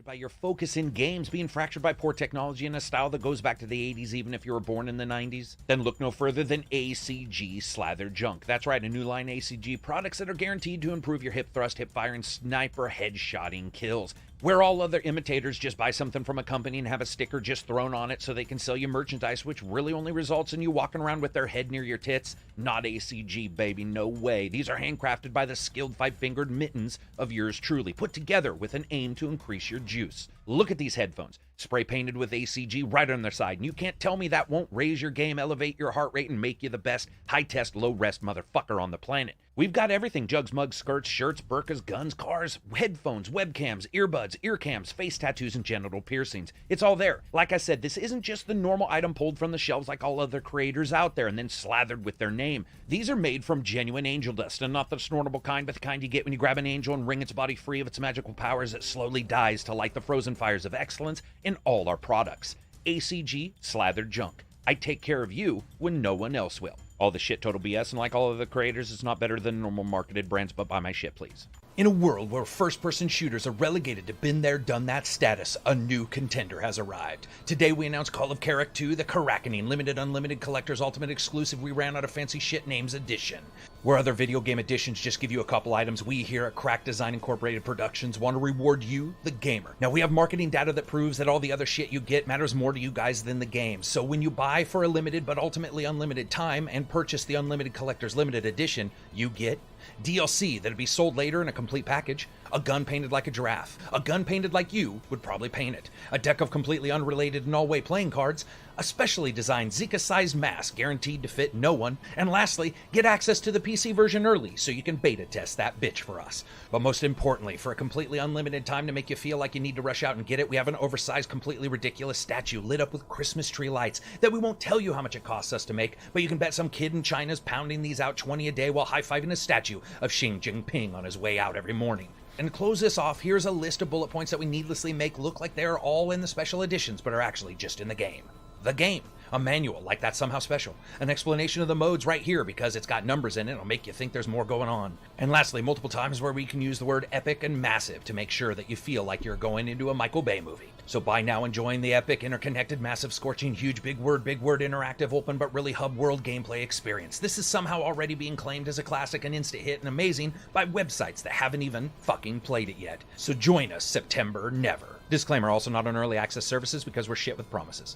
by your focus in games being fractured by poor technology and a style that goes back to the 80s even if you were born in the 90s? Then look no further than ACG Slather Junk. That's right, a new line ACG products that are guaranteed to improve your hip thrust, hip fire, and sniper headshotting kills. Where all other imitators just buy something from a company and have a sticker just thrown on it so they can sell you merchandise, which really only results in you walking around with their head near your tits. Not ACG, baby, no way. These are handcrafted by the skilled five-fingered mittens of yours truly, put together with an aim to increase your juice. Look at these headphones, spray painted with ACG right on their side, and you can't tell me that won't raise your game, elevate your heart rate, and make you the best high-test, low-rest motherfucker on the planet. We've got everything: jugs, mugs, skirts, shirts, burkas, guns, cars, headphones, webcams, earbuds, ear cams, face tattoos, and genital piercings. It's all there. Like I said, this isn't just the normal item pulled from the shelves like all other creators out there and then slathered with their name. These are made from genuine angel dust, and not the snortable kind, but the kind you get when you grab an angel and wring its body free of its magical powers that slowly dies to light the frozen fires of excellence in all our products. ACG Slathered Junk. I take care of you when no one else will. All the shit total BS, and like all other creators, it's not better than normal marketed brands, but buy my shit, please. In a world where first-person shooters are relegated to been there, done that status, a new contender has arrived. Today we announced Call of Karak 2, the Karakening Limited Unlimited Collector's Ultimate Exclusive We Ran Out of Fancy Shit Names Edition. Where other video game editions just give you a couple items, we here at Crack Design Incorporated Productions want to reward you, the gamer. Now we have marketing data that proves that all the other shit you get matters more to you guys than the game. So when you buy for a limited but ultimately unlimited time and purchase the Unlimited Collector's Limited Edition, you get DLC that'll be sold later in a complete package, a gun painted like a giraffe, a gun painted like you would probably paint it, a deck of completely unrelated Norway playing cards, a specially designed Zika-sized mask guaranteed to fit no one, and lastly, get access to the PC version early so you can beta test that bitch for us. But most importantly, for a completely unlimited time to make you feel like you need to rush out and get it, we have an oversized, completely ridiculous statue lit up with Christmas tree lights that we won't tell you how much it costs us to make, but you can bet some kid in China's pounding these out 20 a day while high-fiving a statue of Xi Jinping on his way out every morning. And to close this off, here's a list of bullet points that we needlessly make look like they're all in the special editions, but are actually just in the game. The game. A manual, like that's somehow special. An explanation of the modes right here because it's got numbers in it. It'll make you think there's more going on. And lastly, multiple times where we can use the word epic and massive to make sure that you feel like you're going into a Michael Bay movie. So by now enjoying the epic, interconnected, massive, scorching, huge, big word, interactive, open, but really hub world gameplay experience. This is somehow already being claimed as a classic, an instant hit, and amazing by websites that haven't even fucking played it yet. So join us September never. Disclaimer, also not on early access services because we're shit with promises.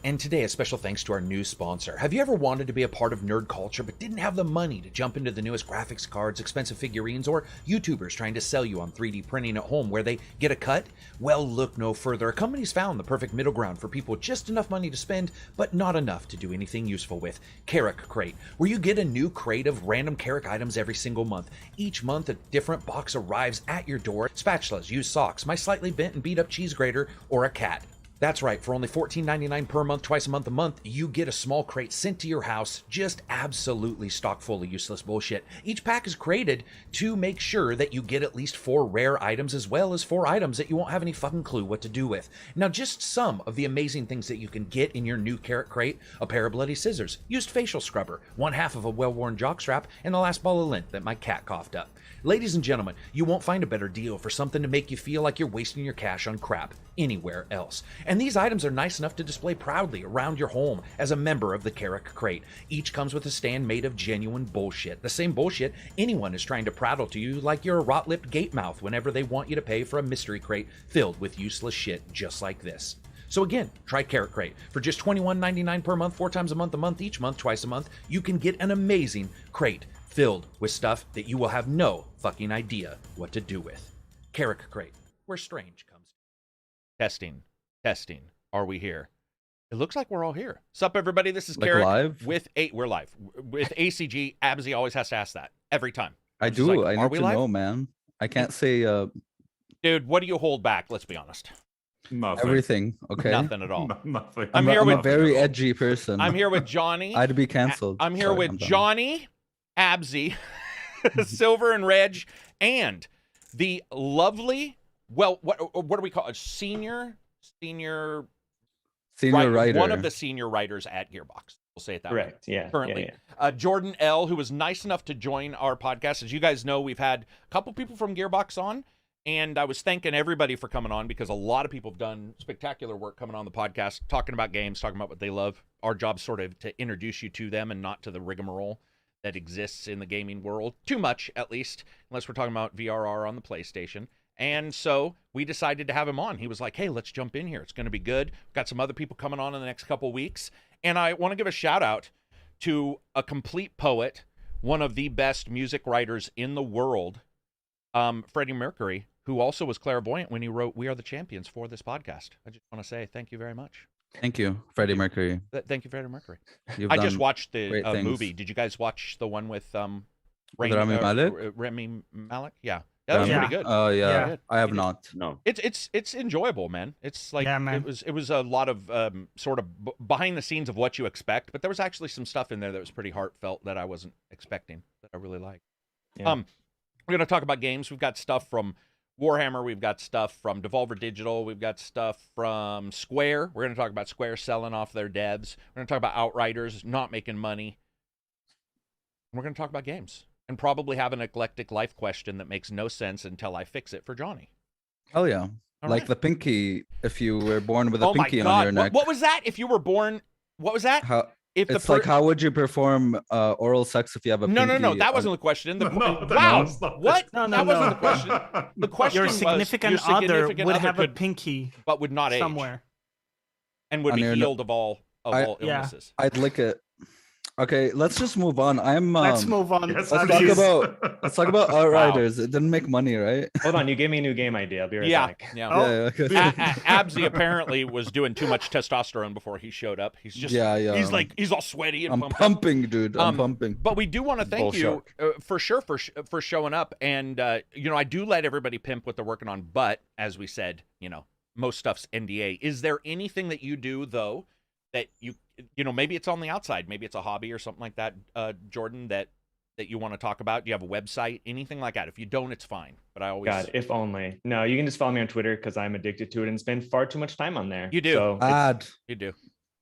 And today, a special thanks to our new sponsor. Have you ever wanted to be a part of nerd culture but didn't have the money to jump into the newest graphics cards, expensive figurines, or YouTubers trying to sell you on 3D printing at home where they get a cut? Well, look no further. A company's found the perfect middle ground for people with just enough money to spend, but not enough to do anything useful with. Karak Crate, where you get a new crate of random Karak items every single month. Each month, a different box arrives at your door. Spatulas, used socks, my slightly bent and beat up cheese grater, or a cat. That's right, for only $14.99 per month, twice a month, you get a small crate sent to your house, just absolutely stock full of useless bullshit. Each pack is created to make sure that you get at least 4 rare items as well as 4 items that you won't have any fucking clue what to do with. Now, just some of the amazing things that you can get in your new Karak Crate: a pair of bloody scissors, used facial scrubber, 1/2 of a well-worn jockstrap, and the last ball of lint that my cat coughed up. Ladies and gentlemen, you won't find a better deal for something to make you feel like you're wasting your cash on crap anywhere else. And these items are nice enough to display proudly around your home as a member of the Karak Crate. Each comes with a stand made of genuine bullshit. The same bullshit anyone is trying to prattle to you like you're a rot-lipped gatemouth whenever they want you to pay for a mystery crate filled with useless shit just like this. So again, try Karak Crate. For just $21.99 per month, 4 times a month, each month, twice a month, you can get an amazing crate filled with stuff that you will have no fucking idea what to do with. Karak Crate, where strange comes. Testing. Are we here? It looks like we're all here. Sup, everybody? This is Karak live? We're live with ACG. Absy always has to ask that every time. I do. I need to know, man. I can't say. Dude, what do you hold back? Let's be honest. Nothing. Everything. Okay. Nothing at all. Nothing. I'm here I'm with a very edgy person. I'm here with Johnny. I'd be canceled. I'm here Sorry, with I'm done. Johnny, Absy, Silver and Reg, and the lovely. Well, what do we call it? Senior writer. One of the senior writers at Gearbox. We'll say it that way. Correct. Yeah. Currently, Yeah. Jordan L., who was nice enough to join our podcast. As you guys know, we've had a couple people from Gearbox on, And I was thanking everybody for coming on because a lot of people have done spectacular work coming on the podcast, talking about games, talking about what they love. Our job's sort of to introduce you to them and not to the rigmarole that exists in the gaming world. Too much, at least, unless we're talking about VRR on the PlayStation. And so we decided to have him on. He was like, hey, let's jump in here. It's going to be good. We've got some other people coming on in the next couple of weeks. And I want to give a shout out to a complete poet, one of the best music writers in the world, Freddie Mercury, who also was clairvoyant when he wrote We Are the Champions for this podcast. I just want to say thank you very much. Thank you, Freddie Mercury. Thank you, Freddie Mercury. You've I done just watched the great movie. Did you guys watch the one with Rami Malek? Rami Malek? Yeah. That was pretty good. Oh yeah. Yeah. I have not. No. It's enjoyable, man. It's like it was a lot of sort of behind the scenes of what you expect, but there was actually some stuff in there that was pretty heartfelt that I wasn't expecting, that I really liked. Yeah. We're gonna talk about games. We've got stuff from Warhammer, we've got stuff from Devolver Digital, we've got stuff from Square. We're going to talk about Square selling off their devs. We're going to talk about Outriders not making money. We're going to talk about games and probably have an eclectic life question that makes no sense until I fix it for Johnny. Hell yeah. All like right. the pinky, if you were born with a Oh my pinky God. on your neck. What was that? If you were born, what was that? How, If it's like, how would you perform oral sex if you have a pinky? No, that wasn't the question. No, wow. that's not What? it. That wasn't the question. The question Your was significant your other significant would other have could, a pinky but would not age somewhere. and would On be your healed of all illnesses. I'd lick it. Okay, let's just move on. Let's move on. Let's Yes, talk about Outriders. It didn't make money, right? Hold on, you gave me a new game idea. I'll be right back. Yeah. Oh. Yeah. Absy apparently was doing too much testosterone before he showed up. He's just he's all sweaty and I'm pumping, dude. I'm pumping. But we do want to thank you for sure for showing up. And I do let everybody pimp what they're working on. But as we said, most stuff's NDA. Is there anything that you do though that maybe it's on the outside, maybe it's a hobby or something like that, Jordan, that you want to talk about? Do you have a website, anything like that? If you don't, it's fine. But I always if only. No, you can just follow me on Twitter because I'm addicted to it and spend far too much time on there. You do. So you do.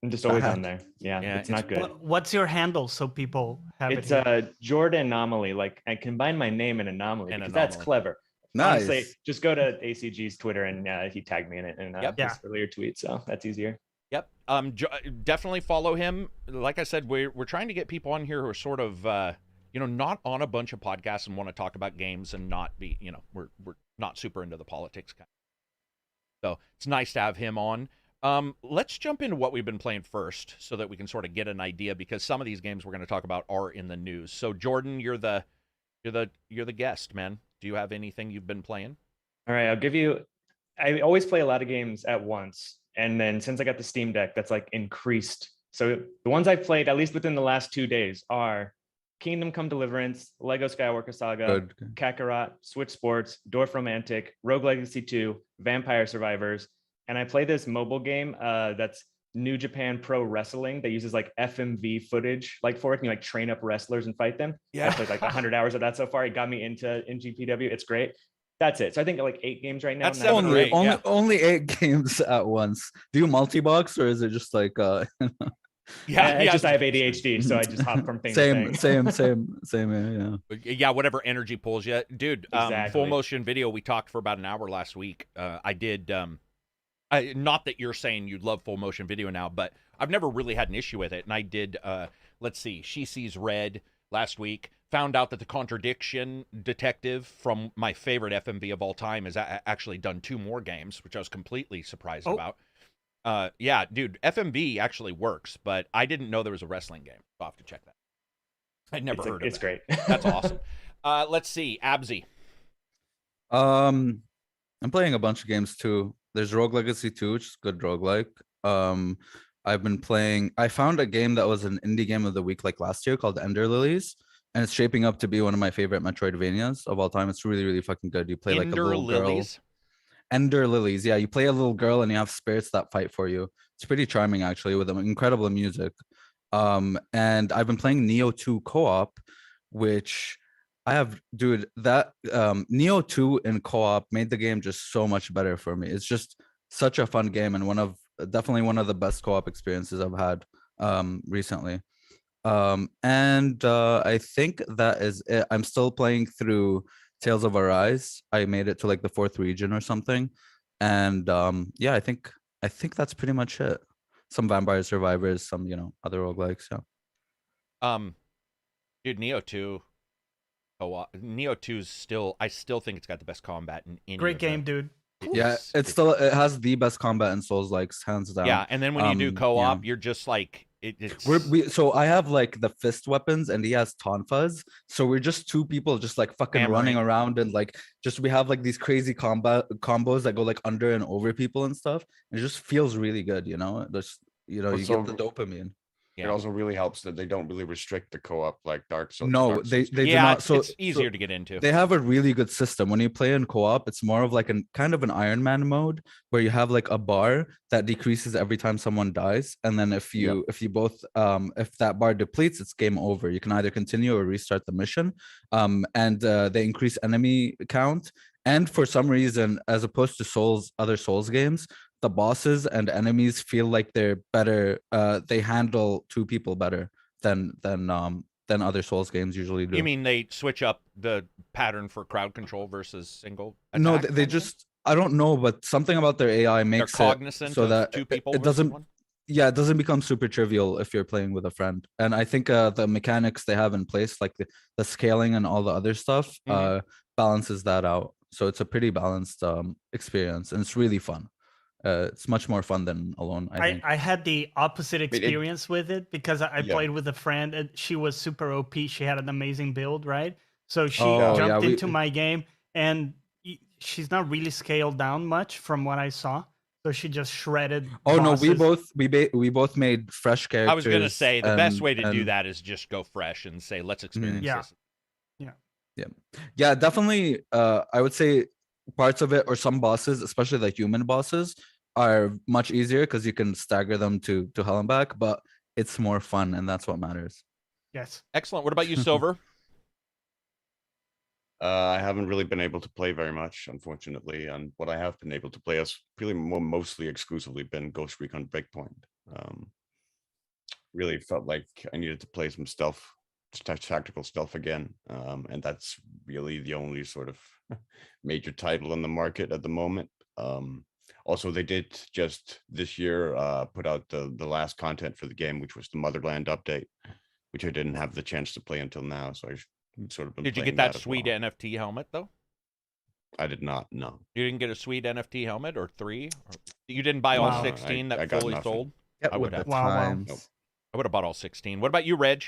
I'm just always on there. Yeah, it's not good. What's your handle so people have it's it? Jordan Anomaly. Like I combine my name and Anomaly because that's clever. Nice. Honestly, just go to ACG's Twitter and he tagged me in it and his earlier tweet, so that's easier. Yep. Definitely follow him. Like I said, we're trying to get people on here who are sort of not on a bunch of podcasts and want to talk about games and not be, we're not super into the politics kind. So it's nice to have him on. Let's jump into what we've been playing first so that we can sort of get an idea, because some of these games we're going to talk about are in the news. So Jordan, you're the guest, man. Do you have anything you've been playing? All right, I'll give you. I always play a lot of games at once, and then since I got the Steam Deck, that's like increased. So the ones I've played, at least within the last 2 days, are Kingdom Come Deliverance, Lego Skywalker Saga, Kakarot, Switch Sports, Dwarf Romantic, Rogue Legacy 2, Vampire Survivors, and I play this mobile game that's New Japan Pro Wrestling that uses like FMV footage for it, and you like train up wrestlers and fight them. I played like 100 hours of that so far. It got me into GPW. It's great. That's it. So I think like 8 games right now. That's only 8 games at once. Do you multi-box or is it just like I have ADHD, so I just hop from thing to thing. Same. Yeah, whatever energy pulls you, dude. Exactly. Full motion video. We talked for about an hour last week. I did. Not that you're saying you love full motion video now, but I've never really had an issue with it. And I did. Let's see. She Sees Red last week. Found out that the Contradiction Detective from my favorite FMV of all time has actually done 2 more games, which I was completely surprised about. Yeah, dude, FMV actually works, but I didn't know there was a wrestling game. I'll have to check that. I'd never heard of it. It's great. That's awesome. Let's see, Absy. I'm playing a bunch of games too. There's Rogue Legacy 2, which is good roguelike. I've been playing. I found a game that was an indie game of the week like last year called Ender Lilies, and it's shaping up to be one of my favorite Metroidvanias of all time. It's really, really fucking good. You play like a little girl. Ender Lilies, yeah. You play a little girl and you have spirits that fight for you. It's pretty charming actually, with incredible music. And I've been playing Neo 2 co-op, which I have, dude. That Neo 2 in co-op made the game just so much better for me. It's just such a fun game and definitely one of the best co-op experiences I've had recently. And I think that is it. I'm still playing through Tales of Arise. I made it to like the 4th region or something, and yeah, I think that's pretty much it. Some Vampire Survivors, some other roguelikes. Yeah. Dude, Neo 2. Neo 2 is still. I still think it's got the best combat in any. Great game, dude. Yeah, it has the best combat in Souls likes, hands down. Yeah, and then when you do co-op, yeah. you're just like it's. So I have like the fist weapons, and he has tonfas. So we're just 2 people, just like fucking running around, and like we have like these crazy combos that go like under and over people and stuff. It just feels really good, There's you get the dopamine. Yeah. It also really helps that they don't really restrict the co-op like Dark Souls. No, Dark they Souls. do not. So it's easier to get into. They have a really good system. When you play in co-op, it's more of like an kind of an Iron Man mode where you have like a bar that decreases every time someone dies, and then if if that bar depletes, it's game over. You can either continue or restart the mission. And they increase enemy count. And for some reason, as opposed to other Souls games, the bosses and enemies feel like they're better. They handle 2 people better than other Souls games usually do. You mean they switch up the pattern for crowd control versus single attack? No, they just, I don't know, but something about their AI makes They're cognizant it so that 2 people. it doesn't. Yeah, it doesn't become super trivial if you're playing with a friend. And I think the mechanics they have in place, like the scaling and all the other stuff, balances that out. So it's a pretty balanced experience, and it's really fun. It's much more fun than alone. I had the opposite experience with it because I played with a friend, and she was super OP. She had an amazing build, right? So she jumped into my game, and she's not really scaled down much from what I saw. So she just shredded. Oh bosses. No, we both made fresh characters. I was gonna say the best way to do that is just go fresh and say let's experience this. Yeah, definitely. I would say parts of it, or some bosses, especially the human bosses, are much easier because you can stagger them to hell and back, but it's more fun, and that's what matters. Yes. Excellent. What about you, Silver? I haven't really been able to play very much, unfortunately, and what I have been able to play has really mostly exclusively been Ghost Recon Breakpoint. Really felt like I needed to play some stealth, tactical stealth again, and that's really the only sort of major title on the market at the moment. Also, they did just this year put out the last content for the game, which was the Motherland update, which I didn't have the chance to play until now. So I've sort of been. Did you get that sweet NFT helmet though? I did not. No. You didn't get a sweet NFT helmet or 3? You didn't buy all 16 that fully sold? I would have. Nope. I would have bought all 16. What about you, Reg?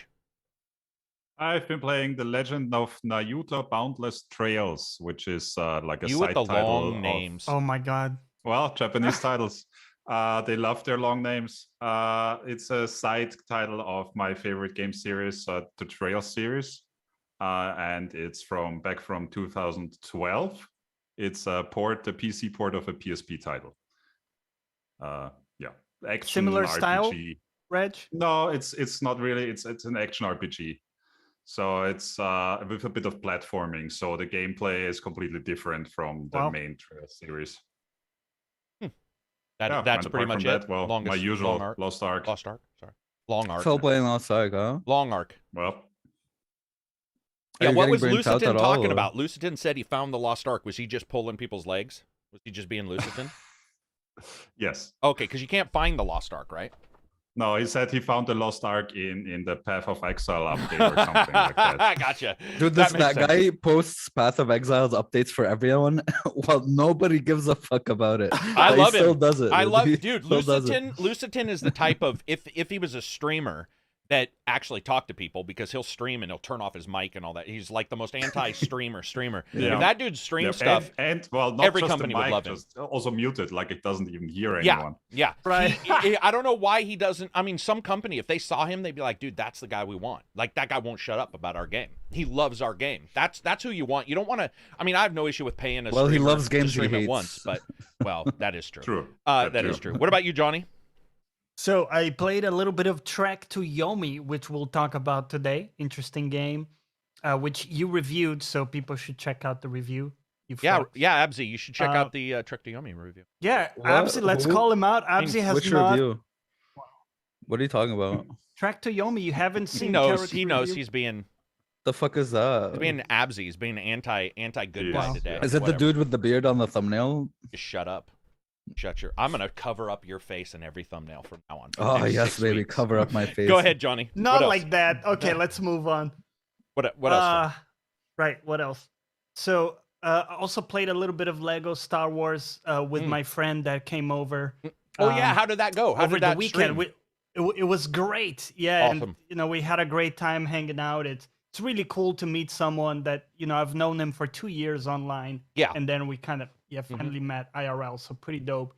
I've been playing The Legend of Nayuta Boundless Trails, which is like a You side with the title long of- names. Oh my god. Well, Japanese titles. They love their long names. It's a side title of my favorite game series, the Trail series. And it's back from 2012. It's a PC port of a PSP title. Yeah. Action Similar RPG. style, Reg? No, it's not really. It's an action RPG. So it's with a bit of platforming. So the gameplay is completely different from the main Trail series. That's pretty much it. Well, Longest, my usual long arc. Lost Ark. Lost Ark. Sorry. Long Arc. Still playing Lost Ark, huh? Long Arc. Well, Yeah, Are you what getting was burnt out Lucitan at all, talking or- about? Lucitan said he found the Lost Ark. Was he just pulling people's legs? Was he just being Lucitan? yes. Okay, because you can't find the Lost Ark, right? No, he said he found the Lost Ark in the Path of Exile update or something like that. Gotcha. Dude, That that makes sense. guy posts Path of Exile's updates for everyone, while nobody gives a fuck about it. I But love he still him. does it. I love, He dude. still does it. Lucitan is the type of if he was a streamer that actually talked to people, because he'll stream and he'll turn off his mic and all that. He's like the most anti-streamer streamer. Yeah. If that dude streams Yep, stuff, and well, not every just company the would mic, love him. just also muted, like it doesn't even hear yeah, anyone. yeah, Right. I don't know why he doesn't. I mean, some company, if they saw him, they'd be like, dude, that's the guy we want. Like, that guy won't shut up about our game. He loves our game. That's who you want. You don't want to. I mean, I have no issue with paying a Well, he streamer loves games to he stream it hates. once, but well, that is true. True. That is true. What about you, Johnny? So I played a little bit of Trek to Yomi, which we'll talk about today. Interesting game, which you reviewed, so people should check out the review. Yeah, Abzi, you should check out the Trek to Yomi review. Yeah, What? Abzi, let's Who? call him out. Abzi has Which not. review? What are you talking about? Trek to Yomi, you haven't He seen. knows. Karak's He knows review? he's being. The fuck is that? He's being absy. He's being anti good guy Yes, today. yeah. Is it the Whatever. dude with the beard on the thumbnail? Just shut up. I'm gonna cover up your face in every thumbnail from now on. Oh Next yes, 6 baby, weeks. cover up my face. Go ahead, Johnny. Not What else? like that. Okay, let's move on. What else? Right. What else? So I also played a little bit of Lego Star Wars with my friend that came over. Oh yeah, how did that go? How over did that the weekend? stream? It was great. Yeah, Awesome. and we had a great time hanging out. It's really cool to meet someone that I've known him for 2 years online. Yeah. And then we kind of finally met IRL. So pretty dope.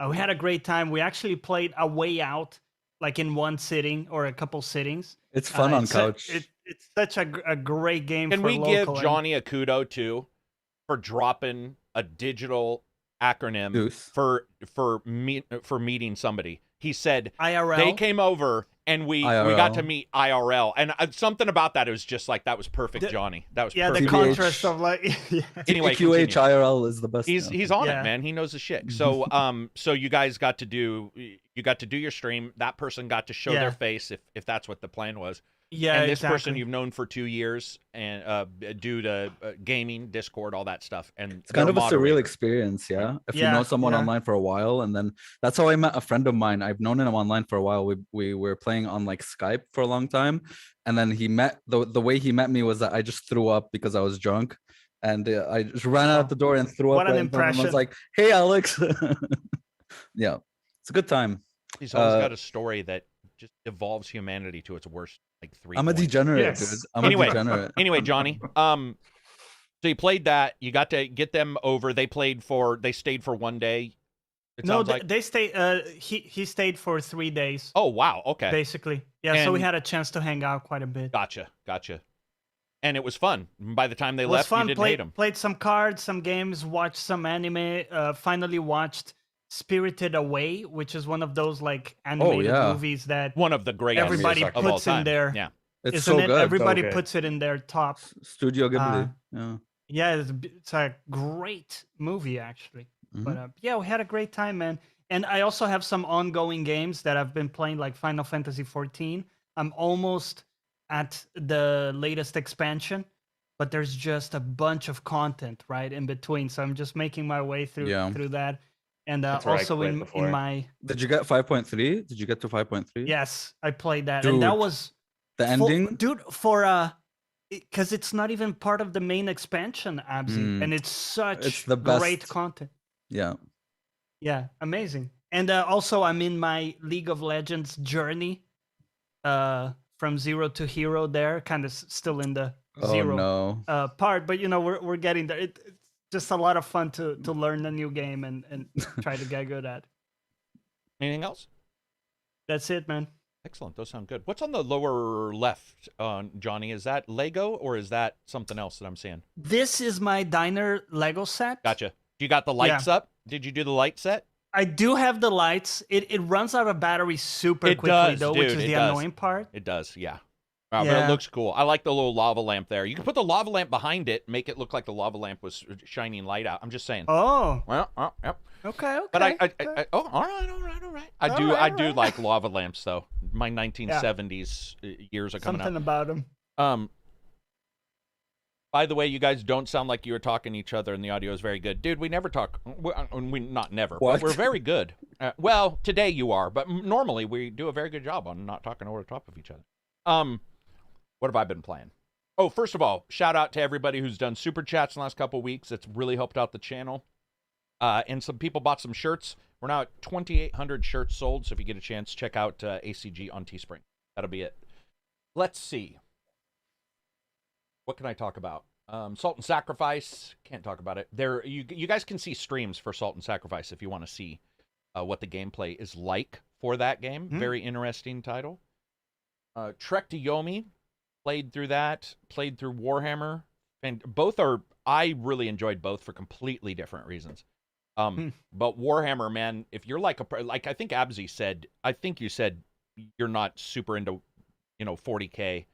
We had a great time. We actually played A Way Out, like in one sitting or a couple sittings. It's fun on couch. It's such a great game. Can for we local give and- Johnny a kudo too for dropping a digital acronym Deuce. for meeting somebody? He said IRL. they came over and we got to IRL. meet IRL, and something about that, it was just like that was perfect, Johnny. That was the perfect. TBH. contrast of like Anyway, QH continue. IRL is the best. He's on Yeah. it, man. He knows the shit. So so you guys got to do your stream. That person got to show Yeah. their face if that's what the plan was. yeah, And this person exactly. you've known for 2 years and due to gaming, Discord, all that stuff. And It's kind they're of a surreal moderator. experience, yeah. If you Yeah, know someone yeah. online for a while, and then that's how I met a friend of mine. I've known him online for a while. We were playing on like Skype for a long time, and then he met the way he met me was that I just threw up because I was drunk, and I just ran out the door and threw What up. an right in front of him. I was impression. like, "Hey, Alex." Yeah, it's a good time. He's always Uh, got a story that just devolves humanity to its worst, like 3 I'm a points. degenerate, Yes. dude. I'm Anyway, a degenerate. Anyway, Johnny, so you played that. You got to get them over. They stayed for 1 day. It No, sounds like. they stayed. He stayed for 3 days. Oh wow, okay, Basically, yeah. So we And- had a chance to hang out quite a bit. gotcha. And it was fun. By the time they It was left, fun. you didn't hate them. Played some cards, some games, watched some anime. Finally watched Spirited Away, which is one of those like animated yeah. movies that One of the greatest everybody of all puts in time. there. Yeah. It's isn't so it? good. Everybody Okay. puts it in their top. Studio Ghibli. Yeah. Yeah, it's a great movie actually. But yeah, we had a great time, man. And I also have some ongoing games that I've been playing, like Final Fantasy 14. I'm almost at the latest expansion, but there's just a bunch of content right in between. So I'm just making my way through Yeah. through that. And That's where I also quit in before. my Did you get 5.3? Did you get to 5.3? yes, I played that, and that Dude, was The full- ending. dude, for because it's not even part of the main expansion, Abzi, and it's such It's the great best. content. Yeah. Yeah, amazing. And also, I'm in my League of Legends journey, from zero to hero. There, kind of still in the Oh zero no. part, but we're getting there. It's just a lot of fun to learn a new game and try to get good at. Anything else? That's it, man. Excellent. Those sound good. What's on the lower left, Johnny? Is that Lego or is that something else that I'm seeing? This is my diner Lego set. Gotcha. You got the lights up? Did you do the light set? I do have the lights. It runs out of battery super It quickly does, though, dude, which is it the does. annoying part. It does, yeah. But Yeah. it looks cool. I like the little lava lamp there. You can put the lava lamp behind it, make it look like the lava lamp was shining light out. I'm just saying. Oh, Well, yep. okay. But I okay. oh, all right. I All do right. like lava lamps though. My 1970s years are coming Something up. about them. By the way, you guys don't sound like you were talking to each other, and the audio is very good, dude. We never talk. We not never. But What? we're very good. Well, today you are, but normally we do a very good job on not talking over the top of each other. What have I been playing? Oh, first of all, shout out to everybody who's done super chats in the last couple of weeks. It's really helped out the channel. And some people bought some shirts. We're now at 2,800 shirts sold. So if you get a chance, check out ACG on Teespring. That'll be it. Let's see. What can I talk about? Salt and Sacrifice. Can't talk about it. There, you guys can see streams for Salt and Sacrifice if you want to see what the gameplay is like for that game. Very interesting title. Trek to Yomi. Played through that. Played through Warhammer. And both are... I really enjoyed both for completely different reasons. But Warhammer, man, if you're like I think Abzi said, I think you said you're not super into, 40K.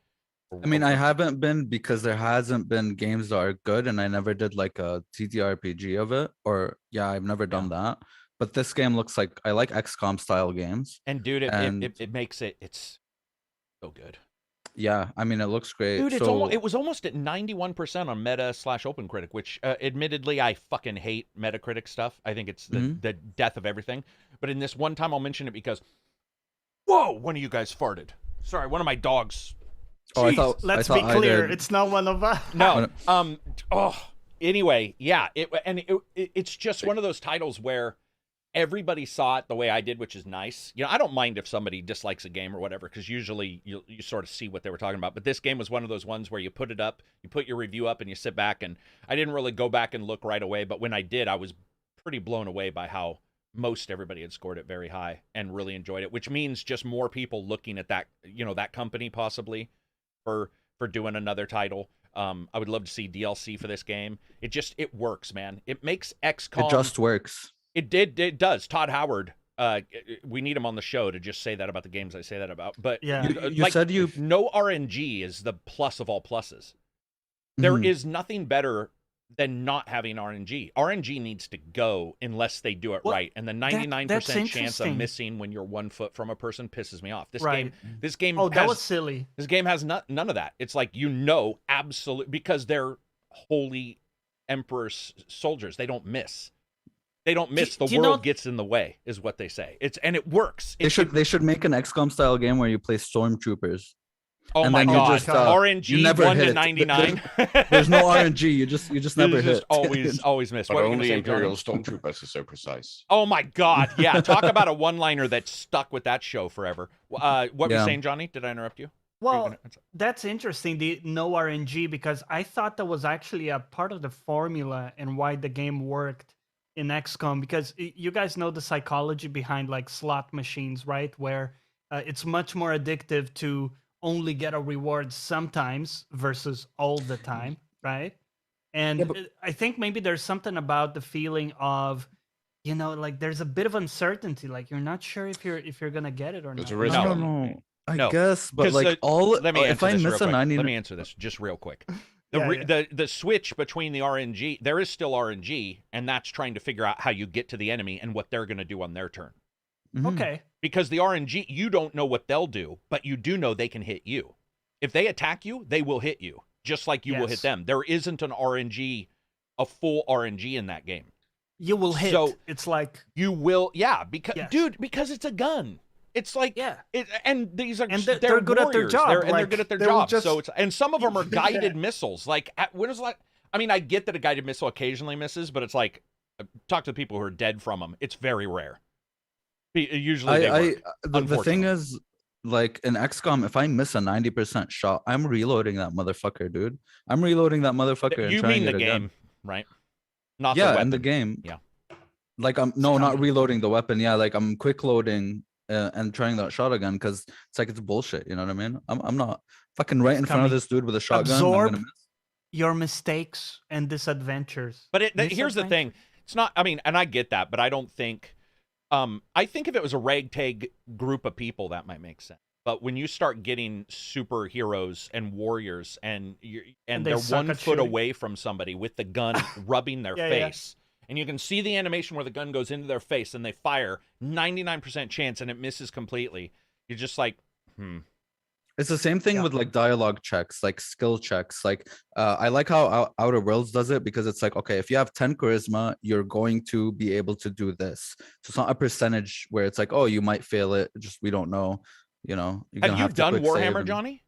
I mean, I haven't been because there hasn't been games that are good, and I never did like a TTRPG of it. Or I've never done that. But this game looks like I like XCOM style games. And dude, And- it makes it's so good. Yeah, I mean, it looks great. Dude, so, it was almost at 91% on Meta/OpenCritic, which admittedly I fucking hate Metacritic stuff. I think it's the death of everything. But in this one time, I'll mention it because, whoa, one of you guys farted. Sorry, one of my dogs. Oh, Let's be clear, it's not one of us. No. Anyway, yeah, it's just one of those titles where everybody saw it the way I did, which is nice. You know, I don't mind if somebody dislikes a game or whatever, because usually you sort of see what they were talking about. But this game was one of those ones where you put it up, you put your review up, and you sit back. And I didn't really go back and look right away, but when I did, I was pretty blown away by how most everybody had scored it very high and really enjoyed it, which means just more people looking at that, you know, that company possibly for doing another title. I would love to see DLC for this game. It works, man. It makes XCOM. It just works. It does. Todd Howard, we need him on the show to just say that about the games I say that about. But yeah, you said no RNG is the plus of all pluses. There is nothing better than not having RNG. RNG needs to go unless they do it right. And the 99% chance of missing when you're 1 foot from a person pisses me off. This game. Oh, that was silly. This game has none of that. It's like, absolute, because they're holy emperor soldiers. They don't miss. They don't miss. The world gets in the way, is what they say. And it works. They should make an XCOM style game where you play stormtroopers. Oh my God! RNG 1 to 99. There's no RNG. You just never hit. Always miss. But only Imperial Stormtroopers are so precise. Oh my God! Yeah, talk about a one-liner that stuck with that show forever. What were you saying, Johnny? Did I interrupt you? Well, that's interesting, the no RNG, because I thought that was actually a part of the formula and why the game worked in XCOM, because you guys know the psychology behind like slot machines, right? Where it's much more addictive to only get a reward sometimes versus all the time, right? And I think maybe there's something about the feeling of, like there's a bit of uncertainty, like you're not sure if you're gonna get it or not. No. I guess, but like if I miss a 90, let me answer this just real quick. The switch between the RNG, there is still RNG, and that's trying to figure out how you get to the enemy and what they're gonna do on their turn. Okay. Because the RNG, you don't know what they'll do, but you do know they can hit you. If they attack you, they will hit you, just like you will hit them. There isn't a full RNG in that game. You will hit. So it's like you will, because it's a gun. It's like and these are they're good at their job, they're good at their job. So and some of them are guided missiles. Like when is like, I mean, I get that a guided missile occasionally misses, but it's like, talk to the people who are dead from them. It's very rare. Usually the thing is, like in XCOM, if I miss a 90% shot, I'm reloading that motherfucker, dude. I'm reloading that motherfucker. You mean the game, right? Not the in the game. Yeah. Like not reloading the weapon. Yeah, like I'm quick loading and trying that shot again, because it's like it's bullshit. You know what I mean? I'm not fucking right in front of this dude with a shotgun. Absorb your mistakes and disadventures. But here's the thing: it's not. I mean, and I get that, but I don't think. I think if it was a ragtag group of people, that might make sense. But when you start getting superheroes and warriors, and they're 1 foot away from somebody with the gun rubbing their face, and you can see the animation where the gun goes into their face and they fire, 99% chance, and it misses completely. You're just like, It's the same thing with like dialogue checks, like skill checks. Like I like how Outer Worlds does it, because it's like, okay, if you have 10 charisma, you're going to be able to do this. So it's not a percentage where it's like, oh, you might fail it. Just we don't know. You're have you done Warhammer, Johnny?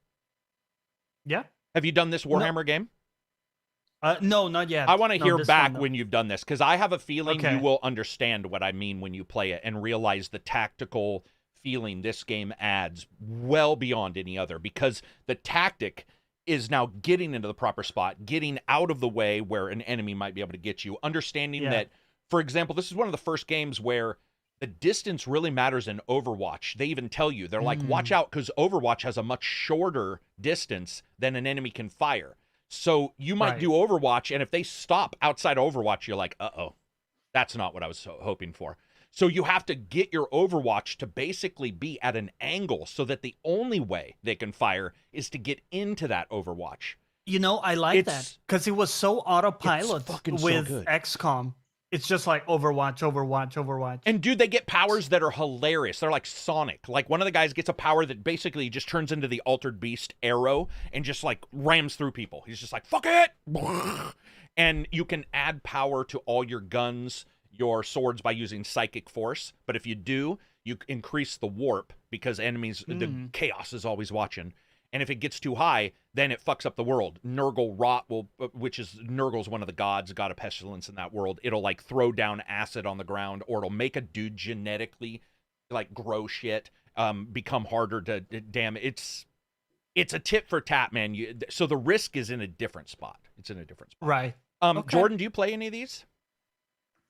Yeah. Have you done this Warhammer game? No, not yet. I want to hear back when you've done this, because I have a feeling you will understand what I mean when you play it and realize the tactical feeling this game adds well beyond any other, because the tactic is now getting into the proper spot, getting out of the way where an enemy might be able to get you, understanding that, for example, this is one of the first games where the distance really matters in Overwatch. They even tell you, they're like, watch out, because Overwatch has a much shorter distance than an enemy can fire. So you might do Overwatch, and if they stop outside Overwatch, you're like, uh-oh, that's not what I was hoping for. So you have to get your Overwatch to basically be at an angle so that the only way they can fire is to get into that Overwatch. I like that, because it was so autopilot with XCOM. it's just like Overwatch. And dude, they get powers that are hilarious. They're like Sonic. Like one of the guys gets a power that basically just turns into the Altered Beast arrow and just like rams through people. He's just like, fuck it. And you can add power to all your guns, your swords by using Psychic Force. But if you do, you increase the warp because enemies, the chaos is always watching. And if it gets too high, then it fucks up the world. Nurgle Rot will, which is Nurgle's one of the gods, god of pestilence in that world. It'll like throw down acid on the ground, or it'll make a dude genetically like grow shit, become harder to damn. It's a tit for tat, man. So the risk is in a different spot. It's in a different spot. Right. Okay. Jordan, do you play any of these?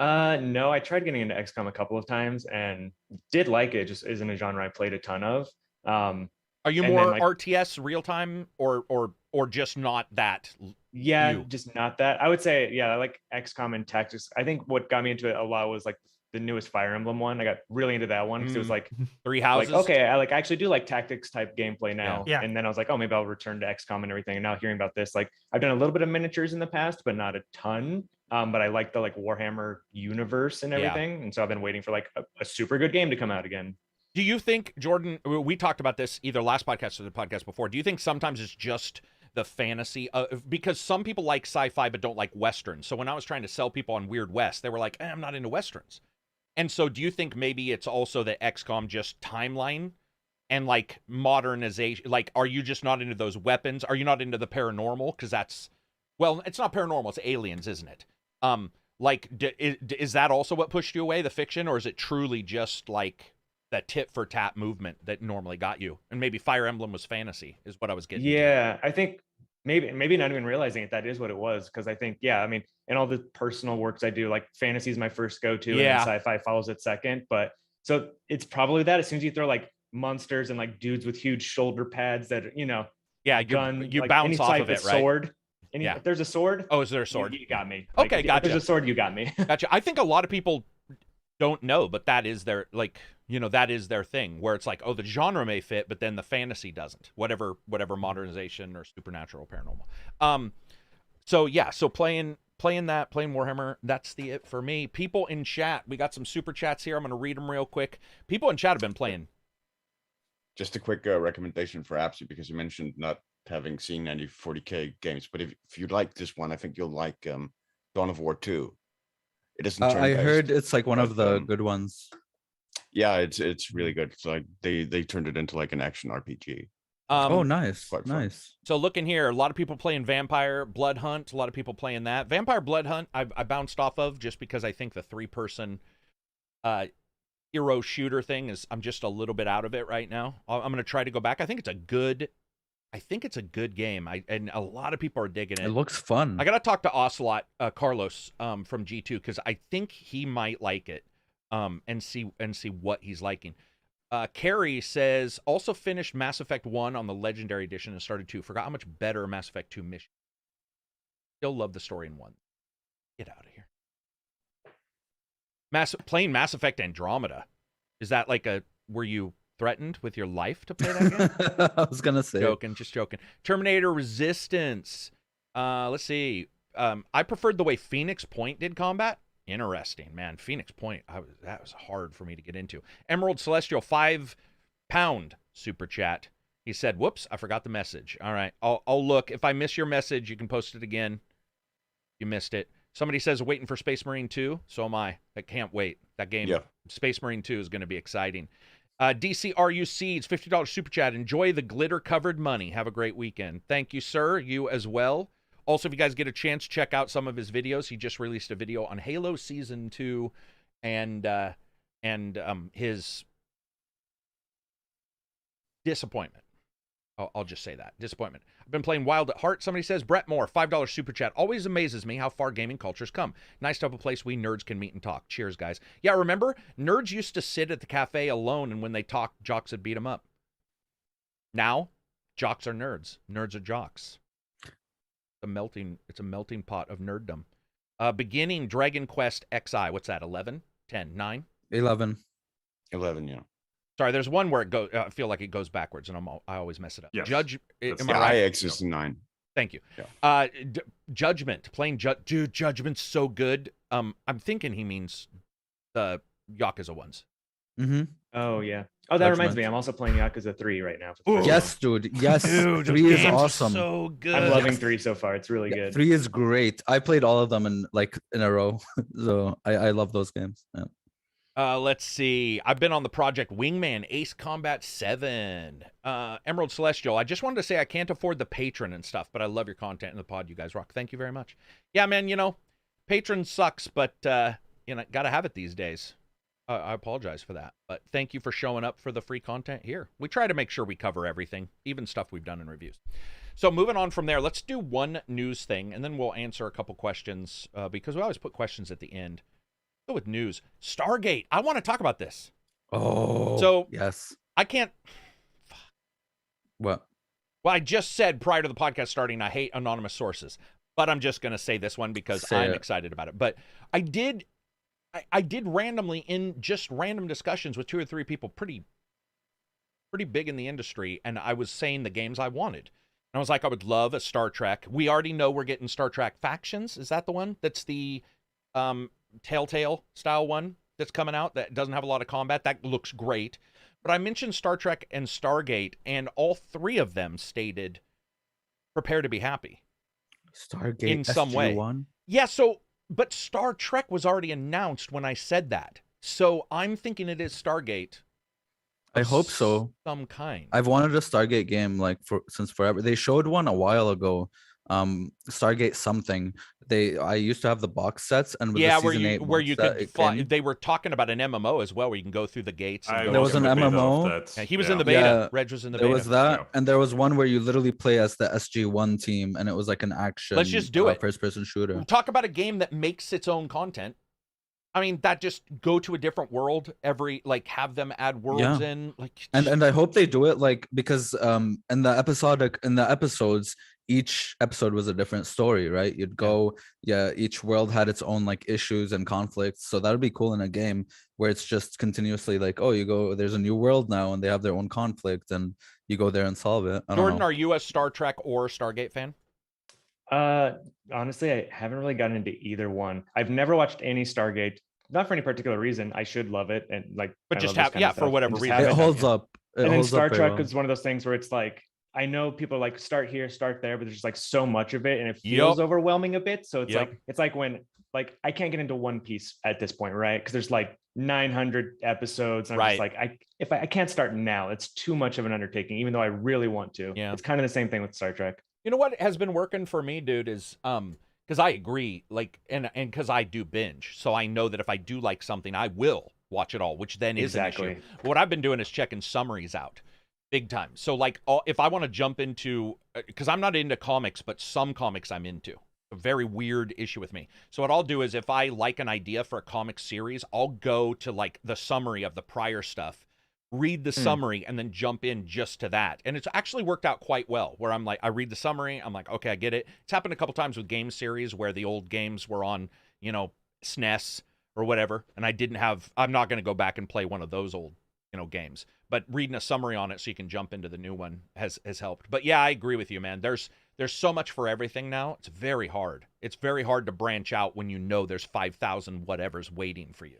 No, I tried getting into XCOM a couple of times and did like it. Just isn't a genre I played a ton of. Are you more RTS real time or just not that? Yeah, just not that. I would say, yeah, I like XCOM and Tactics. I think what got me into it a lot was like the newest Fire Emblem one. I got really into that one because it was like Three Houses. Like, okay, I actually do like tactics type gameplay now. Yeah. And then I was like, oh, maybe I'll return to XCOM and everything. And now hearing about this, like I've done a little bit of miniatures in the past, but not a ton. But I like the like Warhammer universe and everything. And so I've been waiting for like a super good game to come out again. Do you think, Jordan, we talked about this either last podcast or the podcast before. Do you think sometimes it's just the fantasy? Because some people like sci-fi but don't like Westerns. So when I was trying to sell people on Weird West, they were like, I'm not into Westerns. And so do you think maybe it's also the XCOM just timeline and like modernization? Like, are you just not into those weapons? Are you not into the paranormal? Because that's, well, it's not paranormal. It's aliens, isn't it? Like, is that also what pushed you away, the fiction? Or is it truly just like that tit for tat movement that normally got you? And maybe Fire Emblem was fantasy is what I was getting to. I think maybe not even realizing it, that is what it was. Because I think, I mean, in all the personal works I do, like fantasy is my first go-to and then sci-fi follows it second. But so it's probably that as soon as you throw like monsters and like dudes with huge shoulder pads that, you like, bounce off of it, right? Sword. If there's a sword. Oh, is there a sword? You got me. Okay, gotcha. If there's a sword, you got me. Gotcha. I think a lot of people don't know, but that is their, like, that is their thing, where it's like, oh, the genre may fit, but then the fantasy doesn't. Whatever modernization or supernatural, paranormal. So playing Warhammer, that's it for me. People in chat, we got some super chats here. I'm going to read them real quick. People in chat have been playing. Just a quick recommendation for Apsy, because you mentioned not having seen any 40K games, but if you like this one, I think you'll like Dawn of War 2. It isn't I heard it's like one of the good ones. Yeah, it's really good. It's like they turned it into like an action RPG. Oh, nice. Nice. So looking here, a lot of people playing Vampire Blood Hunt. A lot of people playing that. Vampire Blood Hunt, I bounced off of just because I think the 3-person hero shooter thing is, I'm just a little bit out of it right now. I'm going to try to go back. I think it's a good game. And a lot of people are digging it. It looks fun. I got to talk to Ocelot, Carlos from G2, because I think he might like it and see what he's liking. Carrie says, also finished Mass Effect 1 on the Legendary Edition and started 2. Forgot how much better Mass Effect 2 mission. Still love the story in 1. Get out of here. Playing Mass Effect Andromeda. Is that like were you threatened with your life to play that game? I was gonna say. Just joking. Terminator Resistance. Let's see. I preferred the way Phoenix Point did combat. Interesting, man. Phoenix Point, that was hard for me to get into. Emerald Celestial, £5 super chat. He said, whoops, I forgot the message. All right, I'll look. If I miss your message, you can post it again. You missed it. Somebody says, waiting for Space Marine 2. So am I. I can't wait. That game, Space Marine 2, is going to be exciting. DCRU Seeds, $50 super chat. Enjoy the glitter-covered money. Have a great weekend. Thank you, sir. You as well. Also, if you guys get a chance, check out some of his videos. He just released a video on Halo Season 2 and his disappointment. I'll just say that. Disappointment. I've been playing Wild at Heart. Somebody says, Brett Moore, $5 super chat. Always amazes me how far gaming cultures come. Nice to have a place we nerds can meet and talk. Cheers, guys. Yeah, remember? Nerds used to sit at the cafe alone, and when they talked, jocks would beat them up. Now, jocks are nerds. Nerds are jocks. It's a melting pot of nerddom. Beginning Dragon Quest XI. What's that? 11? 10? 9? 11. 11, yeah. Sorry, there's one where I feel like it goes backwards, and I always mess it up. Yes. Judge, am I right? IX is 9. Thank you. Yeah. Judgment, playing dude, Judgment's so good. I'm thinking he means the Yakuza ones. Mm-hmm. Oh yeah. Oh, that reminds me. I'm also playing Yakuza 3 right now. Yes, dude. Yes, Dude, 3 is awesome. So good. I'm loving 3 so far. It's really good. 3 is great. I played all of them in a row, so I love those games. Yeah. Let's see. I've been on the Project Wingman, Ace Combat 7, Emerald Celestial. I just wanted to say I can't afford the patron and stuff, but I love your content in the pod. You guys rock. Thank you very much. Yeah, man, patron sucks, but, gotta have it these days. I apologize for that, but thank you for showing up for the free content here. We try to make sure we cover everything, even stuff we've done in reviews. So moving on from there, let's do one news thing, and then we'll answer a couple questions, because we always put questions at the end. Go with news. Stargate. I want to talk about this. Oh, so yes. I can't. What? Well, I just said prior to the podcast starting, I hate anonymous sources, but I'm just going to say this one because I'm excited about it. But I did randomly in just random discussions with 2 or 3 people pretty big in the industry, and I was saying the games I wanted. And I was like, I would love a Star Trek. We already know we're getting Star Trek Factions. Is that the one? That's the Telltale style one that's coming out that doesn't have a lot of combat. That looks great. But I mentioned Star Trek and Stargate, and all 3 of them stated, prepare to be happy. Stargate in some way. SG-1? Yeah, but Star Trek was already announced when I said that. So I'm thinking it is Stargate. I hope so. Some kind. I've wanted a Stargate game since forever. They showed one a while ago. Stargate something. I used to have the box sets, and with the season 8 where you could fly. came. They were talking about an MMO as well, where you can go through the gates. And there was an MMO. Yeah, he was in the beta. Yeah, Reg was in the beta. There was that, and there was one where you literally play as the SG-1 team, and it was like an action. Let's just do it. First-person shooter. Talk about a game that makes its own content. I mean, that just go to a different world have them add worlds in. And I hope they do it because in the episodes, each episode was a different story, right? You'd go, each world had its own issues and conflicts. So that would be cool in a game where it's just continuously you go, there's a new world now, and they have their own conflict, and you go there and solve it. Jordan, are you a Star Trek or Stargate fan? Honestly, I haven't really gotten into either one. I've never watched any Stargate, not for any particular reason. I should love it, and but just for whatever reason, it holds up. And then Star Trek is one of those things where it's I know people start here, start there, but there's just so much of it, and it feels overwhelming a bit. So it's like when I can't get into One Piece at this point, right? Because there's 900 episodes, and I'm just I can't start now. It's too much of an undertaking, even though I really want to. Yeah, it's kind of the same thing with Star Trek. You know what has been working for me, dude, is because I agree, and because I do binge, so I know that if I do like something, I will watch it all, which then is an issue. But what I've been doing is checking summaries out, big time. So if I want to jump into, because I'm not into comics, but some comics I'm into. A very weird issue with me. So what I'll do is if I like an idea for a comic series, I'll go to the summary of the prior stuff, read the summary, and then jump in just to that. And it's actually worked out quite well, where I'm I read the summary, I'm okay, I get it. It's happened a couple times with game series where the old games were on, SNES or whatever, and I'm not going to go back and play one of those old, games. But reading a summary on it so you can jump into the new one has helped. But yeah, I agree with you, man. There's so much for everything now. It's very hard. It's very hard to branch out when there's 5,000 whatevers waiting for you.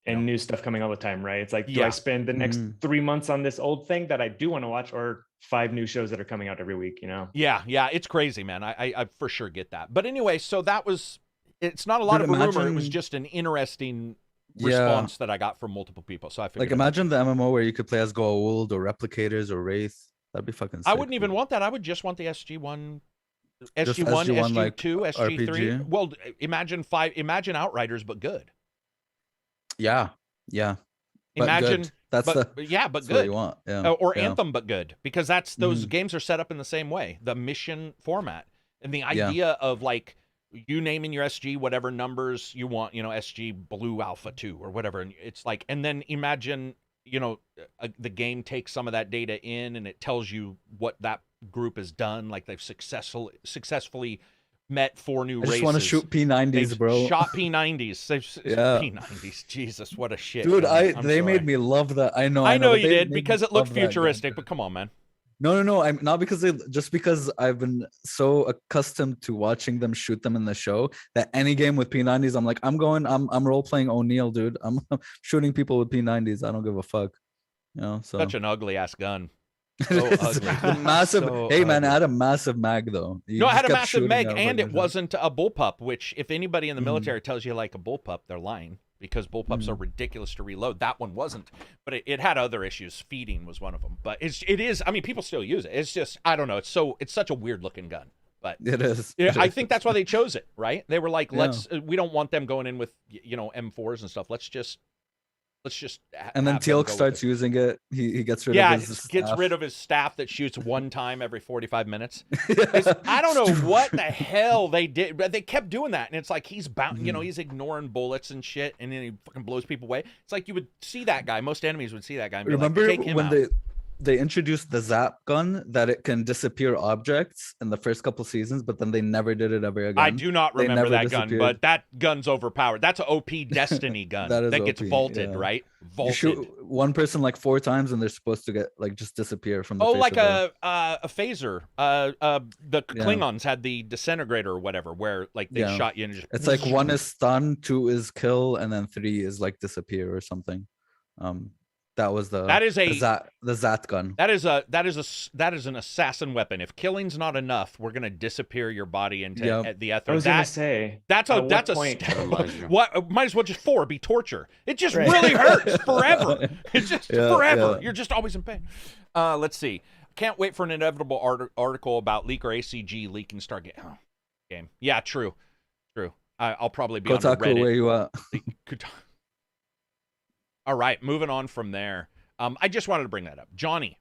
And new stuff coming all the time, right? It's do I spend the next 3 months on this old thing that I do want to watch, or 5 new shows that are coming out every week, Yeah, it's crazy, man. I for sure get that. But anyway, so it's not a lot of a rumor. It was just an interesting response that I got from multiple people. So I figured imagine the MMO where you could play as Goa'uld or Replicators or Wraith. That'd be fucking sick. I wouldn't even want that. I would just want the SG-1, SG-2, SG-3. RPG. Well, imagine Outriders, but good. Yeah. Imagine but good. but good. What you want. Yeah. Or Anthem, but good, because those games are set up in the same way. The mission format and the idea of you naming your SG whatever numbers you want, SG Blue Alpha 2 or whatever, and it's and then imagine the game takes some of that data in and it tells you what that group has done, they've successfully met 4 new races. I just want to shoot P90s, bro. Shot P90s. Yeah. P90s. Jesus, what a shit. Dude, they made me love that. I know you did, because it looked futuristic, but come on, man. No. I'm not because just because I've been so accustomed to watching them shoot them in the show that any game with P90s, I'm like, I'm role playing O'Neill, dude. I'm shooting people with P90s. I don't give a fuck. So Such an ugly ass gun. So ugly. The massive. So hey man, ugly. I had a massive mag though. No, I had a massive mag, and it wasn't a bullpup. Which, if anybody in the military tells you like a bullpup, they're lying. Because bullpups are ridiculous to reload. That one wasn't, but it had other issues. Feeding was one of them. But it is. I mean, people still use it. It's just, I don't know. It's such a weird looking gun. But it is. I think that's why they chose it, right? They were like, we don't want them going in with M4s and stuff. Let's just. And then Teal'c starts using it. He gets rid of his gets staff. rid of his staff that shoots one time every 45 minutes. I don't know what the hell they did, but they kept doing that, and it's like he's bound. He's ignoring bullets and shit, and then he fucking blows people away. It's like you would see that guy. Most enemies would see that guy. And be Remember like, take him when out. they introduced the zap gun that it can disappear objects in the first couple seasons, but then they never did it ever again. I do not remember that gun, disappeared. but that gun's overpowered. That's an OP Destiny gun that gets OP, vaulted, right? Vaulted. You shoot one person like 4 times, and they're supposed to get like just disappear from the face like of a phaser. The Klingons had the disintegrator or whatever, where like they shot you and just. It's like 1 is stun, 2 is kill, and then 3 is like disappear or something. That was the Zat gun. That is an assassin weapon. If killing's not enough, we're gonna disappear your body into the ether. I was gonna say that's a point. What might as well just be torture. It just really hurts forever. It's just forever. You're just always in pain. Let's see. Can't wait for an inevitable article about leak or ACG leaking Stargate game. Yeah, true. I'll probably be Kotaku, on Reddit. where you at? All right, moving on from there. I just wanted to bring that up. Johnny,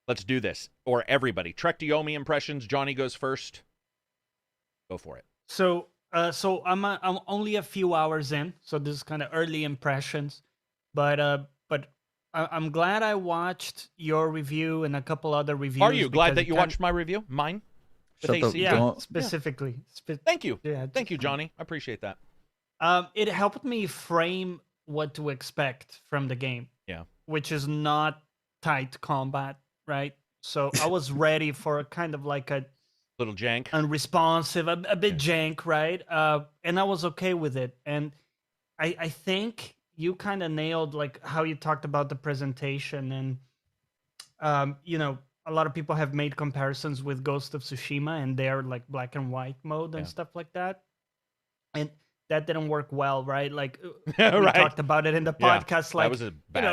let's do this. Or everybody. Trek to Yomi impressions. Johnny goes first. Go for it. So I'm only a few hours in, so this is kind of early impressions. But I'm glad I watched your review and a couple other reviews. Are you glad that you watched my review? Mine? Specifically. Thank you. Yeah, thank you, Johnny. I appreciate that. It helped me frame what to expect from the game. Yeah. Which is not tight combat, right? So I was ready for a kind of like a little jank, unresponsive, a bit jank, right? And I was okay with it. And I think you kind of nailed like how you talked about the presentation, and a lot of people have made comparisons with Ghost of Tsushima and their like black and white mode and stuff like that. And that didn't work well, right? Like we talked about it in the podcast. Like,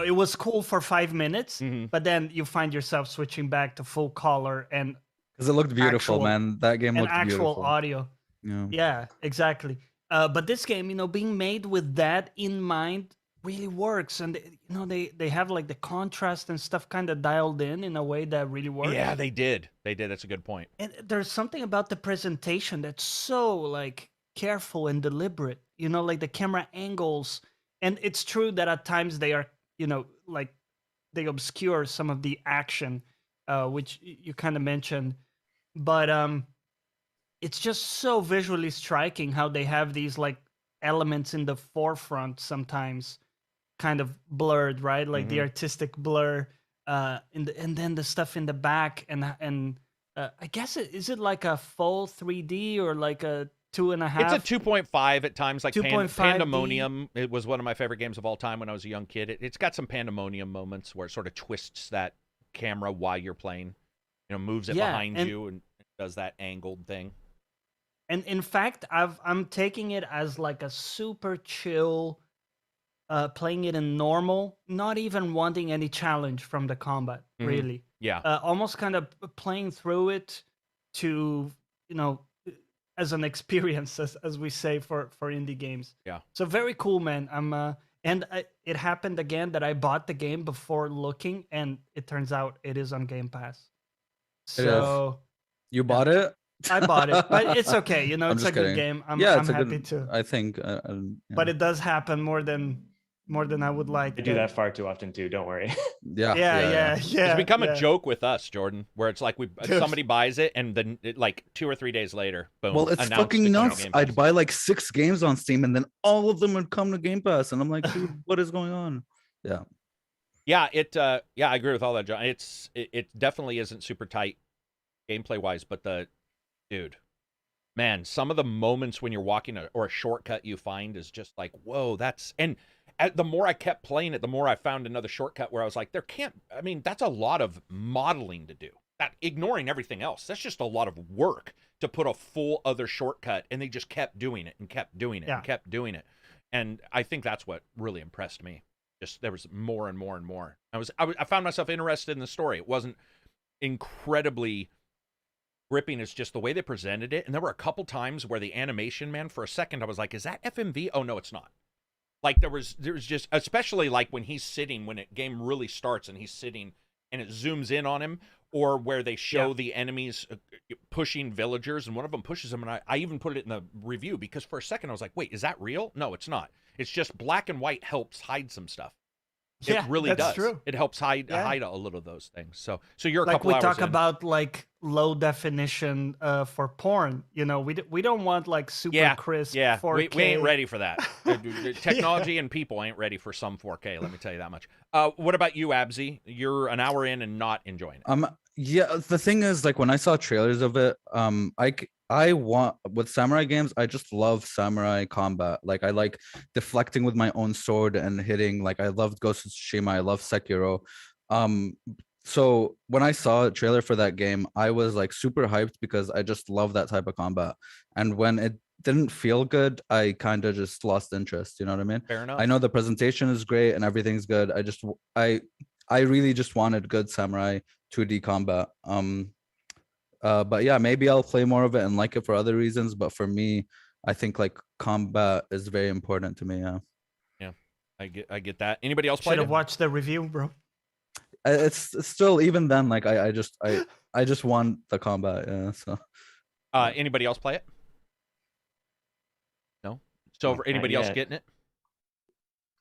it was cool for 5 minutes, but then you find yourself switching back to full color and because it looked beautiful, man. That game looked beautiful. Actual audio. Yeah, exactly. But this game, being made with that in mind really works, and they have like the contrast and stuff kind of dialed in a way that really works. Yeah, they did. That's a good point. And there's something about the presentation that's so like careful and deliberate, like the camera angles. And it's true that at times they are, like they obscure some of the action, which you kind of mentioned, but it's just so visually striking how they have these like elements in the forefront sometimes kind of blurred, right? Like the artistic blur, and then the stuff in the back, and I guess is it like a full 3D or like a 2.5? It's a 2.5 at times, like 2.5D. Pandemonium. It was one of my favorite games of all time when I was a young kid. It's got some Pandemonium moments where it sort of twists that camera while you're playing, moves it behind you and does that angled thing. And in fact, I'm taking it as like a super chill, playing it in normal, not even wanting any challenge from the combat, really. Yeah. Almost kind of playing through it to, as an experience, as we say for indie games. Yeah. So very cool, man. It happened again that I bought the game before looking, and it turns out it is on Game Pass. So you bought it? I bought it, but it's okay. It's a good game. I'm happy too. I think. But it does happen more than I would like. I do that far too often too. Don't worry. Yeah. It's become a joke with us, Jordan, where it's like somebody buys it and then like 2 or 3 days later, boom. Well, it's fucking nuts. I'd buy like 6 games on Steam and then all of them would come to Game Pass, and I'm like, dude, what is going on? Yeah. Yeah, I agree with all that, John. It definitely isn't super tight gameplay wise, but dude, man, some of the moments when you're walking or a shortcut you find is just like, whoa, and the more I kept playing it, the more I found another shortcut where I was like, that's a lot of modeling to do. That ignoring everything else, that's just a lot of work to put a full other shortcut, and they just kept doing it and kept doing it and kept doing it. And I think that's what really impressed me. Just there was more and more and more. I found myself interested in the story. It wasn't incredibly gripping. It's just the way they presented it. And there were a couple times where the animation, man, for a second I was like, is that FMV? Oh no, it's not. Like there was just, especially like when he's sitting, when game really starts and he's sitting and it zooms in on him, or where they show the enemies pushing villagers, and one of them pushes him, and I even put it in the review because for a second I was like, wait, is that real? No, it's not. It's just black and white helps hide some stuff. It really does. True. It helps hide a little of those things. So you're a couple hours in. Like we talk about like low definition for porn. You know, we don't want like super crisp 4K. We ain't ready for that. Technology and people ain't ready for some 4K. Let me tell you that much. What about you, Abzy? You're an hour in and not enjoying it. Yeah, the thing is, like when I saw trailers of it, I want with samurai games, I just love samurai combat. Like I like deflecting with my own sword and hitting. Like I loved Ghost of Tsushima, I love Sekiro. So when I saw a trailer for that game, I was like super hyped because I just love that type of combat. And when it didn't feel good, I kind of just lost interest. You know what I mean? Fair enough. I know the presentation is great and everything's good. I really just wanted good samurai 2D combat. But yeah, maybe I'll play more of it and like it for other reasons. But for me, I think like combat is very important to me. Yeah, I get that. Anybody else played it? Should have watched the review, bro. It's still, even then, like I just want the combat. Yeah. So. Anybody else play it? No. So for anybody else getting it?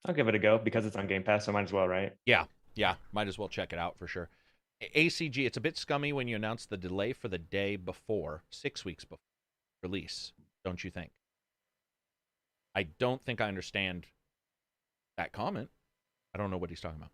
I'll give it a go because it's on Game Pass, so might as well, right? Yeah, might as well check it out for sure. ACG, it's a bit scummy when you announce the delay for the day before, 6 weeks before release, don't you think? I don't think I understand that comment. I don't know what he's talking about.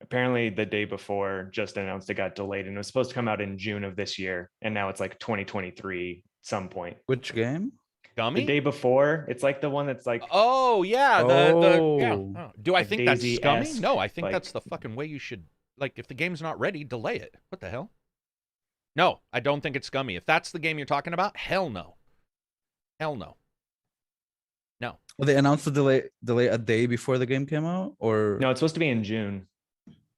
Apparently the day before just announced it got delayed, and it was supposed to come out in June of this year, and now it's like 2023 some point. Which game? Scummy? The day before, it's like the one that's like, oh yeah, Oh. Do I think that's scummy? Daisy-esque, No, I think like- that's the fucking way you should. Like, if the game's not ready, delay it. What the hell? No, I don't think it's scummy. If that's the game you're talking about, hell no. Hell no. No. Well, they announced the delay a day before the game came out, or no, it's supposed to be in June.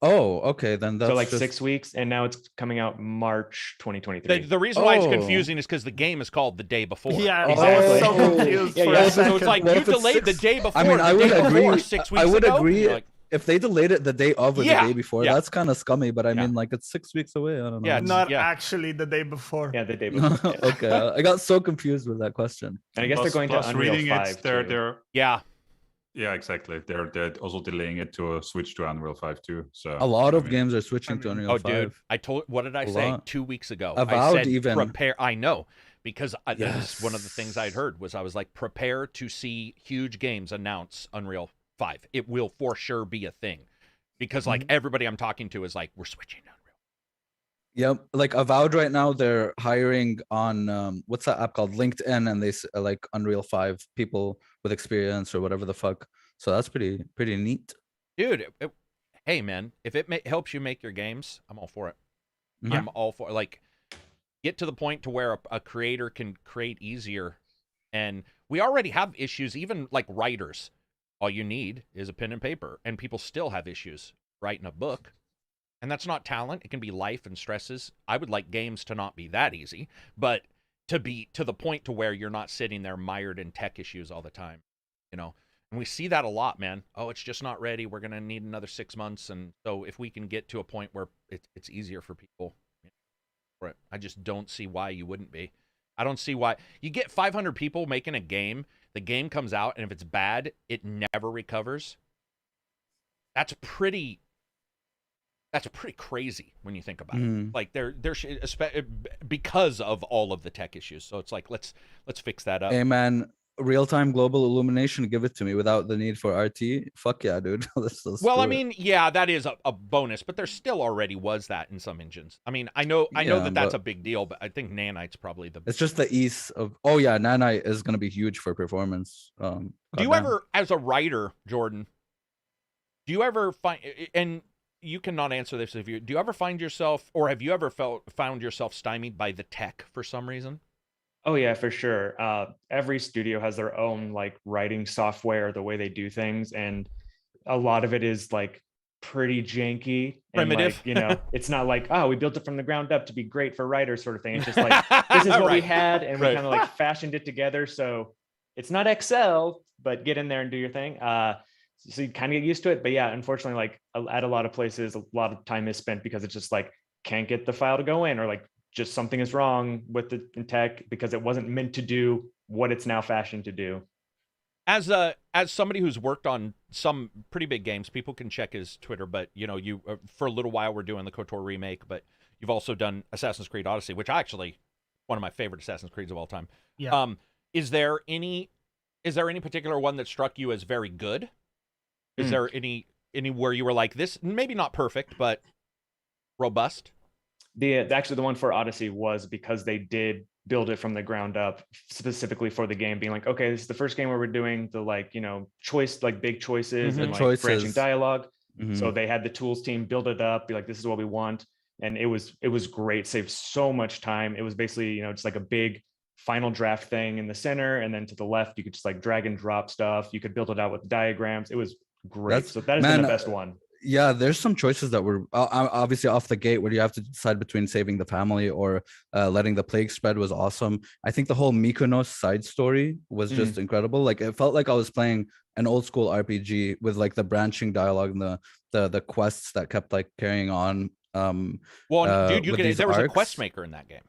Oh, okay, then that's So like just... 6 weeks, and now it's coming out March 2023. The reason why it's confusing is because the game is called The Day Before. Yeah, exactly. I was so confused. for a So second. it's like, What you if it's delayed the 6? day before. I mean, I the would day before, agree. 6 weeks I would ago? agree. You're like, If they delayed it the day of or the day before, yeah. that's kind of scummy. But I Yeah. mean, like it's 6 weeks away. I don't know. Yeah, Not yeah. actually the day before. Yeah, the day before. Yeah. Okay, I got so confused with that question. And I guess they're going to Unreal 5 too. yeah. Yeah, exactly. They're also delaying it to switch to Unreal 5 too. So A lot of games are switching to Unreal 5. Dude, what did I say 2 weeks ago? Avowed I said even. prepare. I know, because this is one of the things I'd heard was I was like, prepare to see huge games announce Unreal 5. It will for sure be a thing, because like everybody I'm talking to is like, we're switching to Unreal. Yep, like Avowed right now, they're hiring on what's that app called, LinkedIn, and they like Unreal 5 people with experience or whatever the fuck. So that's pretty neat, Dude. Hey man, if it helps you make your games, I'm all for it. Yeah. I'm all for like get to the point to where a creator can create easier. And we already have issues, even like writers. All you need is a pen and paper, and people still have issues writing a book. And that's not talent. It can be life and stresses. I would like games to not be that easy, but to be to the point to where you're not sitting there mired in tech issues all the time, you know? And we see that a lot, man. Oh, it's just not ready. We're going to need another 6 months. And so if we can get to a point where it's easier for people, for it, I just don't see why you wouldn't be. I don't see why. You get 500 people making a game, the game comes out, and if it's bad, it never recovers. That's pretty crazy when you think about it. Like there because of all of the tech issues. So it's like let's fix that up. Hey man, real-time global illumination, give it to me without the need for RT. Fuck yeah, dude. Well, I mean, yeah, that is a bonus, but there still already was that in some engines. I mean, I know that that's a big deal, but I think Nanite's probably the. It's just the ease of. Oh yeah, Nanite is gonna be huge for performance. Do you ever, as a writer, Jordan? Do you ever find, and you cannot answer this if you do you ever find yourself, or have you ever found yourself stymied by the tech for some reason? Oh yeah, for sure. Every studio has their own like writing software, the way they do things, and a lot of it is like pretty janky, primitive. And, like, it's not like, oh, we built it from the ground up to be great for writers, sort of thing. It's just like this is what we had, and we kind of like fashioned it together. So it's not Excel, but get in there and do your thing. So you kind of get used to it. But yeah, unfortunately, like at a lot of places, a lot of time is spent because it's just like can't get the file to go in, or like just something is wrong with the tech because it wasn't meant to do what it's now fashioned to do. As somebody who's worked on some pretty big games, people can check his Twitter, but you for a little while we're doing the KOTOR remake, but you've also done Assassin's Creed Odyssey, which actually one of my favorite Assassin's Creeds of all time. Yeah. Is there any particular one that struck you as very good? Is there any where you were like, this maybe not perfect, but robust? Actually the one for Odyssey was because they did build it from the ground up specifically for the game, being like, okay, this is the first game where we're doing the big choices and like branching dialogue. So they had the tools team build it up, be like, this is what we want. And it was great, saved so much time. It was basically, just like a big final draft thing in the center. And then to the left, you could just like drag and drop stuff. You could build it out with diagrams. It was great. So that has been the best one. Yeah, there's some choices that were obviously off the gate where you have to decide between saving the family or letting the plague spread was awesome. I think the whole Mykonos side story was just incredible. Like it felt like I was playing an old school RPG with like the branching dialogue and the quests that kept like carrying on. Dude, there was a quest maker in that game.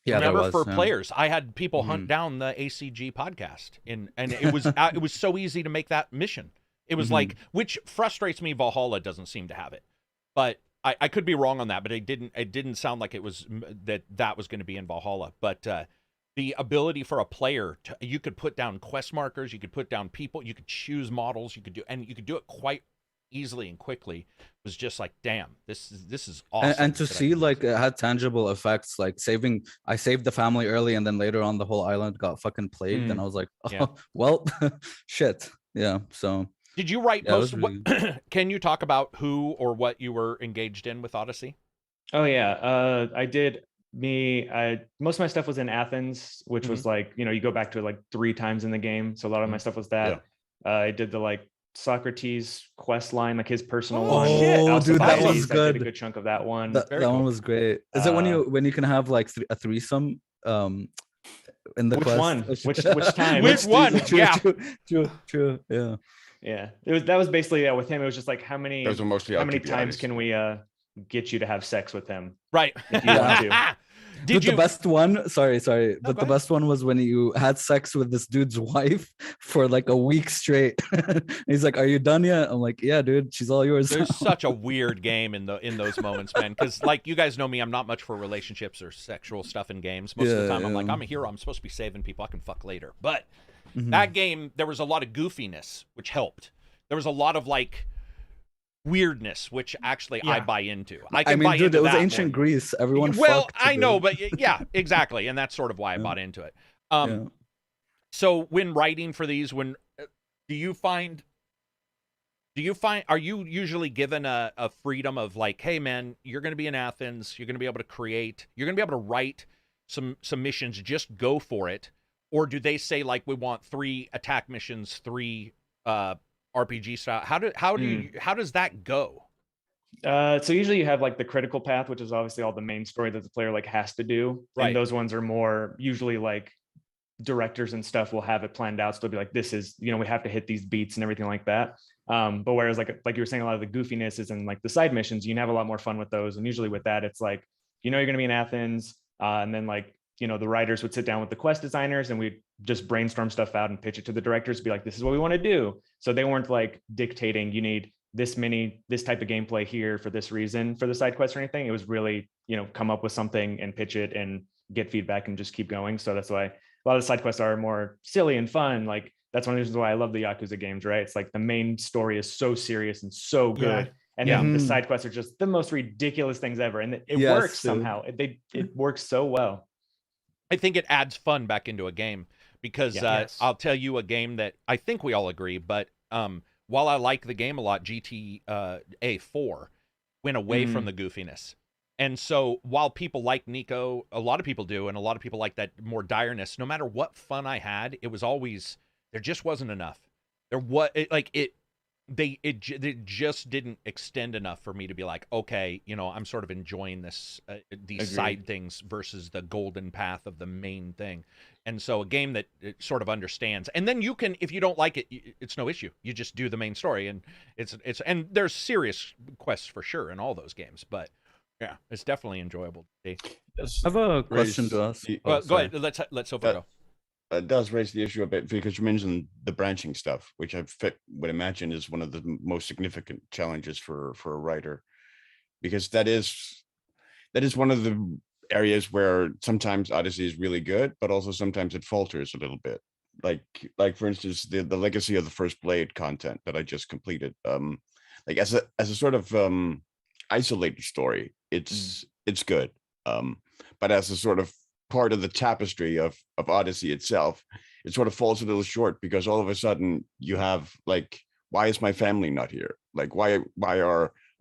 Yeah, remember for players, I had people hunt down the ACG podcast, and it was it was so easy to make that mission. It was like, which frustrates me. Valhalla doesn't seem to have it, but I could be wrong on that. But it didn't sound like it was that was going to be in Valhalla. But the ability for a player to, you could put down quest markers, you could put down people, you could choose models, you could do it quite easily and quickly. It was just like, damn, this is awesome. And to see like it had tangible effects, like I saved the family early, and then later on the whole island got fucking plagued, and I was like, well, shit, yeah. So. Did you write most? Can you talk about who or what you were engaged in with Odyssey? Oh yeah, I did. Most of my stuff was in Athens, which was like, you go back to it like 3 times in the game, so a lot of my stuff was that. I did the like Socrates quest line, like his personal one. Oh, dude, that was good. I did a good chunk of that one. That one was great. Is it when you can have like a threesome? In the which quest? One? Which time? Which one? True. Yeah. Yeah, that was basically with him. It was just like how many times can we get you to have sex with him? Right. If you want to. The best one, sorry, but the best one was when you had sex with this dude's wife for like a week straight. He's like, "Are you done yet?" I'm like, "Yeah, dude, she's all yours." There's such a weird game in those moments, man. Because like you guys know me, I'm not much for relationships or sexual stuff in games. Most of the time, I'm like, I'm a hero. I'm supposed to be saving people. I can fuck later, but. That game, there was a lot of goofiness, which helped. There was a lot of like weirdness, which actually I buy into. I mean, dude, it was ancient Greece. Everyone. Well, I know, but yeah, exactly, and that's sort of why I bought into it. So when writing for these, do you find? Are you usually given a freedom of like, hey man, you're going to be in Athens, you're going to be able to create, you're going to be able to write some missions, just go for it. Or do they say like we want 3 attack missions, 3 RPG style? How does that go? So usually you have like the critical path, which is obviously all the main story that the player like has to do. Right. And those ones are more usually like directors and stuff will have it planned out. So they'll be like, this is, we have to hit these beats and everything like that. But whereas like you were saying, a lot of the goofiness is in like the side missions, you can have a lot more fun with those. And usually with that, it's like, you're going to be in Athens, and then like, the writers would sit down with the quest designers and we'd just brainstorm stuff out and pitch it to the directors, be like, this is what we want to do. So they weren't like dictating, you need this type of gameplay here for this reason for the side quest or anything. It was really, come up with something and pitch it and get feedback and just keep going. So that's why a lot of side quests are more silly and fun. Like that's one of the reasons why I love the Yakuza games, right? It's like the main story is so serious and so good. And then the side quests are just the most ridiculous things ever. And it works somehow. It works so well. I think it adds fun back into a game because I'll tell you a game that I think we all agree, but while I like the game a lot, GTA 4 went away from the goofiness. And so while people like Nico, a lot of people do, and a lot of people like that more direness, no matter what fun I had, it was always, there just wasn't enough. It just didn't extend enough for me to be like, okay, you know, I'm sort of enjoying this, these side things versus the golden path of the main thing. And so a game that it sort of understands, and then you can, if you don't like it, it's no issue. You just do the main story, and and there's serious quests for sure in all those games, but yeah, it's definitely enjoyable to see. I have a question to ask. Go ahead. Let's Sofa go. It does raise the issue a bit because you mentioned the branching stuff, which I would imagine is one of the most significant challenges for a writer, because that is one of the areas where sometimes Odyssey is really good, but also sometimes it falters a little bit. Like for instance, the Legacy of the First Blade content that I just completed. Like as a sort of isolated story, it's good. But as a sort of part of the tapestry of Odyssey itself, it sort of falls a little short because all of a sudden you have like, why is my family not here? Like why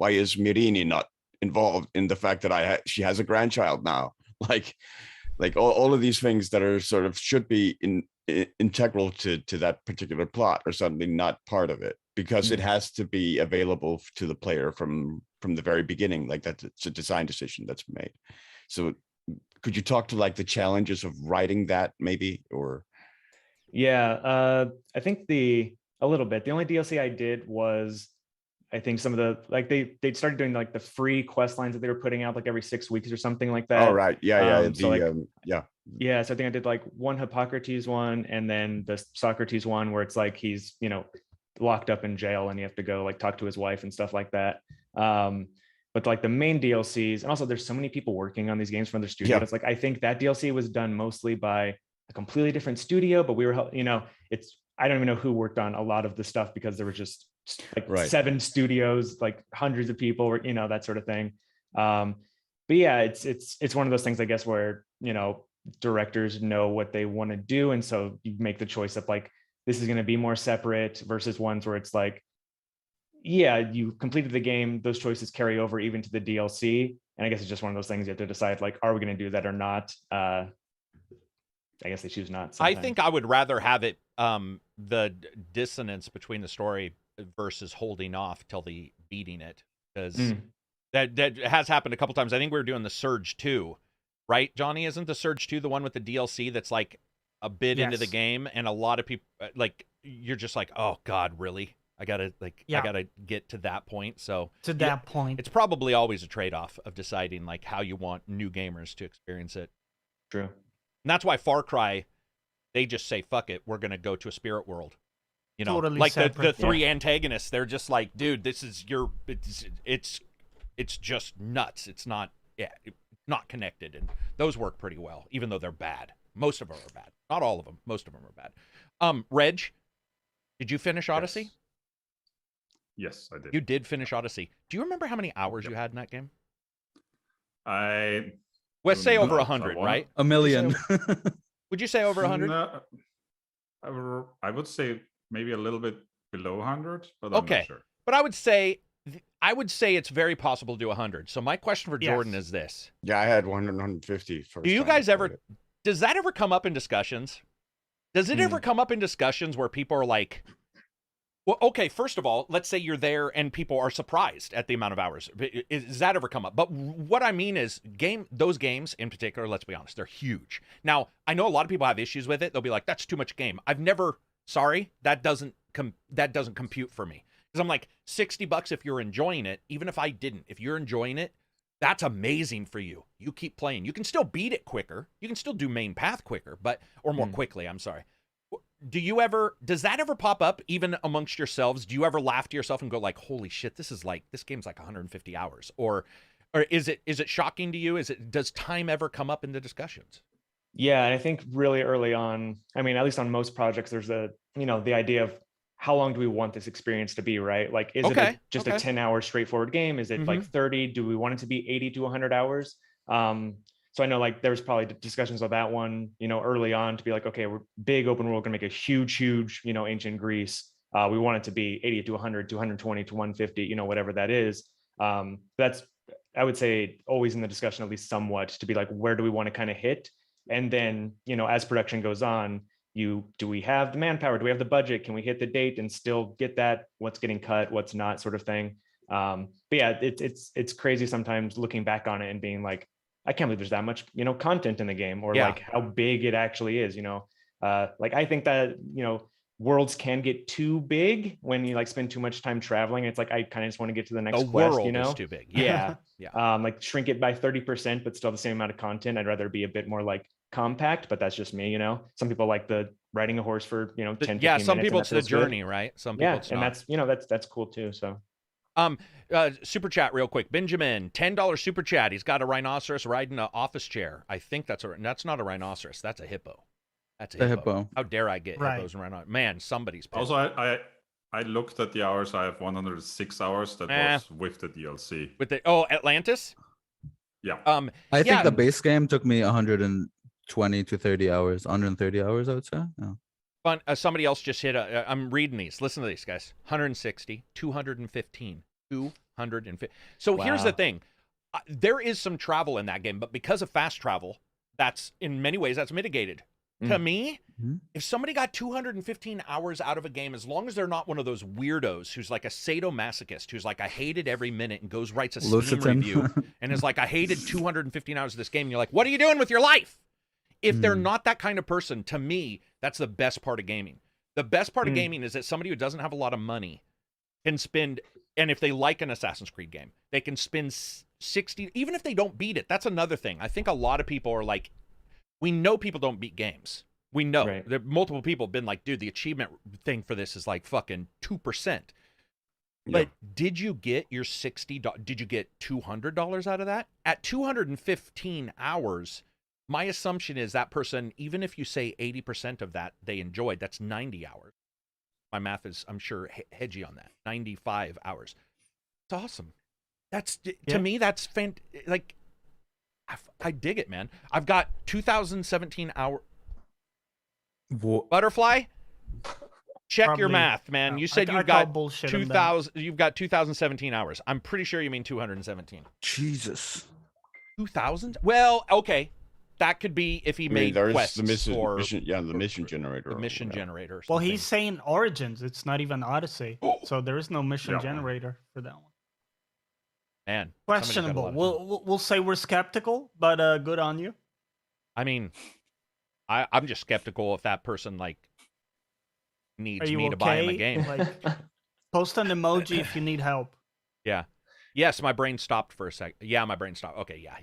is Mirini not involved in the fact that she has a grandchild now? Like all of these things that are sort of should be integral to that particular plot are suddenly not part of it because it has to be available to the player from the very beginning. Like it's a design decision that's made. So could you talk to like the challenges of writing that maybe, or? Yeah, I think a little bit. The only DLC I did was, I think some of the, like they started doing like the free quest lines that they were putting out like every 6 weeks or something like that. Oh, right. Yeah. Yeah. So I think I did like one Hippocrates one and then the Socrates one where it's like he's, you know, locked up in jail and you have to go like talk to his wife and stuff like that. But like the main DLCs, and also there's so many people working on these games from other studios. Like I think that DLC was done mostly by a completely different studio, but we were, you know, I don't even know who worked on a lot of the stuff because there were just like 7 studios, like hundreds of people, or you know, that sort of thing. But yeah, it's one of those things, I guess, where, you know, directors know what they want to do, and so you make the choice of like, this is going to be more separate versus ones where it's like, yeah, you completed the game, those choices carry over even to the DLC. And I guess it's just one of those things you have to decide, like, are we going to do that or not? I guess they choose not. Sometimes. I think I would rather have it, the dissonance between the story versus holding off till the beating it, because that has happened a couple times. I think we were doing the Surge 2, right, Johnny? Isn't the Surge 2 the one with the DLC that's like a bit into the game, and a lot of people, like, you're just like, oh God, really? I gotta get to that point. So to that point, it's probably always a trade-off of deciding like how you want new gamers to experience it. True. And that's why Far Cry, they just say, fuck it, we're gonna go to a spirit world. You know, totally like separate, the 3 antagonists, they're just like, dude, this is it's just nuts. It's not not connected, and those work pretty well, even though they're bad. Most of them are bad. Not all of them. Most of them are bad. Reg, did you finish Odyssey? Yes, I did. You did finish Odyssey. Do you remember how many hours you had in that game? Let's say over 100, right? A million. Would you say over 100? No, I would say maybe a little bit below 100, but I'm not sure. But I would say it's very possible to do 100. So my question for Jordan is this. Yeah, I had 100, 150 first. Do you guys ever, does that ever come up in discussions? Does it ever come up in discussions where people are like, well, okay, first of all, let's say you're there and people are surprised at the amount of hours. Does that ever come up? But what I mean is those games in particular, let's be honest, they're huge. Now, I know a lot of people have issues with it. They'll be like, that's too much game. That doesn't compute for me. Because I'm like, $60 if you're enjoying it, even if I didn't. If you're enjoying it, that's amazing for you. You keep playing. You can still beat it quicker. You can still do main path quicker, or more quickly, I'm sorry. Does that ever pop up even amongst yourselves? Do you ever laugh to yourself and go like, holy shit, this game's like 150 hours? Or is it shocking to you? Does time ever come up in the discussions? Yeah, and I think really early on, I mean, at least on most projects, there's the idea of how long do we want this experience to be, right? Like, is it just a 10-hour straightforward game? Is it like 30? Do we want it to be 80 to 100 hours? So I know like there was probably discussions of that one, early on to be like, okay, we're big open world, gonna make a huge, ancient Greece. We want it to be 80 to 100 to 120 to 150, whatever that is. That's, I would say, always in the discussion, at least somewhat, to be like, where do we want to kind of hit? And then, as production goes on, do we have the manpower? Do we have the budget? Can we hit the date and still get that? What's getting cut? What's not, sort of thing. But yeah, it's crazy sometimes looking back on it and being like, I can't believe there's that much, content in the game, or like how big it actually is. Like I think that worlds can get too big when you like spend too much time traveling. It's like I kind of just want to get to the next quest. World is too big. Yeah. Like shrink it by 30%, but still the same amount of content. I'd rather be a bit more like compact, but that's just me. Some people like the riding a horse for 10, 15 minutes. Some people it's the journey, right? Some people it's not. That's cool too. So super chat real quick. Benjamin, $10 super chat. He's got a rhinoceros riding an office chair. I think that's not a rhinoceros. That's a hippo. That's a hippo. How dare I get hippos and rhinoceros? Man, somebody's pissed. Also, I looked at the hours. I have 106 hours. That was with the DLC. With the Atlantis? Yeah. I think the base game took me 120 to 30 hours. 130 hours, I would say. Yeah. Fun. Somebody else just hit I'm reading these. Listen to these, guys. 160, 215, 250. So here's the thing. There is some travel in that game, but because of fast travel, that's in many ways that's mitigated. To me, if somebody got 215 hours out of a game, as long as they're not one of those weirdos who's like a sadomasochist, who's like, I hated every minute and writes a Steam review and is like, I hated 215 hours of this game. And you're like, what are you doing with your life? If they're not that kind of person, to me, that's the best part of gaming. The best part of gaming is that somebody who doesn't have a lot of money can spend, and if they like an Assassin's Creed game, they can spend 60, even if they don't beat it. That's another thing. I think a lot of people are like, we know people don't beat games. We know. Right. There multiple people have been like, dude, the achievement thing for this is like fucking 2%. Yeah. But did you get your $60? Did you get $200 out of that? At 215 hours, my assumption is that person, even if you say 80% of that they enjoyed, that's 90 hours. My math is, I'm sure, hedgy on that. 95 hours. It's awesome. That's, to me, that's like, I dig it, man. I've got 2017 hour. Butterfly, check your math, man. You said you've got 2000. You've got 2017 hours. I'm pretty sure you mean 217. Jesus. 2000? Well, okay. That could be if he made quests the mission generator. The mission generator. Well, he's saying Origins. It's not even Odyssey, so there is no mission generator for that one. Man, questionable. We'll say we're skeptical, but good on you. I mean, I'm just skeptical if that person like needs me to buy him a game. Like, post an emoji if you need help. Yeah. Yes, my brain stopped for a second. Yeah, my brain stopped. Okay, yeah.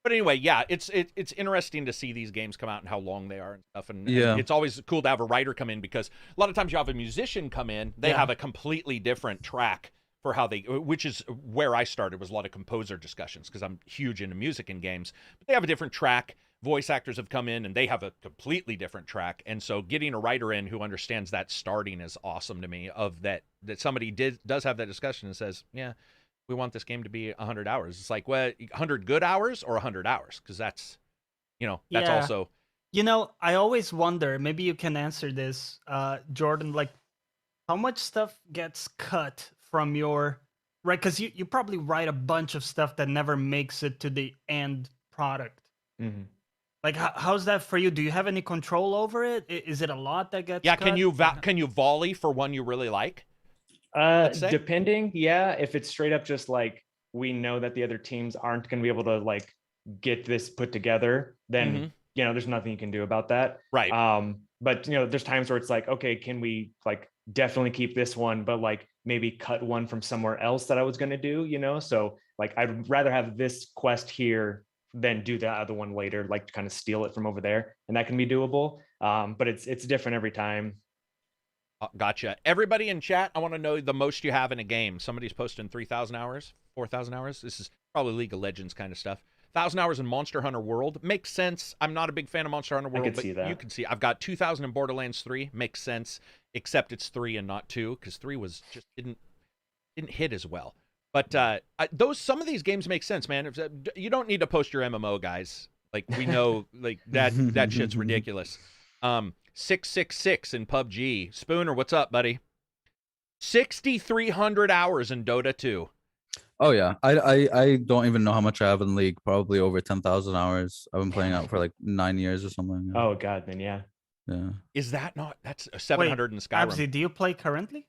But anyway, yeah, it's interesting to see these games come out and how long they are and stuff. And it's always cool to have a writer come in, because a lot of times you have a musician come in, they have a completely different track for how they, which is where I started, was a lot of composer discussions, because I'm huge into music in games. But they have a different track. Voice actors have come in and they have a completely different track. And so getting a writer in who understands that starting is awesome to me, of that somebody does have that discussion and says, yeah, we want this game to be 100 hours. It's like, well, 100 good hours or 100 hours? Because that's, that's also. I always wonder, maybe you can answer this, Jordan, like how much stuff gets cut from your, right? Because you probably write a bunch of stuff that never makes it to the end product. Mm-hmm. Like, how's that for you? Do you have any control over it? Is it a lot that gets cut? Can you volley for one you really like? Depending, if it's straight up just like, we know that the other teams aren't going to be able to like get this put together, then there's nothing you can do about that. Right. But there's times where it's like, okay, can we like definitely keep this one, but like maybe cut one from somewhere else that I was going to do, so like I'd rather have this quest here than do the other one later, like to kind of steal it from over there, and that can be doable. But it's different every time. Gotcha. Everybody in chat, I want to know the most you have in a game. Somebody's posting 3,000 hours, 4,000 hours. This is probably League of Legends kind of stuff. 1,000 hours in Monster Hunter World. Makes sense. I'm not a big fan of Monster Hunter World, but see that. you can see. I've got 2,000 in Borderlands 3. Makes sense, except it's 3 and not 2, because 3 was just didn't hit as well. But some of these games make sense, man. You don't need to post your MMO, guys. Like, we know, like, that shit's ridiculous. 666 in PUBG. Spooner, what's up, buddy? 6,300 hours in Dota 2. Oh yeah, I don't even know how much I have in League. Probably over 10,000 hours. I've been playing out for like 9 years or something. Oh god, then yeah. Is that not? That's 700 in Skyrim. Abzi, do you play currently?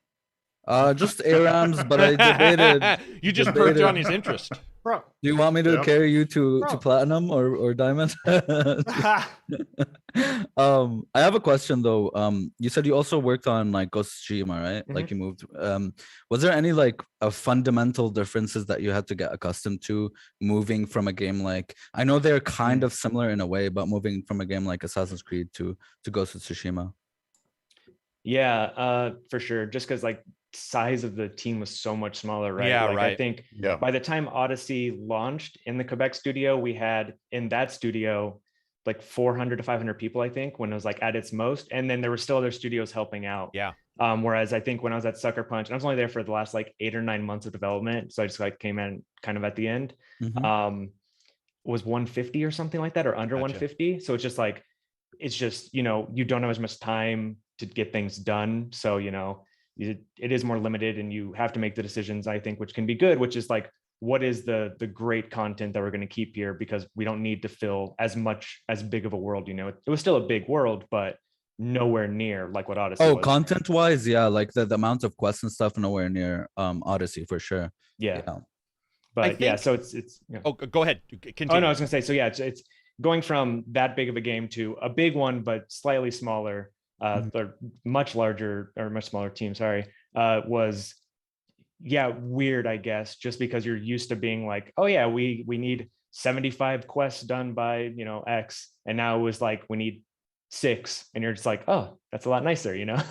Just ARAMs, but I debated. You just perked on his interest. Bro. Do you want me to carry you to platinum or diamond? I have a question though. You said you also worked on like Ghost of Tsushima, right? Like you moved. Was there any like fundamental differences that you had to get accustomed to moving from a game like? I know they're kind of similar in a way, but moving from a game like Assassin's Creed to Ghost of Tsushima. Yeah, for sure. Just because like size of the team was so much smaller, right? Yeah, like, right. I think by the time Odyssey launched in the Quebec studio, we had in that studio like 400 to 500 people, I think, when it was like at its most. And then there were still other studios helping out. Yeah. Whereas I think when I was at Sucker Punch, and I was only there for the last like 8 or 9 months of development, so I just like came in kind of at the end. Was 150 or something like that, or under 150. So it's just like, you know, you don't have as much time to get things done. So, you know, it is more limited, and you have to make the decisions, I think, which can be good, which is like, what is the great content that we're going to keep here, because we don't need to fill as big of a world. You know, it was still a big world, but nowhere near like what Odyssey was. Content wise, yeah, like the amount of quests and stuff, nowhere near Odyssey for sure. Yeah. But yeah, so it's Oh, go ahead, continue. Oh no, I was gonna say, so yeah, it's going from that big of a game to a big one but slightly smaller, or much larger or much smaller team, was weird, I guess, just because you're used to being like, oh yeah, we need 75 quests done by, you know, X, and now it was like we need 6, and you're just like, oh, that's a lot nicer, you know.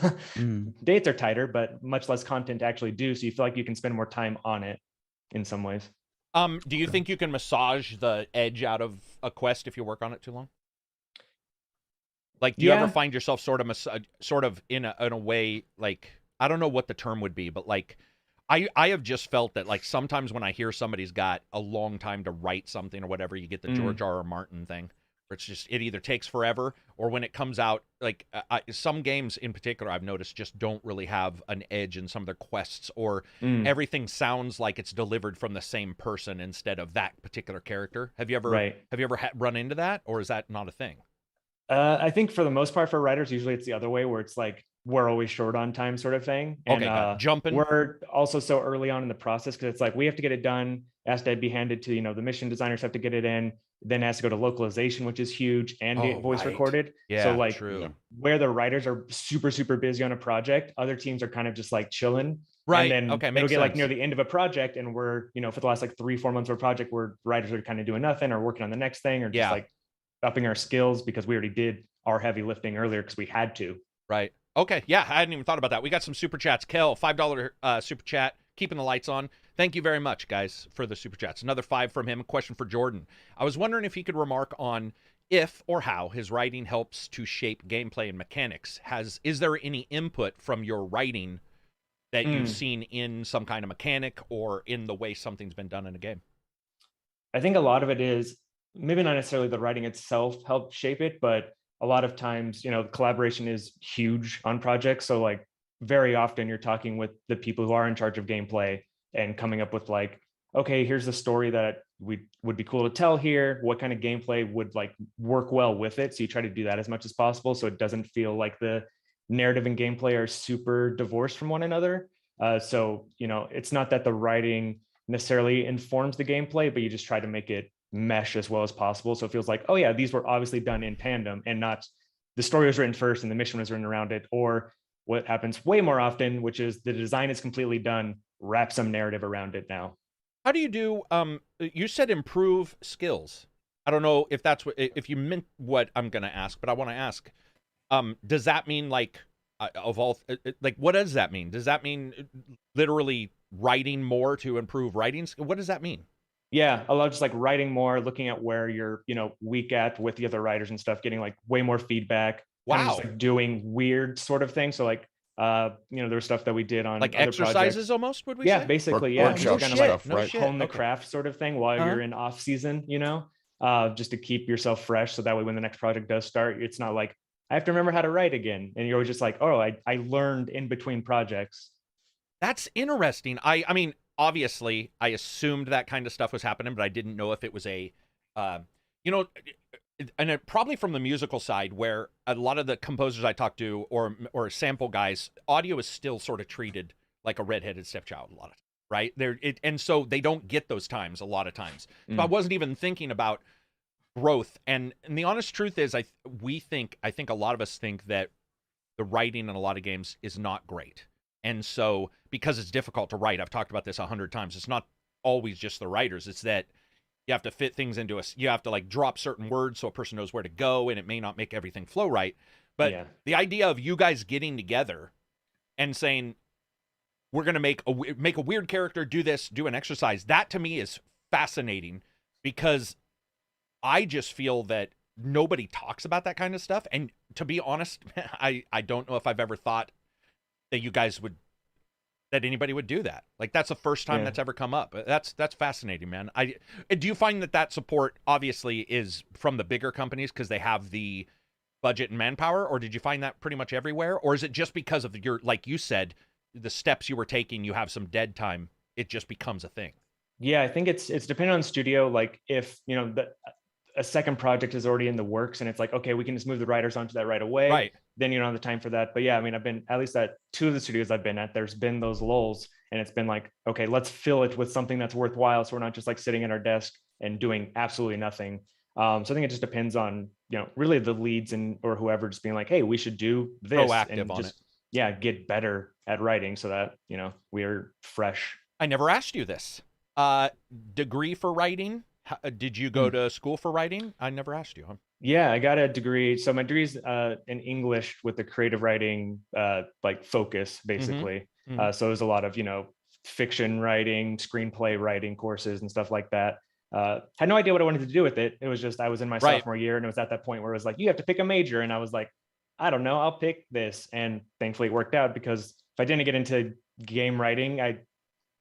Dates are tighter, but much less content to actually do, so you feel like you can spend more time on it in some ways. Do you think you can massage the edge out of a quest if you work on it too long? Like, do you ever find yourself sort of in a way, like, I don't know what the term would be, but like, I have just felt that like sometimes when I hear somebody's got a long time to write something or whatever, you get the George R.R. Martin thing, where it's just, it either takes forever, or when it comes out, like some games in particular I've noticed just don't really have an edge in some of their quests, or everything sounds like it's delivered from the same person instead of that particular character. Have you ever run into that, or is that not a thing? I think for the most part for writers, usually it's the other way, where it's like, we're always short on time sort of thing. And jumping. We're also so early on in the process, because it's like, we have to get it done. It has to be handed to, you know, the mission designers have to get it in, then it has to go to localization, which is huge, and get voice recorded. Yeah, so like where the writers are super, super busy on a project, other teams are kind of just like chilling. Right. And then it'll get like near the end of a project, and we're, you know, for the last like 3-4 months of a project, where writers are kind of doing nothing or working on the next thing, or just like upping our skills, because we already did our heavy lifting earlier because we had to. Right. Okay. Yeah, I hadn't even thought about that. We got some super chats. Kel, $5 super chat, keeping the lights on. Thank you very much, guys, for the super chats. Another 5 from him. A question for Jordan. I was wondering if he could remark on if or how his writing helps to shape gameplay and mechanics. Is there any input from your writing that you've seen in some kind of mechanic or in the way something's been done in a game? I think a lot of it is maybe not necessarily the writing itself helped shape it, but a lot of times, you know, collaboration is huge on projects. So like very often you're talking with the people who are in charge of gameplay and coming up with like, okay, here's the story that would be cool to tell here. What kind of gameplay would like work well with it? So you try to do that as much as possible, so it doesn't feel like the narrative and gameplay are super divorced from one another. So, you know, it's not that the writing necessarily informs the gameplay, but you just try to make it mesh as well as possible. So it feels like, oh yeah, these were obviously done in tandem, and not the story was written first and the mission was written around it, or what happens way more often, which is the design is completely done, wrap some narrative around it now. How do you do, you said improve skills. I don't know if that's if you meant what I'm going to ask, but I want to ask, does that mean like, what does that mean? Does that mean literally writing more to improve writing? What does that mean? Yeah, a lot of just like writing more, looking at where you're, weak at with the other writers and stuff, getting like way more feedback. Kind of just like doing weird sort of things. So like, there's stuff that we did on like other exercises projects. Almost, would we Yeah, say? basically, Work- yeah. workshop Just kind of stuff, like right? hone the Okay. craft sort of thing while you're in off season, just to keep yourself fresh. So that way when the next project does start, it's not like, I have to remember how to write again. And you're always just like, oh, I learned in between projects. That's interesting. I mean, obviously, I assumed that kind of stuff was happening, but I didn't know if it was a, and probably from the musical side, where a lot of the composers I talk to or sample guys, audio is still sort of treated like a redheaded stepchild a lot of times, right? And so they don't get those times a lot of times. So I wasn't even thinking about growth. And the honest truth is, I think a lot of us think that the writing in a lot of games is not great. And so, because it's difficult to write, I've talked about this 100 times. It's not always just the writers. It's that you have to fit things into you have to like drop certain words so a person knows where to go, and it may not make everything flow right. But the idea of you guys getting together and saying, we're going to make a weird character, do this, do an exercise, that to me is fascinating, because I just feel that nobody talks about that kind of stuff. And to be honest, I don't know if I've ever thought that anybody would do that. Like, that's the first time that's ever come up. That's fascinating, man. Do you find that support obviously is from the bigger companies because they have the budget and manpower, or did you find that pretty much everywhere? Or is it just because of your, like you said, the steps you were taking, you have some dead time, it just becomes a thing? Yeah, I think it's dependent on studio. Like if, a second project is already in the works and it's like, okay, we can just move the writers onto that right away. Right. Then you don't have the time for that. But yeah, I mean, I've been at least at 2 of the studios I've been at, there's been those lulls, and it's been like, okay, let's fill it with something that's worthwhile. So we're not just like sitting at our desk and doing absolutely nothing. So I think it just depends on, really the leads or whoever just being like, hey, we should do this. Proactive and on just, it. Yeah, get better at writing so that, we're fresh. I never asked you this. Degree for writing? Did you go to school for writing? I never asked you. Huh? Yeah, I got a degree. So my degree is in English with the creative writing like focus, basically. So there's a lot of, fiction writing, screenplay writing courses and stuff like that. Had no idea what I wanted to do with it. It was just, I was in my sophomore year, and it was at that point where it was like, you have to pick a major. And I was like, I don't know, I'll pick this. And thankfully it worked out, because if I didn't get into game writing, I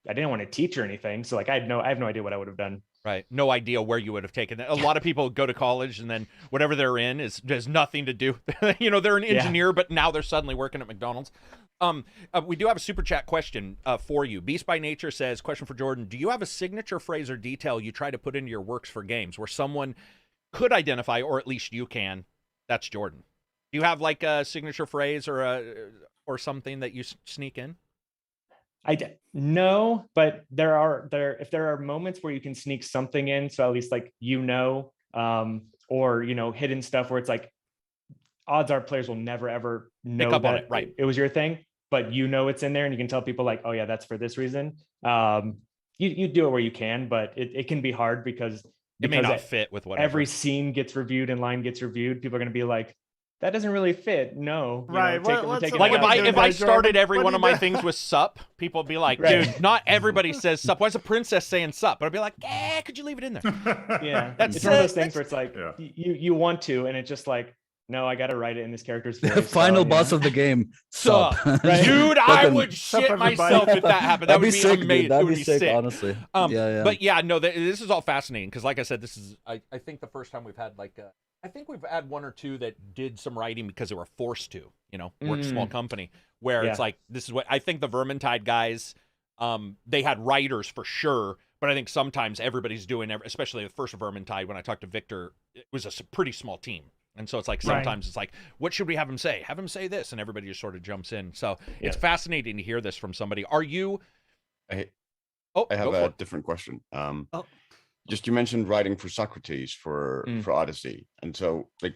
didn't want to teach or anything. So like, I have no idea what I would have done. Right. No idea where you would have taken it. A lot of people go to college and then whatever they're in has nothing to do. They're an engineer, but now they're suddenly working at McDonald's. We do have a super chat question for you. Beast by Nature says, question for Jordan. Do you have a signature phrase or detail you try to put into your works for games where someone could identify, or at least you can? That's Jordan. Do you have like a signature phrase or something that you sneak in? No, but if there are moments where you can sneak something in, so at least like or hidden stuff where it's like, odds are players will never ever know up that on it, right? It was your thing, but it's in there, and you can tell people like, oh yeah, that's for this reason. You do it where you can, but it can be hard because it may not fit with whatever. Every scene gets reviewed and line gets reviewed. People are going to be like, that doesn't really fit. No. Right. Like if I started every one of my things with sup, people would be like, dude, not everybody says sup. Why is a princess saying sup? But I'd be like, could you leave it in there? Yeah. It's one of those things where it's like, you want to, and it's just like, no, I got to write it in this character's voice. Final boss of the game. Sup. Right? Dude, I would shit myself if that happened. That would be sick, amazing. That'd be sick, honestly. But yeah, no, this is all fascinating, because like I said, this is, I think the first time we've had like I think we've had one or two that did some writing because they were forced to, work small company, where it's like, this is what I think the Vermintide guys, they had writers for sure, but I think sometimes everybody's doing, especially the first Vermintide, when I talked to Victor, it was a pretty small team. And so it's like, sometimes it's like, what should we have him say? Have him say this, and everybody just sort of jumps in. So it's fascinating to hear this from somebody. Are you? I have a different question. Just, you mentioned writing for Socrates for Odyssey, and so like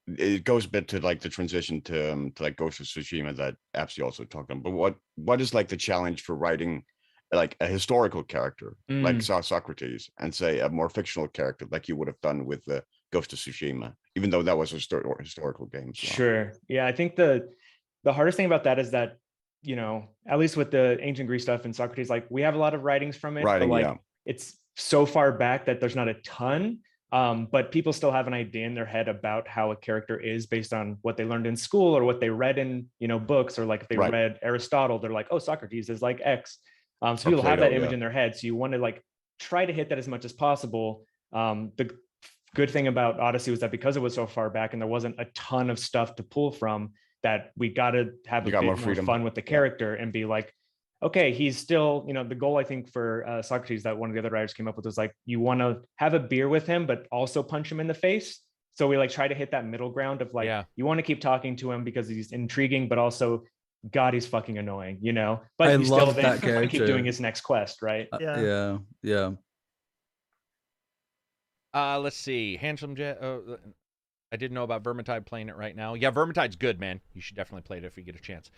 it goes a bit to like the transition to like Ghost of Tsushima that Apsy also talked about. But what is like the challenge for writing like a historical character like Socrates, and say a more fictional character like you would have done with the Ghost of Tsushima, even though that was a historical game? So. Sure. Yeah, I think the hardest thing about that is that, at least with the ancient Greek stuff and Socrates, like we have a lot of writings from it, but like it's so far back that there's not a ton. But people still have an idea in their head about how a character is based on what they learned in school or what they read in, books, or like if they read Aristotle, they're like, oh, Socrates is like X. So people have that image in their head. So you want to like try to hit that as much as possible. The good thing about Odyssey was that because it was so far back and there wasn't a ton of stuff to pull from, that we got to have a bit more fun with the character and be like, okay, he's still, the goal I think for Socrates that one of the other writers came up with was like, you want to have a beer with him, but also punch him in the face. So we like try to hit that middle ground of like, you want to keep talking to him because he's intriguing, but also, God, he's fucking annoying, But I you still love that character. Keep doing his next quest, right? Yeah. Let's see. Handsome Jet. I didn't know about Vermintide playing it right now. Yeah, Vermintide's good, man. You should definitely play it if you get a chance.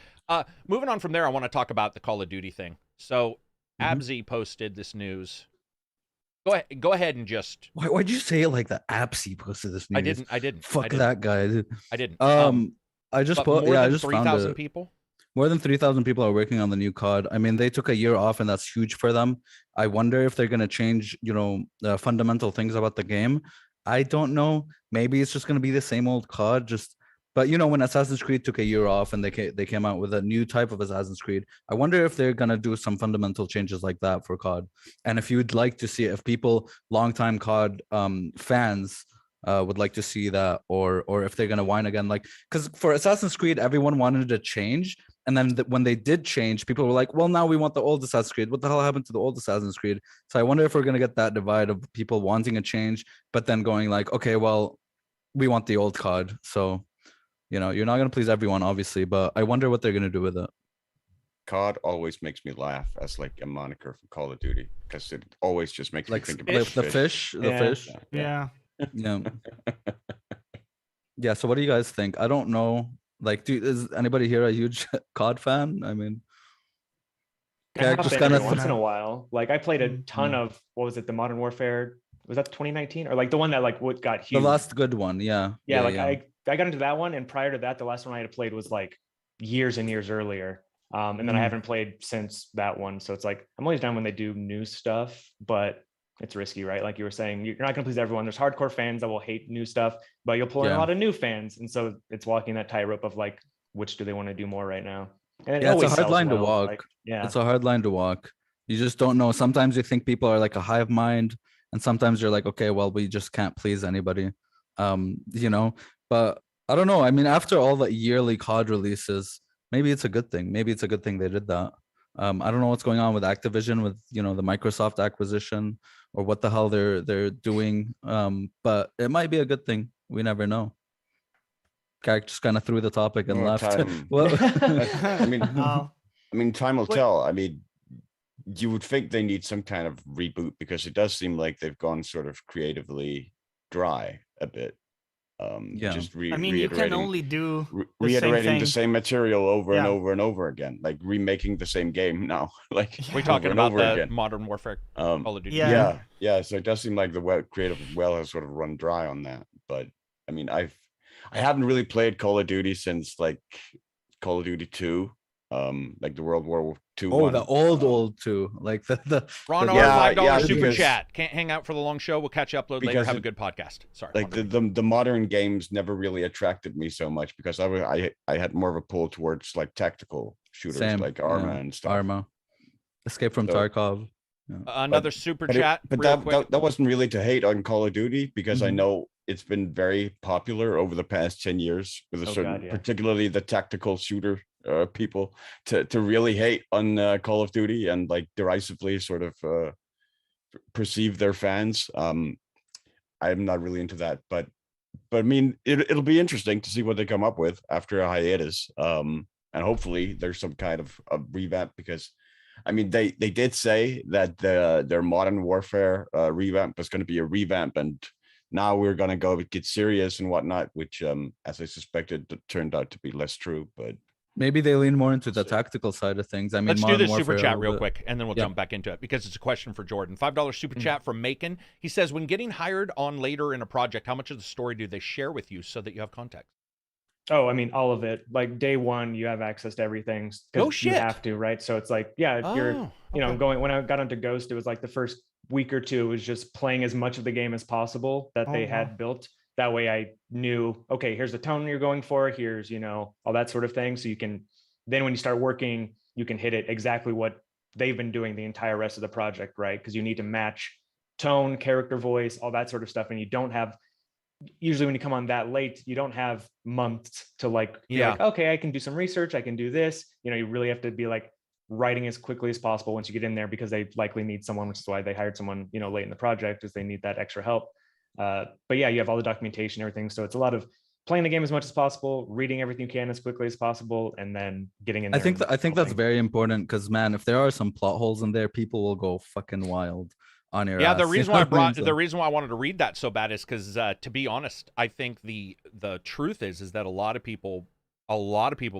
Moving on from there, I want to talk about the Call of Duty thing. So, Abzy posted this news. Go ahead and just. Why'd you say it like that? Abzy posted this news. I didn't. Fuck that guy. Dude. I didn't. I just put. Yeah, I just 3,000 people. More than 3,000 people are working on the new COD. I mean, they took a year off, and that's huge for them. I wonder if they're going to change, fundamental things about the game. I don't know. Maybe it's just going to be the same old COD. But when Assassin's Creed took a year off and they came out with a new type of Assassin's Creed, I wonder if they're going to do some fundamental changes like that for COD. And if you'd like to see it, if people, longtime COD fans, would like to see that, or if they're going to whine again, like, because for Assassin's Creed, everyone wanted to change. And then when they did change, people were like, well, now we want the old Assassin's Creed. What the hell happened to the old Assassin's Creed? So I wonder if we're going to get that divide of people wanting a change, but then going like, okay, well, we want the old COD. So, you're not going to please everyone, obviously, but I wonder what they're going to do with it. COD always makes me laugh as like a moniker for Call of Duty, because it always just makes me think about the fish. Yeah. Yeah. So what do you guys think? I don't know. Like, is anybody here a huge COD fan? I mean, just kind of once in a while. Like I played a ton of, what was it, the Modern Warfare? Was that 2019 or like the one that like what got huge? The last good one, yeah. I got into that one, and prior to that, the last one I had played was like years and years earlier. And then I haven't played since that one. So it's like I'm always down when they do new stuff, but it's risky, right? Like you were saying, you're not going to please everyone. There's hardcore fans that will hate new stuff, but you'll pull in a lot of new fans. And so it's walking that tightrope of like, which do they want to do more right now? And it's a hard line to walk. Like, it's a hard line to walk. You just don't know. Sometimes you think people are like a hive mind, and sometimes you're like, okay, well, we just can't please anybody. But I don't know. I mean, after all the yearly COD releases, maybe it's a good thing. Maybe it's a good thing they did that. I don't know what's going on with Activision, with the Microsoft acquisition, or what the hell they're doing. But it might be a good thing. We never know. Karak just kind of threw the topic and left. Well, I mean, time will tell. I mean, you would think they need some kind of reboot, because it does seem like they've gone sort of creatively dry a bit. Just you can only do reiterating the same material over and over and over again, like remaking the same game now. Like we're talking about the Modern Warfare Call of Duty. Yeah. So it does seem like the creative well has sort of run dry on that. But I mean, I haven't really played Call of Duty since like Call of Duty 2, like the World War II. Oh, the old 2, like the Ron, $5 super chat. Can't hang out for the long show. We'll catch you upload later. Have a good podcast. Sorry. Like the modern games never really attracted me so much, because I had more of a pull towards like tactical shooters, like Arma and stuff. Arma, Escape from Tarkov. Another super chat. But that wasn't really to hate on Call of Duty, because I know it's been very popular over the past 10 years with particularly the tactical shooter people to really hate on Call of Duty and like derisively sort of perceive their fans. I'm not really into that, but I mean, it'll be interesting to see what they come up with after a hiatus. And hopefully there's some kind of a revamp, because I mean, they did say that their Modern Warfare revamp was going to be a revamp, and now we're going to get serious and whatnot, which, as I suspected, turned out to be less true. But maybe they lean more into the tactical side of things. I mean, let's do this super chat real quick, and then we'll jump back into it, because it's a question for Jordan. $5 super chat from Macon. He says, when getting hired on later in a project, how much of the story do they share with you so that you have context? Oh, I mean, all of it. Like day one, you have access to everything. Oh shit! You have to, right? So it's like, if you're, going. When I got onto Ghost, it was like the first week or two was just playing as much of the game as possible that they had built. That way I knew, okay, here's the tone you're going for, here's, all that sort of thing. So you can, then when you start working, you can hit it exactly what they've been doing the entire rest of the project, right? Because you need to match tone, character voice, all that sort of stuff. And you don't have, usually when you come on that late, you don't have months to be like, okay, I can do some research, I can do this. You really have to be like writing as quickly as possible once you get in there, because they likely need someone, which is why they hired someone, late in the project, is they need that extra help. But yeah, you have all the documentation, everything. So it's a lot of playing the game as much as possible, reading everything you can as quickly as possible, and then getting in there. I think that's very important, because man, if there are some plot holes in there, people will go fucking wild on your ass. The reason why the reason why I wanted to read that so bad is because to be honest, I think the truth is that a lot of people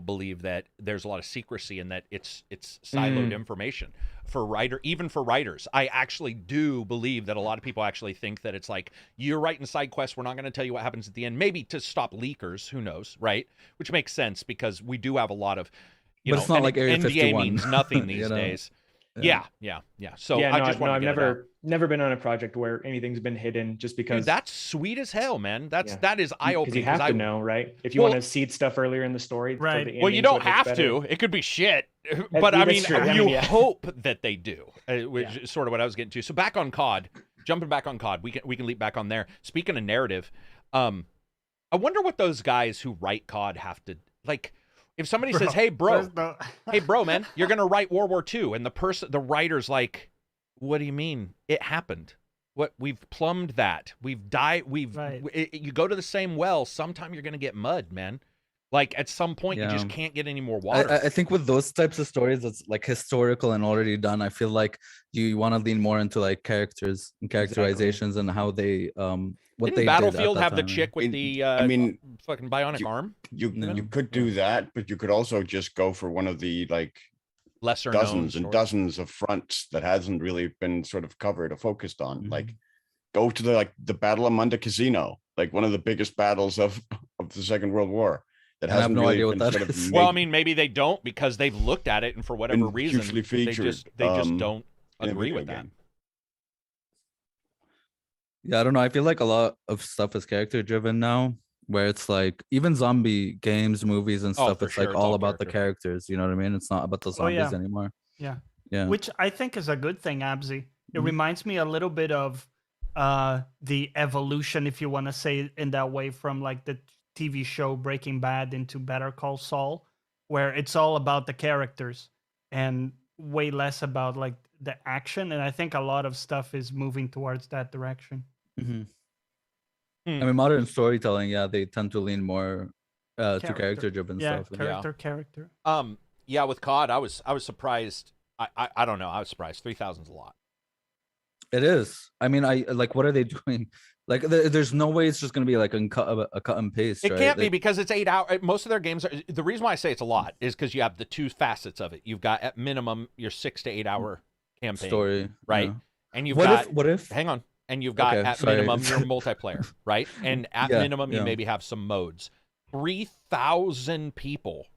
believe that there's a lot of secrecy and that it's siloed information even for writers. I actually do believe that a lot of people actually think that it's like, you're writing side quests, we're not going to tell you what happens at the end, maybe to stop leakers, who knows, right? Which makes sense, because we do have a lot of, but it's not like Area 51. NDA means nothing these days. Yeah. So I've never been on a project where anything's been hidden, just because. Dude, that's sweet as hell, man. That is eye opening. Because you have to know, right? If you want to seed stuff earlier in the story, right? Well, you don't have to. It could be shit, but I mean, you hope that they do. Which is sort of what I was getting to. So back on COD, jumping back on COD, we can leap back on there. Speaking of narrative, I wonder what those guys who write COD have to like. If somebody says, "Hey, bro, man, you're gonna write World War II," and the writer's like, "What do you mean? It happened. What? We've plumbed that. We've died. You go to the same well. Sometime you're gonna get mud, man. Like at some point, you just can't get any more water." I think with those types of stories, that's like historical and already done. I feel like you want to lean more into like characters and characterizations and how they what Didn't they Battlefield did at have that the time. chick with the fucking bionic arm? You could do that, but you could also just go for one of the like lesser dozens known and dozens of fronts that hasn't really been sort of covered or focused on. Like go to the Battle of Munda Casino, like one of the biggest battles of the Second World War. That hasn't no really idea what been that sort of is. Well, I mean, maybe they don't, because they've looked at it and for whatever reason they just don't agree with that. Yeah, I don't know. I feel like a lot of stuff is character driven now, where it's like even zombie games, movies, and stuff. It's like all about the characters. You know what I mean? It's not about the zombies anymore. Yeah. Yeah. Which I think is a good thing, Abzi. It reminds me a little bit of the evolution, if you want to say it in that way, from like the TV show Breaking Bad into Better Call Saul, where it's all about the characters and way less about like the action. And I think a lot of stuff is moving towards that direction. I mean, modern storytelling, they tend to lean more to character-driven stuff. Character. With COD, I was surprised. I don't know. I was surprised. 3,000's a lot. It is. I mean, what are they doing? Like, there's no way it's just going to be like a cut and paste. It can't be, because it's 8 hours. Most of their games are. The reason why I say it's a lot is because you have the two facets of it. You've got at minimum your 6 to 8 hour campaign story, right? And you've what if? Hang on. And you've got at minimum your multiplayer, right? And at minimum you maybe have some modes. 3,000 people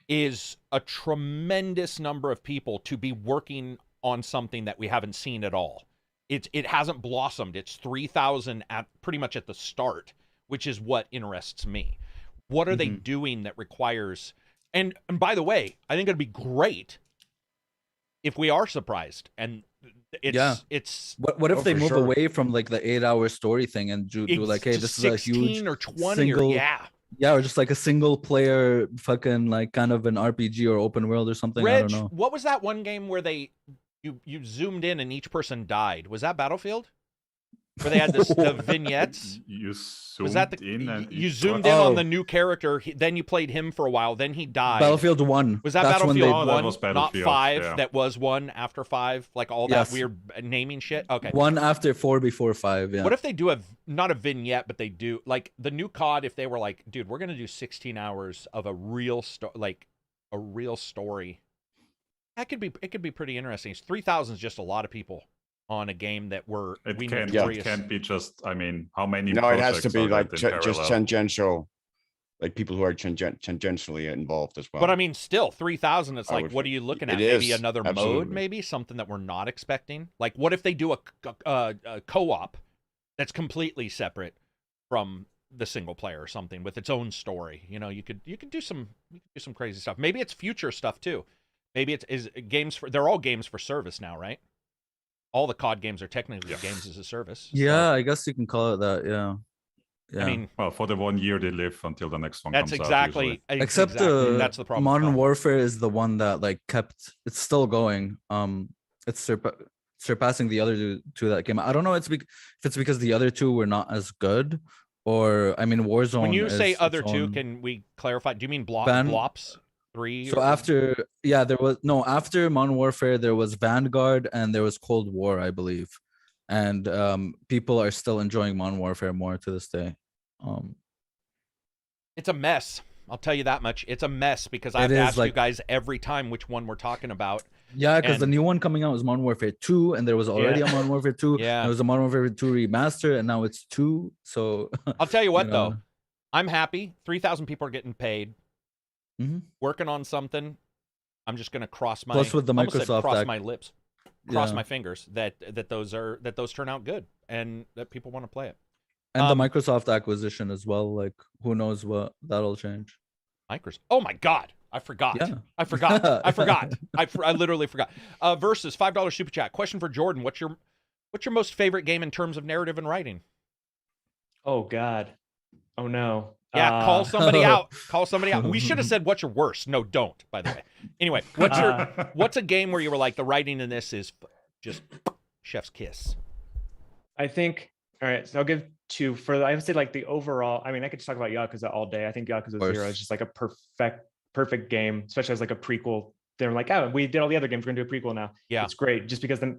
is a tremendous number of people to be working on something that we haven't seen at all. It hasn't blossomed. It's 3,000 at pretty much at the start, which is what interests me. What are they doing that requires? And by the way, I think it'd be great if we are surprised. And it's what if they move away from like the 8 hour story thing and do like, hey, this is a huge or 20 or just like a single player fucking like kind of an RPG or open world or something. I don't know. What was that one game where you zoomed in and each person died? Was that Battlefield? Where they had the vignettes? You zoomed you zoomed in on the new character, then you played him for a while, then he died. Battlefield 1. Was that Battlefield 1? That was Battlefield, not 5, that was 1 after 5? Like all that weird naming shit? Okay. 1 after 4 before 5, What if they do not a vignette, but they do, like the new COD, if they were like, dude, we're going to do 16 hours of a real story. It could be pretty interesting. 3,000 is just a lot of people on a game that it can't be just. I mean, how many? No, it has to be like just tangential like people who are tangentially involved as well. But I mean, still 3,000. It's I like, would- what are you looking it at? Maybe is, another mode, absolutely. maybe something that we're not expecting. Like, what if they do a co-op that's completely separate from the single player or something with its own story? You know, you could do some crazy stuff. Maybe it's future stuff too. Maybe it's games for. They're all games for service now, right? All the COD games are technically games as a service. Yeah, So, I guess you can call it that. Yeah. Yeah. I mean, Well, for the 1 year they live until the next one that's comes out. exactly. Usually. Except exactly, that's the problem. with Modern COD. Warfare is the one that like kept. It's still going. It's surpassing the other two that came out. I don't know. If it's because the other two were not as good, or I mean, Warzone. When you say is other its two, own- can we clarify? Do you mean Ban- Blops 3? So after after Modern Warfare there was Vanguard and there was Cold War, I believe, and people are still enjoying Modern Warfare more to this day. It's a mess. I'll tell you that much. It's a mess because I have It to is, ask you like- guys every time which one we're talking about. Yeah, because the And- new one coming out is Modern Warfare 2, and there was already a Modern Warfare 2. Yeah. There was a Modern Warfare 2 remaster, and now it's 2. So I'll tell you what, know. though. I'm happy. 3,000 people are getting paid, Mhm. working on something. I'm just going to cross my Plus with the almost said Microsoft cross Act. my lips, cross Yeah. my fingers that those turn out good and that people want to play it. And Um, the Microsoft acquisition as well. Like, who knows what that'll change. Microsoft. Oh my God. I forgot. Yeah. I forgot. I literally forgot. Versus $5 super chat. Question for Jordan. What's your most favorite game in terms of narrative and writing? Oh God. Oh no. Yeah, call somebody out. Call somebody out. We should have said what's your worst. No, don't, by the way. Anyway, what's a game where you were like, the writing in this is just chef's kiss? I think, all right, so I'll give two for, I would say like the overall, I mean, I could just talk about Yakuza all day. I think Yakuza course. 0 is just like a perfect game, especially as like a prequel. They're like, oh, we did all the other games, we're gonna do a prequel now. Yeah. It's great just because the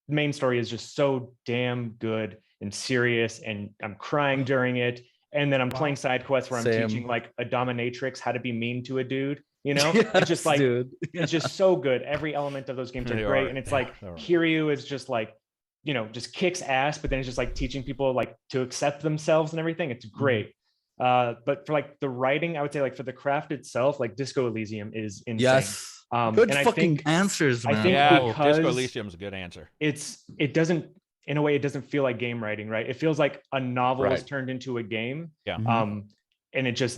main story is just so damn good and serious, and I'm crying during it. And then I'm playing side quests where I'm Same. teaching like a dominatrix how to be mean to a dude, you know? Yes, It's just like, dude. it's just so good. Every element of those games are They great. are. And it's like They are. Kiryu is just like, you know, just kicks ass, but then it's just like teaching people like to accept themselves and everything. It's great. But for like the writing, I would say like for the craft itself, like Disco Elysium is insane. Yes. Good and I fucking think answers, man. I think Yeah, because Disco Elysium's a good answer. it doesn't, in a way, it doesn't feel like game writing, right? It feels like a novel is Right. turned into a game. Yeah. Mhm. And it just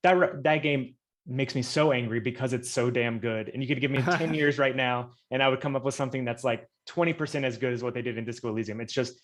that game makes me so angry because it's so damn good. And you could give me 10 years right now, and I would come up with something that's like 20% as good as what they did in Disco Elysium. It's just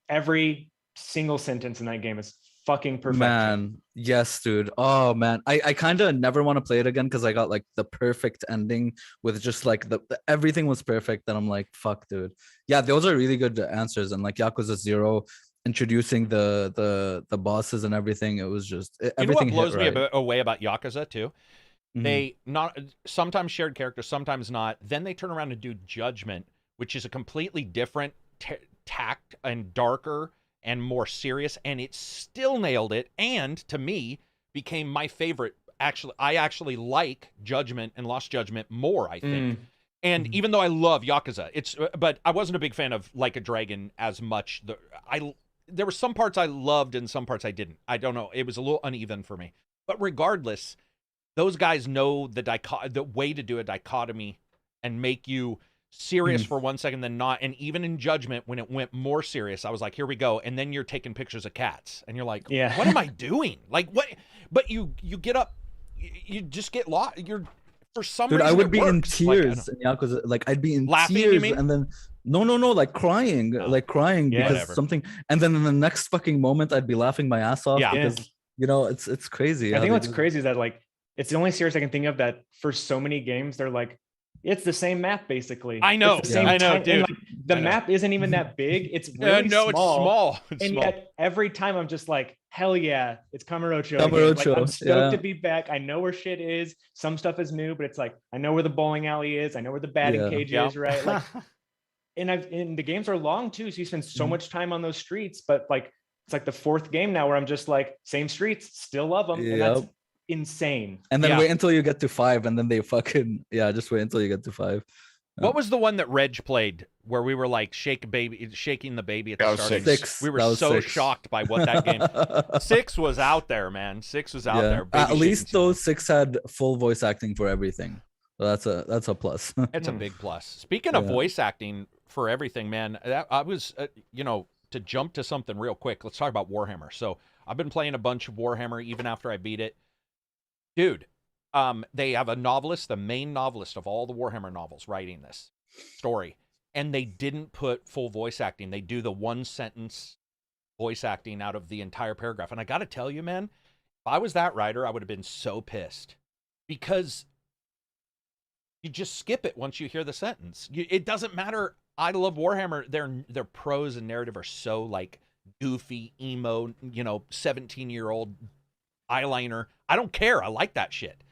every single sentence in that game is fucking perfect. Man, yes, dude. Oh man, I kind of never want to play it again because I got like the perfect ending with just like the everything was perfect. And I'm like, fuck, dude. Yeah, those are really good answers. And like Yakuza 0, introducing the bosses and everything, it was just You know everything what blows hit me right. away about Yakuza too? Mhm. They not sometimes shared characters, sometimes not. Then they turn around and do Judgment, which is a completely different tact and darker and more serious, and it still nailed it. And to me, became my favorite. Actually, I actually like Judgment and Lost Judgment more, I think. And even though I love Yakuza, but I wasn't a big fan of Like a Dragon as much. There were some parts I loved and some parts I didn't. I don't know. It was a little uneven for me. But regardless, those guys know the way to do a dichotomy and make you serious for 1 second, then not. And even in Judgment, when it went more serious, I was like, here we go. And then you're taking pictures of cats and you're like, Yeah. what am I doing? Like, what? But you get up, you just get lost. You're, for some Dude, reason, I would it be in works. Like, I tears in Yakuza. Like I'd be in Laughing, you tears, mean? and then no, like crying, Oh. like crying Yeah. because Whatever. something. And then in the next fucking moment, I'd be laughing my ass off Yeah. because you know it's crazy. I how think they what's do that. crazy is that like it's the only series I can think of that for so many games they're like it's the same map basically. I know. It's the same I know, and, dude. like, the I know. map isn't even that big. It's really no, it's small. It's and small. yet every time I'm just like, hell yeah, it's Kamurocho. again. Like, Kamurocho, I'm stoked yeah. to be back. I know where shit is. Some stuff is new, but it's like I know where the bowling alley is. I know where the batting Yeah. cage Yeah. is, right? Like, and the games are long too, so you spend so Mhm. much time on those streets. But like, it's like the fourth game now where I'm just like, same streets, still love them, and that's Yep. insane. And then Yeah. wait until you get to 5, and then they fucking just wait until you get to 5. What was the one that Reg played where we were like shaking the baby at the That was start? 6. We were That was so 6. shocked by what that game. 6 was out there, man. 6 was out there. At Baby least shaking those 6 had full voice acting for everything. So that's a plus. It's a big plus. Speaking of voice acting for everything, man, I was, to jump to something real quick, let's talk about Warhammer. So I've been playing a bunch of Warhammer even after I beat it. Dude, they have a novelist, the main novelist of all the Warhammer novels, writing this story. And they didn't put full voice acting. They do the 1-sentence voice acting out of the entire paragraph. And I got to tell you, man, if I was that writer, I would have been so pissed. Because you just skip it once you hear the sentence. It doesn't matter. I love Warhammer. Their prose and narrative are so like goofy, emo, 17-year-old eyeliner. I don't care. I like that shit.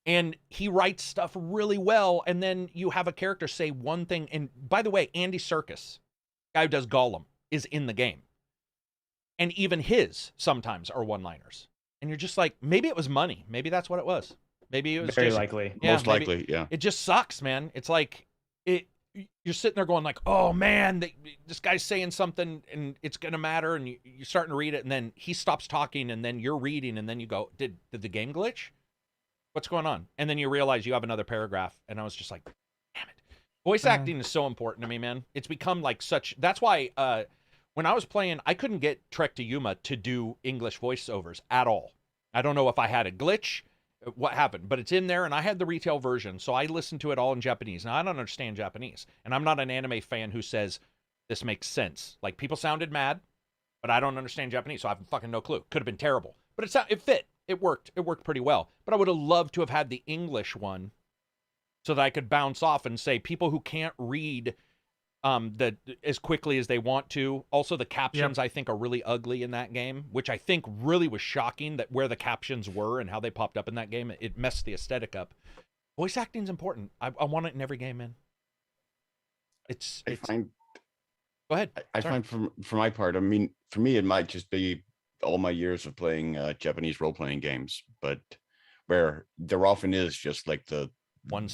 And he writes stuff really well. And then you have a character say one thing. And by the way, Andy Serkis, guy who does Gollum, is in the game. And even his sometimes are one-liners. And you're just like, maybe it was money. Maybe that's what it was. Maybe it was Very just, likely. Yeah, Most likely, yeah. It just sucks, man. It's like you're sitting there going like, oh man, this guy's saying something and it's gonna matter, and you're starting to read it, and then he stops talking, and then you're reading, and then you go, did the game glitch? What's going on? And then you realize you have another paragraph, and I was just like, damn it. Voice acting is so important to me, man. It's become like such. That's why when I was playing, I couldn't get Trek to Yuma to do English voiceovers at all. I don't know if I had a glitch, what happened, but it's in there, and I had the retail version, so I listened to it all in Japanese. Now, I don't understand Japanese, and I'm not an anime fan who says this makes sense. Like, people sounded mad, but I don't understand Japanese, so I have fucking no clue. Could have been terrible, but it fit. It worked. It worked pretty well. But I would have loved to have had the English one so that I could bounce off and say people who can't read as quickly as they want to. Also, the captions, I think, are really ugly in that game, which I think really was shocking, that where the captions were and how they popped up in that game. It messed the aesthetic up. Voice acting's important. I want it in every game, man. I find. Go ahead. I find for my part, I mean, for me, it might just be all my years of playing Japanese role-playing games, but where there often is just like the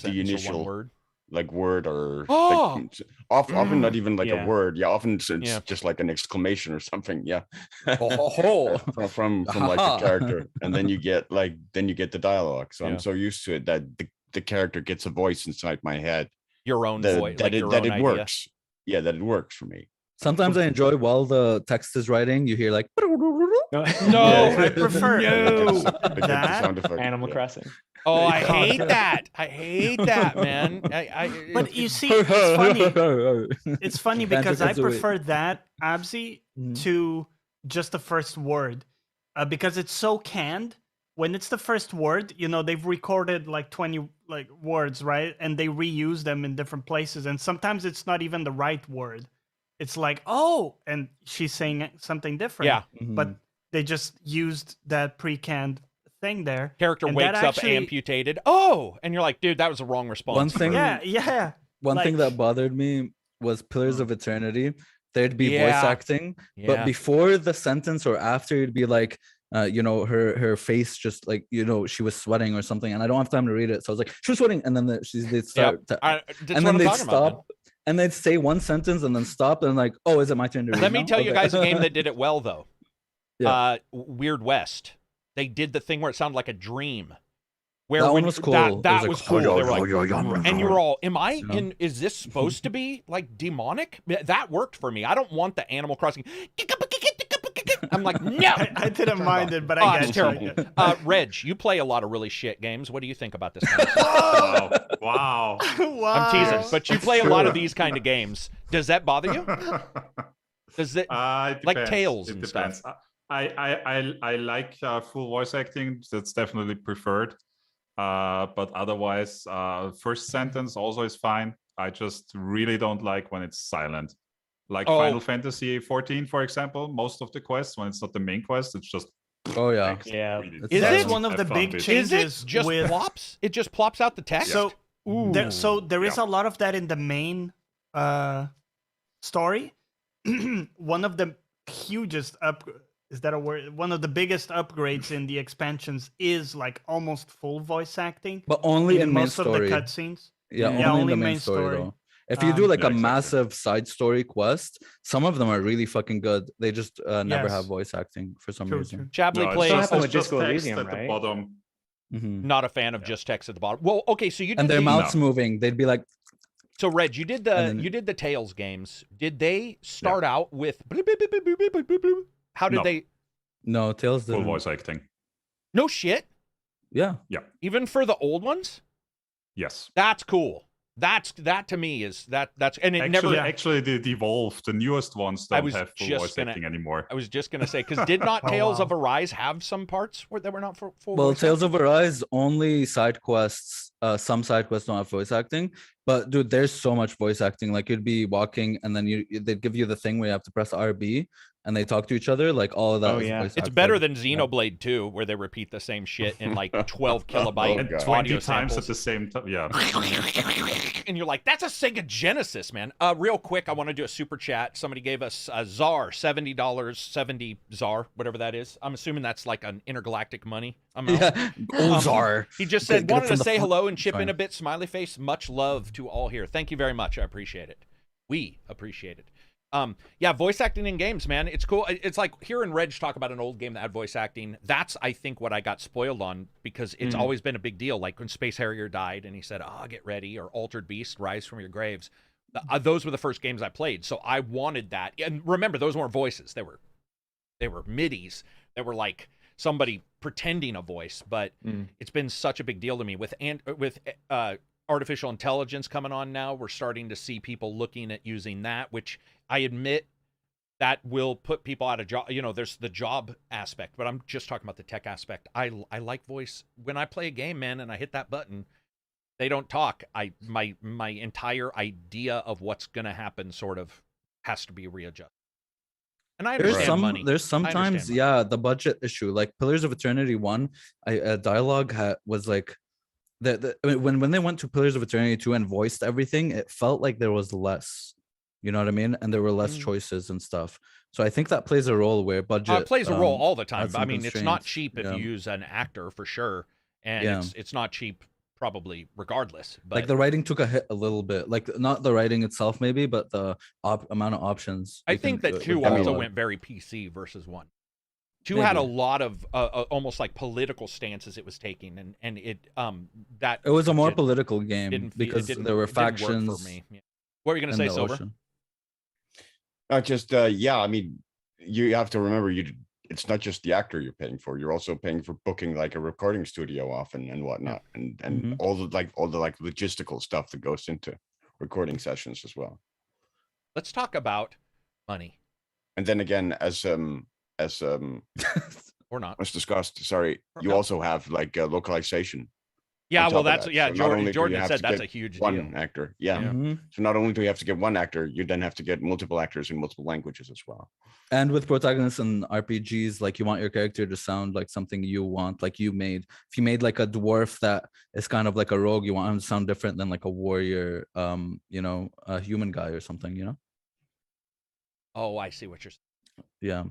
initial one word. Like word or Oh! often not even like a word. Yeah, often it's just like an exclamation or something. Yeah, from like the character, and then you get the dialogue. So I'm so used to it that the character gets a voice inside my head. Your own voice, that it works. Yeah, that it works for me. Sometimes I enjoy while the text is writing, you hear like. No, I prefer that sound effect. Animal Crossing. Oh, I hate that. I hate that, man. But you see, it's funny. It's funny because I prefer that, Abzi, to just the first word. Because it's so canned. When it's the first word, they've recorded like 20 words, right? And they reuse them in different places. And sometimes it's not even the right word. It's like, oh, and she's saying something different. Yeah. But they just used that pre-canned thing there. Character wakes up amputated. Oh, and you're like, dude, that was the wrong response. One thing, One thing that bothered me was Pillars of Eternity. There'd be voice acting, but before the sentence or after, it'd be like, her face just like, she was sweating or something, and I don't have time to read it, so I was like, she was sweating, and then they'd start, and then they'd stop. And they'd say one sentence and then stop, and like, oh, is it my turn to read? Let me tell you guys a game that did it well, though. Weird West. They did the thing where it sounded like a dream. Where that one was cool. That was cool. And you're all, is this supposed to be like demonic? That worked for me. I don't want the Animal Crossing. I'm like, no. I didn't mind it, but I it's terrible. Reg, you play a lot of really shit games. What do you think about this? Wow. I'm teasing, but you play a lot of these kind of games. Does that bother you? Does it like Tales and stuff? I like full voice acting. That's definitely preferred. But otherwise, first sentence also is fine. I just really don't like when it's silent. Like Final Fantasy 14, for example, most of the quests, when it's not the main quest, it's just Really is it one of the big changes? Is it just plops? It just plops out the text. So there is a lot of that in the main story. One of the hugest one of the biggest upgrades in the expansions is like almost full voice acting, but only in most main story. of the cutscenes. Yeah, only in the main story. If you do like Yeah, a exactly. massive side story quest, some of them are really fucking good. They just never Yes. have voice acting for some True, reason. true. Chablis No, plays. Still happened with it's just Disco text Elysium, at the right? bottom. Mhm. Not a fan of just text at the bottom. Well, okay, so you did And their the, mouths moving, they'd be like, So Reg, you did And then- you did the Tales games. Did they start out with bloop, bloop, bloop, bloop, bloop, bloop, bloop, bloop? How did No. they? no, Tails Full didn't. voice acting. No shit. Yeah. Even for the old ones. Yes. That's cool. That to me is that's and it Actually, never. actually, the Devolve, the newest ones, I don't was have full just voice gonna- acting anymore. I was just gonna say because did not Oh, Tales wow. of Arise have some parts that were not for full Well, voice Tales acting? of Arise only side quests. Some side quests don't have voice acting, but dude, there's so much voice acting. Like you'd be walking, and then they'd give you the thing where you have to press RB, and they talk to each other. Like all of that. Oh, is yeah. voice It's better acted. than Xenoblade 2, where they repeat the same shit in like 12 Oh, kilobyte And God. 20 audio times at samples. the same time. Yeah. And you're like, that's a Sega Genesis, man. Real quick, I want to do a super chat. Somebody gave us a ZAR, $70, 70 ZAR, whatever that is. I'm assuming that's like an intergalactic money amount. Yeah, Ozar. He just Get- said, get it wanted from to the say front. hello and chip Fine. in a bit. Smiley face. Much love to all here. Thank you very much. I appreciate it. We appreciate it. Yeah, voice acting in games, man. It's cool. It's like hearing Reg talk about an old game that had voice acting. That's, I think, what I got spoiled on because it's always been a big deal. Like when Space Harrier died and he said, get ready, or Altered Beast, Rise from Your Graves. Those were the first games I played. So I wanted that. And remember, those weren't voices. They were MIDIs that were like somebody pretending a voice. But it's been such a big deal to me. With artificial intelligence coming on now, we're starting to see people looking at using that, which I admit that will put people out of job. You know, there's the job aspect, but I'm just talking about the tech aspect. I like voice. When I play a game, man, and I hit that button, they don't talk. My entire idea of what's going to happen sort of has to be readjusted. And I understand money. There's I sometimes, understand money. yeah, the budget issue. Like Pillars of Eternity 1, dialogue was like when they went to Pillars of Eternity 2 and voiced everything, it felt like there was less. You know what I mean? And there were less choices and stuff. So I think that plays a role where budget It plays a role all the time. had But I some mean, it's not constraints. cheap if Yeah. you use an actor for sure, and Yeah. it's not cheap probably regardless. But Like the writing took a hit a little bit. Like not the writing itself maybe, but the amount of options. I you think can that do two with also dialogue. went very PC versus one. Two had a Maybe. lot of almost like political stances it was taking, and it that It was a more did- political game didn't because it didn't, there were it didn't work factions for me. Yeah. What were you gonna in say, the Silver? ocean. Not just yeah, I mean, you have to remember it's not just the actor you're paying for. You're also paying for booking like a recording studio often and whatnot, and Mhm. all the logistical stuff that goes into recording sessions as well. Let's talk about money And then again, as or not. was discussed, sorry, you No. also have like localization. Yeah, on well, top of that's that. yeah. So not only do you Jordan have said to that's get a huge one deal. actor, yeah. Mhm. So not only do you have to get one actor, you then have to get multiple actors in multiple languages as well. And with protagonists and RPGs, like you want your character to sound like something you want, like you made. If you made like a dwarf that is kind of like a rogue, you want him to sound different than like a warrior, a human guy or something, you know? Oh, I see what you're saying. Yeah.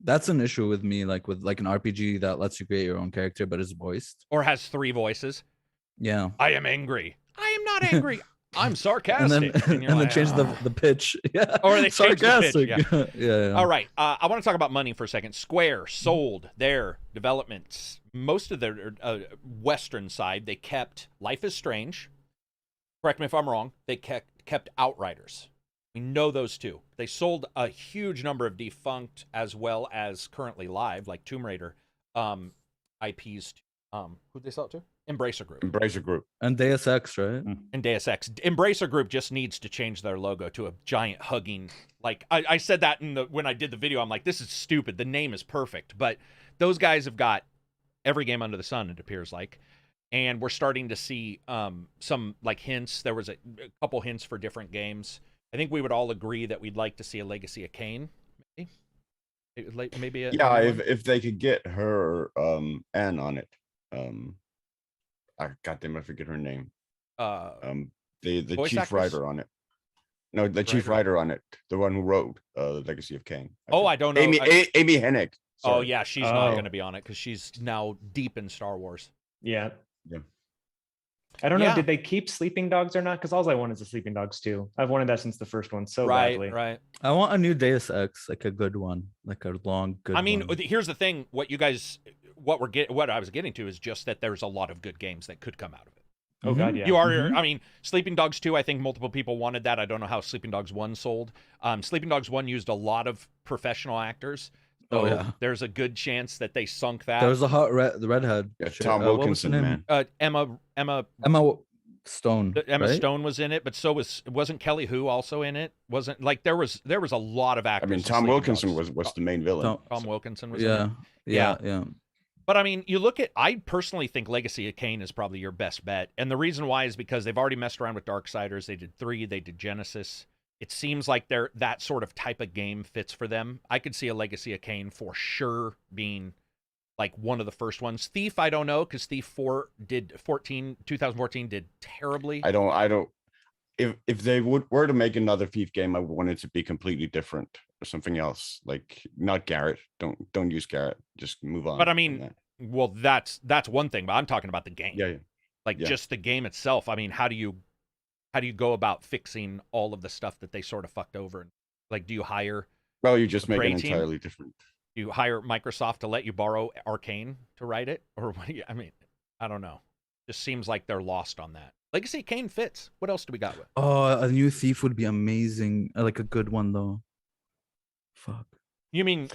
That's an issue with me, like with like an RPG that lets you create your own character but is voiced. Or has three voices. Yeah. I am angry. I am not angry. I'm sarcastic. And then you're and then like, change the pitch. Yeah. Or they change the pitch, Sarcastic. Yeah. All right. I want to talk about money for a second. Square sold their developments. Most of their Western side, they kept Life is Strange. Correct me if I'm wrong. They kept Outriders. We know those two. They sold a huge number of defunct as well as currently live, like Tomb Raider IPs. Who'd they sell it to? Embracer Group. Embracer Group. And Deus Ex, right? And Deus Ex. Embracer Group just needs to change their logo to a giant hugging. Like I said that when I did the video, I'm like, this is stupid. The name is perfect, but those guys have got every game under the sun. It appears like, and we're starting to see some like hints. There was a couple hints for different games. I think we would all agree that we'd like to see a Legacy of Kain. Maybe a Yeah, new one? if they could get her Anne on it. Goddamn, I forget her name. The voice chief actress? writer on it. No, the chief writer on it, the one who wrote the Legacy of Kain. I don't know. Amy Hennig. Oh Sorry. yeah, she's not Oh. going to be on it because she's now deep in Star Wars. Yeah. I don't know. Yeah. Did they keep Sleeping Dogs or not? Because all I want is a Sleeping Dogs 2. I've wanted that since the first one so badly. Right. I want a new Deus Ex, like a good one, like a long good. I mean, one. here's the thing: what I was getting to is just that there's a lot of good games that could come out of it. Oh God, yeah. You are. I mean, Sleeping Dogs 2. I think multiple people wanted that. I don't know how Sleeping Dogs 1 sold. Sleeping Dogs 1 used a lot of professional actors. So there's a good chance that they sunk that. There was a hot redhead. Yeah, Tom Wilkinson, man. Emma Stone. Emma right? Stone was in it, but wasn't Kelly Hu also in it? Wasn't like there was a lot of actors. I mean, Tom Wilkinson was the main villain. Tom Wilkinson was in it. Yeah. But I mean, you look at, I personally think Legacy of Kain is probably your best bet. And the reason why is because they've already messed around with Darksiders. They did 3, they did Genesis. It seems like that sort of type of game fits for them. I could see a Legacy of Kain for sure being like one of the first ones. Thief, I don't know, because Thief 2014 did terribly. I don't. If they were to make another Thief game, I would want it to be completely different or something else. Like not Garrett. Don't use Garrett. Just move on. But I mean, well, that's one thing. But I'm talking about the game. Yeah. Like just the game itself. I mean, how do you go about fixing all of the stuff that they sort of fucked over? Like, do you hire? Well, you just make Prey an team? entirely different. Do you hire Microsoft to let you borrow Arcane to write it, or what? I mean, I don't know. Just seems like they're lost on that. Legacy of Kain fits. What else do we got with? Oh, a new Thief would be amazing. Like a good one though. Fuck. You mean?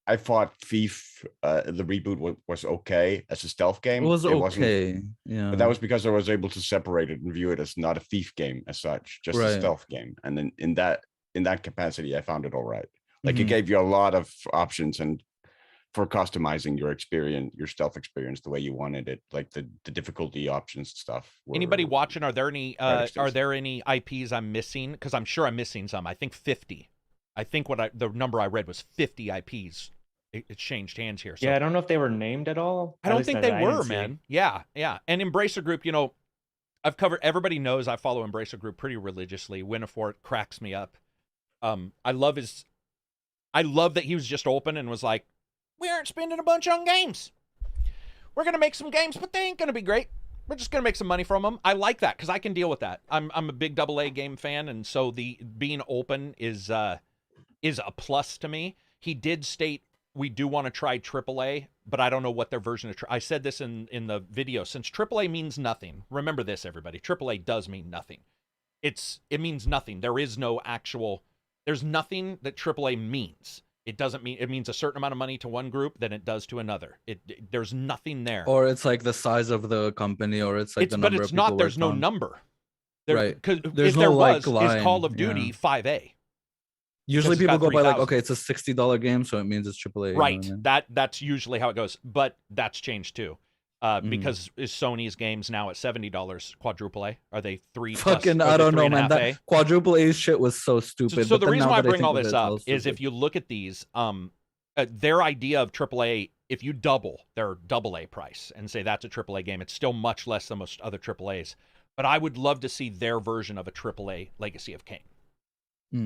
I thought Thief, the reboot was okay as a stealth game. It was okay. Yeah. But that was because I was able to separate it and view it as not a Thief game as such, just a stealth game. And then in that capacity, I found it all right. Like it gave you a lot of options and for customizing your experience, your stealth experience the way you wanted it, like the difficulty options and stuff. Anybody watching? Are there any IPs I'm missing? Because I'm sure I'm missing some. I think 50. I think the number I read was 50 IPs. It changed hands here. So yeah, I don't know if they were named at all. I don't think they were, man. Yeah. And Embracer Group, I've covered. Everybody knows I follow Embracer Group pretty religiously. Winifort cracks me up. I love that he was just open and was like, we aren't spending a bunch on games. We're going to make some games, but they ain't going to be great. We're just going to make some money from them. I like that because I can deal with that. I'm a big AA game fan, and so the being open is a plus to me. He did state we do want to try AAA, but I don't know what their version of I said this in the video. Since AAA means nothing, remember this, everybody. AAA does mean nothing. It means nothing. There's nothing that AAA means. It doesn't mean, it means a certain amount of money to one group than it does to another. There's nothing there. Or it's like the size of the company, or it's like the number of people. But there's no number. Right. Because if there was, is Call of Duty 5A. Usually people go by like, okay, it's a $60 game, so it means it's AAA. Right. That's usually how it goes. But that's changed too. Because is Sony's games now at $70 quadruple A? Are they three? Fucking, I don't know, man. That quadruple A shit was so stupid. So the reason why I bring all this up is if you look at these, their idea of AAA, if you double their AA price and say that's a AAA game, it's still much less than most other AAAs. But I would love to see their version of a AAA Legacy of Kain.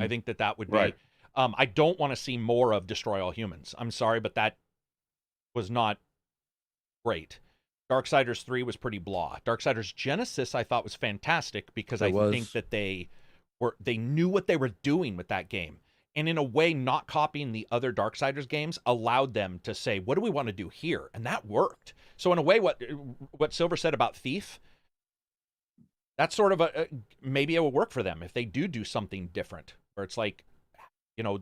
I think that would be. I don't want to see more of Destroy All Humans. I'm sorry, but that was not great. Darksiders 3 was pretty blah. Darksiders Genesis I thought was fantastic because I think that they knew what they were doing with that game. And in a way, not copying the other Darksiders games allowed them to say, what do we want to do here? And that worked. So in a way, what Silver said about Thief, that's sort of maybe it will work for them if they do something different. Or it's like,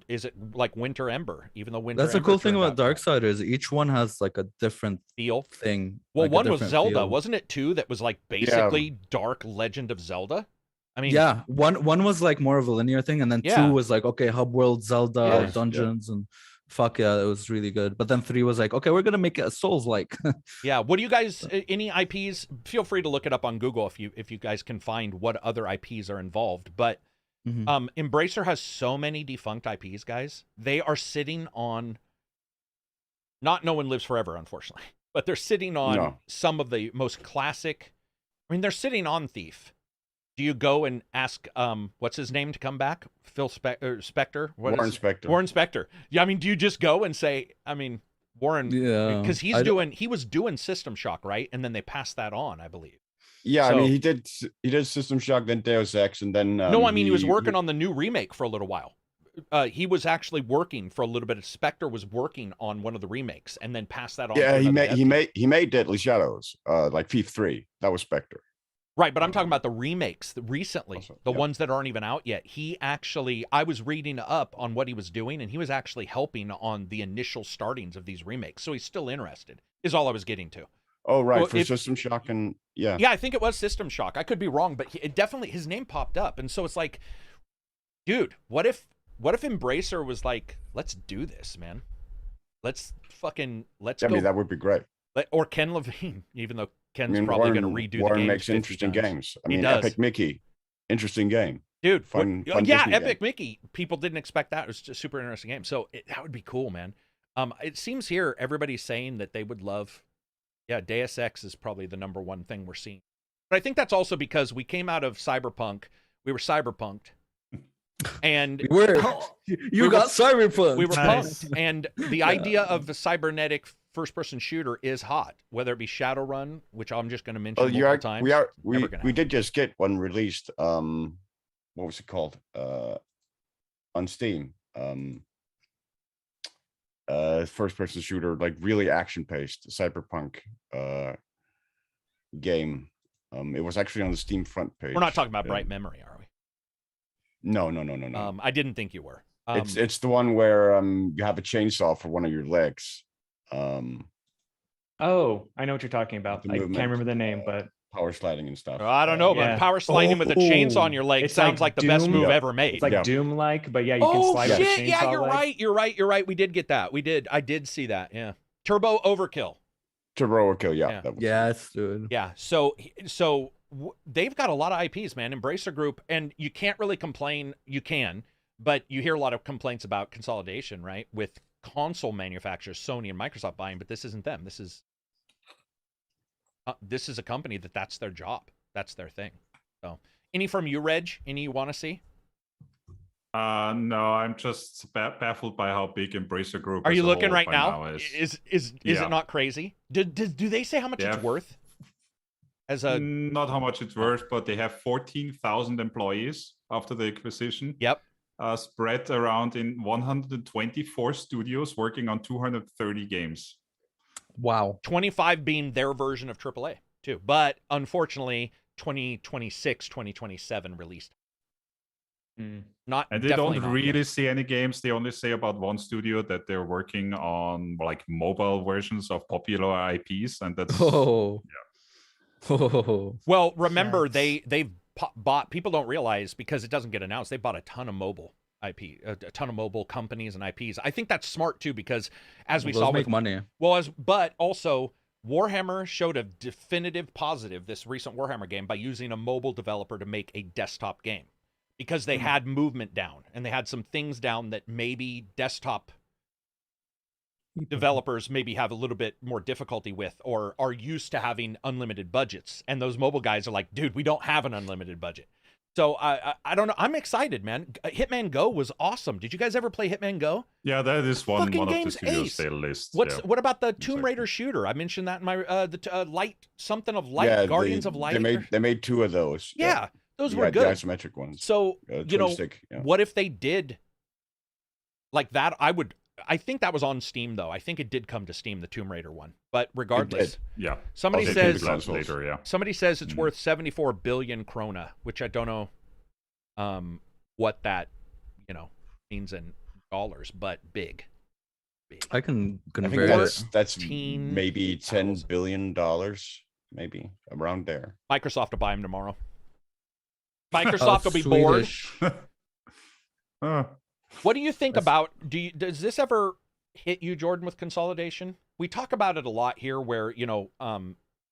is it like Winter Ember? Even though Winter That's Ember a cool thing about Darksiders. Each one has like a different feel thing. Well, like one was Zelda, wasn't it? Too that was like basically Dark Legend of Zelda. I mean, yeah, one was like more of a linear thing, and then 2 was like, okay, hub world Zelda dungeons and fuck yeah, it was really good. But then 3 was like, okay, we're gonna make it a Souls like. Yeah. What do you guys? Any IPs? Feel free to look it up on Google if you guys can find what other IPs are involved. But Embracer has so many defunct IPs, guys. They are sitting on. Not No One Lives Forever, unfortunately, but they're sitting on some of the most classic. I mean, they're sitting on Thief. Do you go and ask what's his name to come back? Phil Spector? Warren Spector. Warren Spector. Yeah, I mean, do you just go and say, I mean, Warren, Yeah, because he was doing System Shock, right? And then they passed that on, I believe. Yeah, So- I mean, he did System Shock, then Deus Ex, and then No, I mean he was working on the new remake for a little while. He was actually working for a little bit. Spectre was working on one of the remakes, and then passed that on. Yeah, to he another dev team. made Deadly Shadows, like Thief 3. That was Spectre. Right, but I'm talking about the remakes recently, Also, the yeah. ones that aren't even out yet. He actually, I was reading up on what he was doing, and he was actually helping on the initial startings of these remakes. So he's still interested, is all I was getting to. Oh, right, Well, for System Shock and yeah. Yeah, I think it was System Shock. I could be wrong, but it definitely, his name popped up. And so it's like, dude, what if Embracer was like, let's do this, man. Let's go. I mean, that would be great. Or Ken Levine, even though Ken's I mean, probably going to redo Warren the game. makes interesting games. I He mean, does. Epic Mickey, interesting game. Dude, Fun yeah, Disney Epic game. Mickey. People didn't expect that. It was just a super interesting game. So that would be cool, man. It seems here everybody's saying that they would love. Yeah, Deus Ex is probably the number one thing we're seeing. But I think that's also because we came out of Cyberpunk. We were cyberpunked. And you got Cyberpunk. we were Nice. punked. And the idea of a cybernetic first-person shooter is hot, whether it be Shadowrun, which I'm just going to mention multiple times. We Never gonna did just get one released. What was it called? On Steam. First person shooter, like really action paced cyberpunk game. It was actually on the Steam front page. We're not talking about Bright Memory, are we? No. I didn't think you were. It's the one where you have a chainsaw for one of your legs. Oh, I know what you're talking about. The I can't movement, remember the name, but power sliding and stuff. I don't know, but Yeah. power sliding with a chainsaw on your leg It's sounds like like the best Doom. move Yeah. ever made. it's like Yeah. Doom-like. But yeah, you can Oh slide with a shit! chainsaw. Yeah, leg. you're right. We did get that. I did see that. Yeah, Turbo Overkill. Turbo yeah. Yeah. That was Yes, dude. Yeah. So they've got a lot of IPs, man. Embracer Group, and you can't really complain. You can, but you hear a lot of complaints about consolidation, right? With console manufacturers, Sony and Microsoft buying, but this isn't them. This is a company that's their job. That's their thing. So, any from you, Reg? Any you want to see? No, I'm just baffled by how big Embracer Group. Are as you a looking whole right by now? is. Is Yeah. it not crazy? Do they say how much Yeah. it's worth? As a Not how much it's worth, but they have 14,000 employees after the acquisition. Yep. Spread around in 124 studios, working on 230 games. Wow. 25 being their version of AAA too, but unfortunately 2026 2027 released. Not And they definitely don't not really yet. see any games. They only say about one studio that they're working on like mobile versions of popular IPs, and that's Oh. Oh. Well, remember Yes. they've bought, people don't realize because it doesn't get announced, they bought a ton of mobile IP, a ton of mobile companies and IPs. I think that's smart too, because as we Those saw make with, money. but also Warhammer showed a definitive positive, this recent Warhammer game, by using a mobile developer to make a desktop game, because they had movement down and they had some things down that maybe desktop developers maybe have a little bit more difficulty with, or are used to having unlimited budgets. And those mobile guys are like, dude, we don't have an unlimited budget. So I don't know. I'm excited, man. Hitman Go was awesome. Did you guys ever play Hitman Go? yeah, that is one Fucking of the game's studios ace. they list. What about the Tomb exactly. Raider shooter? I mentioned that in my light, something of light, Yeah, Guardians of Light. They made two of those. Yeah, those Yeah, were the good. isometric ones. So you know, Twin stick, yeah. what if they did like that? I think that was on Steam though. I think it did come to Steam, the Tomb Raider one. But regardless, Yeah, somebody They says did that later. Yeah, somebody says it's Mhm. worth 74 billion krona, which I don't know what that means in dollars, but big. I can I think convert that's it. that's 14,000. maybe $10 billion, maybe around there. Microsoft will buy them tomorrow. Microsoft will be bored. Swedish. What do you think That's- about, does this ever hit you, Jordan, with consolidation? We talk about it a lot here where,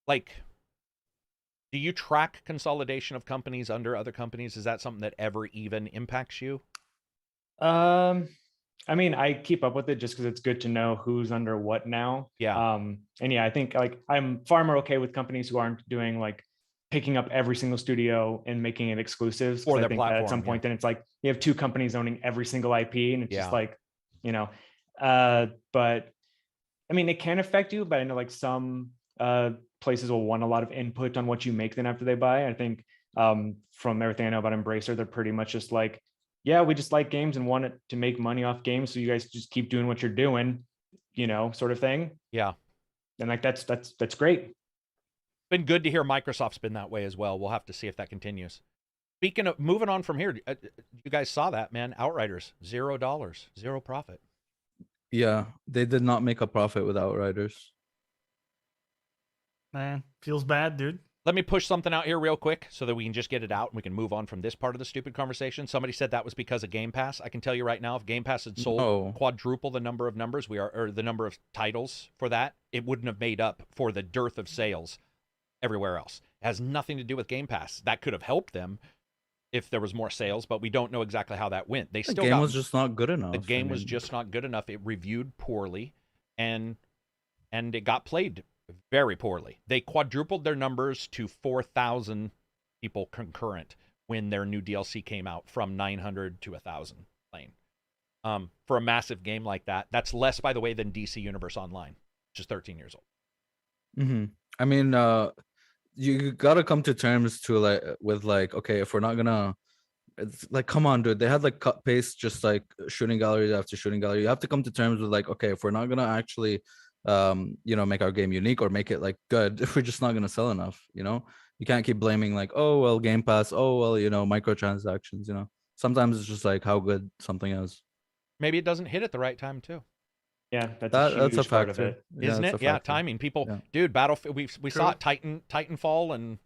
like, do you track consolidation of companies under other companies? Is that something that ever even impacts you? I mean, I keep up with it just because it's good to know who's under what now. Yeah. And yeah, I think like I'm far more okay with companies who aren't doing like picking up every single studio and making it exclusives. 'cause For I their think that at platform, some yeah. point, then it's like you have two companies owning every single IP, and it's Yeah. just like, but I mean, it can affect you, but I know like some places will want a lot of input on what you make then after they buy. I think from everything I know about Embracer, they're pretty much just like, yeah, we just like games and want it to make money off games. So you guys just keep doing what you're doing, you know, sort of thing. Yeah. And like, that's great. Been good to hear Microsoft's been that way as well. We'll have to see if that continues. Speaking of moving on from here, you guys saw that, man. Outriders, $0, zero profit. Yeah, they did not make a profit with Outriders. Man, feels bad, dude. Let me push something out here real quick so that we can just get it out and we can move on from this part of the stupid conversation. Somebody said that was because of Game Pass. I can tell you right now, if Game Pass had sold quadruple the number of numbers or the number of titles for that, it wouldn't have made up for the dearth of sales everywhere else. It has nothing to do with Game Pass. That could have helped them if there was more sales, but we don't know exactly how that went. The game was just not good enough. The game was just not good enough. It reviewed poorly, and it got played very poorly. They quadrupled their numbers to 4,000 people concurrent when their new DLC came out, from 900 to 1,000 playing. For a massive game like that, that's less, by the way, than DC Universe Online, which is 13 years old. Mm-hmm. I mean, you gotta come to terms with okay, if we're not gonna, it's like, come on, dude. They had like cut paste, just like shooting galleries after shooting gallery. You have to come to terms with like, okay, if we're not gonna actually make our game unique or make it like good, if we're just not gonna sell enough, you can't keep blaming like, oh well, Game Pass, oh well, microtransactions. Sometimes it's just like how good something is. Maybe it doesn't hit at the right time too. Yeah, that's a huge part of it, isn't it? Yeah, timing. People, dude, Battlefield. We saw it, Titanfall, and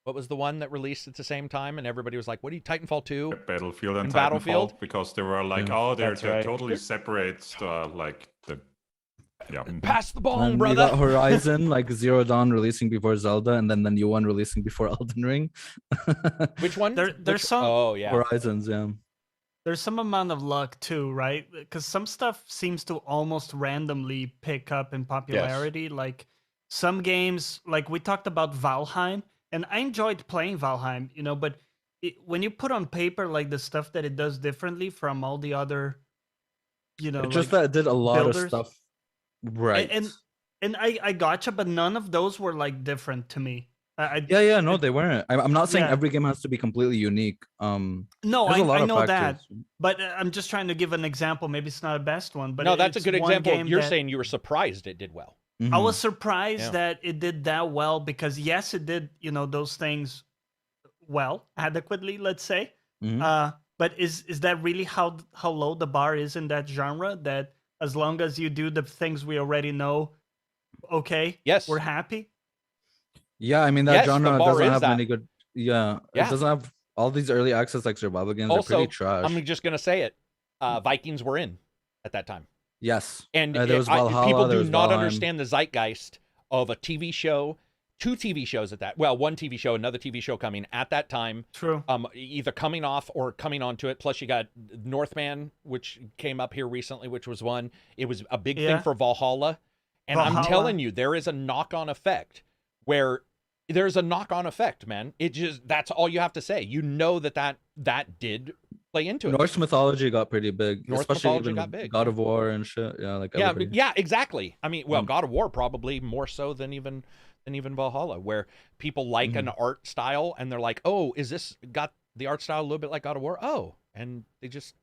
what was the one that released at the same time? And everybody was like, "What are you, Titanfall 2?" Battlefield and Titanfall, because they were like, "Oh, they're right. totally separate." Pass the ball, and brother. You got Horizon, like Zero Dawn releasing before Zelda, and then the new one releasing before Elden Ring. Which one? There's some. Oh yeah, Horizons. Yeah. There's some amount of luck too, right? Because some stuff seems to almost randomly pick up in popularity. Yes. Like some games, like we talked about Valheim, and I enjoyed playing Valheim, but when you put on paper like the stuff that it does differently from all the other, just that it did a lot of stuff right. And I gotcha, but none of those were like different to me. No, they weren't. I'm not saying every game has to be completely unique. No, I know that, but I'm just trying to give an example. Maybe it's not a best one, but no, that's a good example. You're saying you were surprised it did well. I was surprised that it did that well, because yes, it did, those things well, adequately, let's say. But is that really how low the bar is in that genre? That as long as you do the things we already know, okay, yes, we're happy. Yeah, I mean that genre doesn't have many good. Yeah, it doesn't have all these early access like survival games. Also, are pretty trash. I'm just gonna say it. Vikings were in at that time. Yes, and there was Valhalla, people do not Valheim. understand the zeitgeist of a TV show, 2 TV shows at that. Well, 1 TV show, another TV show coming at that time. True. Either coming off or coming onto it. Plus, you got Northman, which came up here recently, which was one. It was a big thing for Valhalla, and I'm telling you, there is a knock-on effect where. There's a knock-on effect, man. That's all you have to say. That did play into it. Norse mythology got pretty big. Norse mythology got big. God of War and shit. Yeah, like yeah, exactly. I mean, well, God of War probably more so than even Valhalla, where people like an art style and they're like, "Oh, is this got the art style a little bit like God of War?" Oh, and it's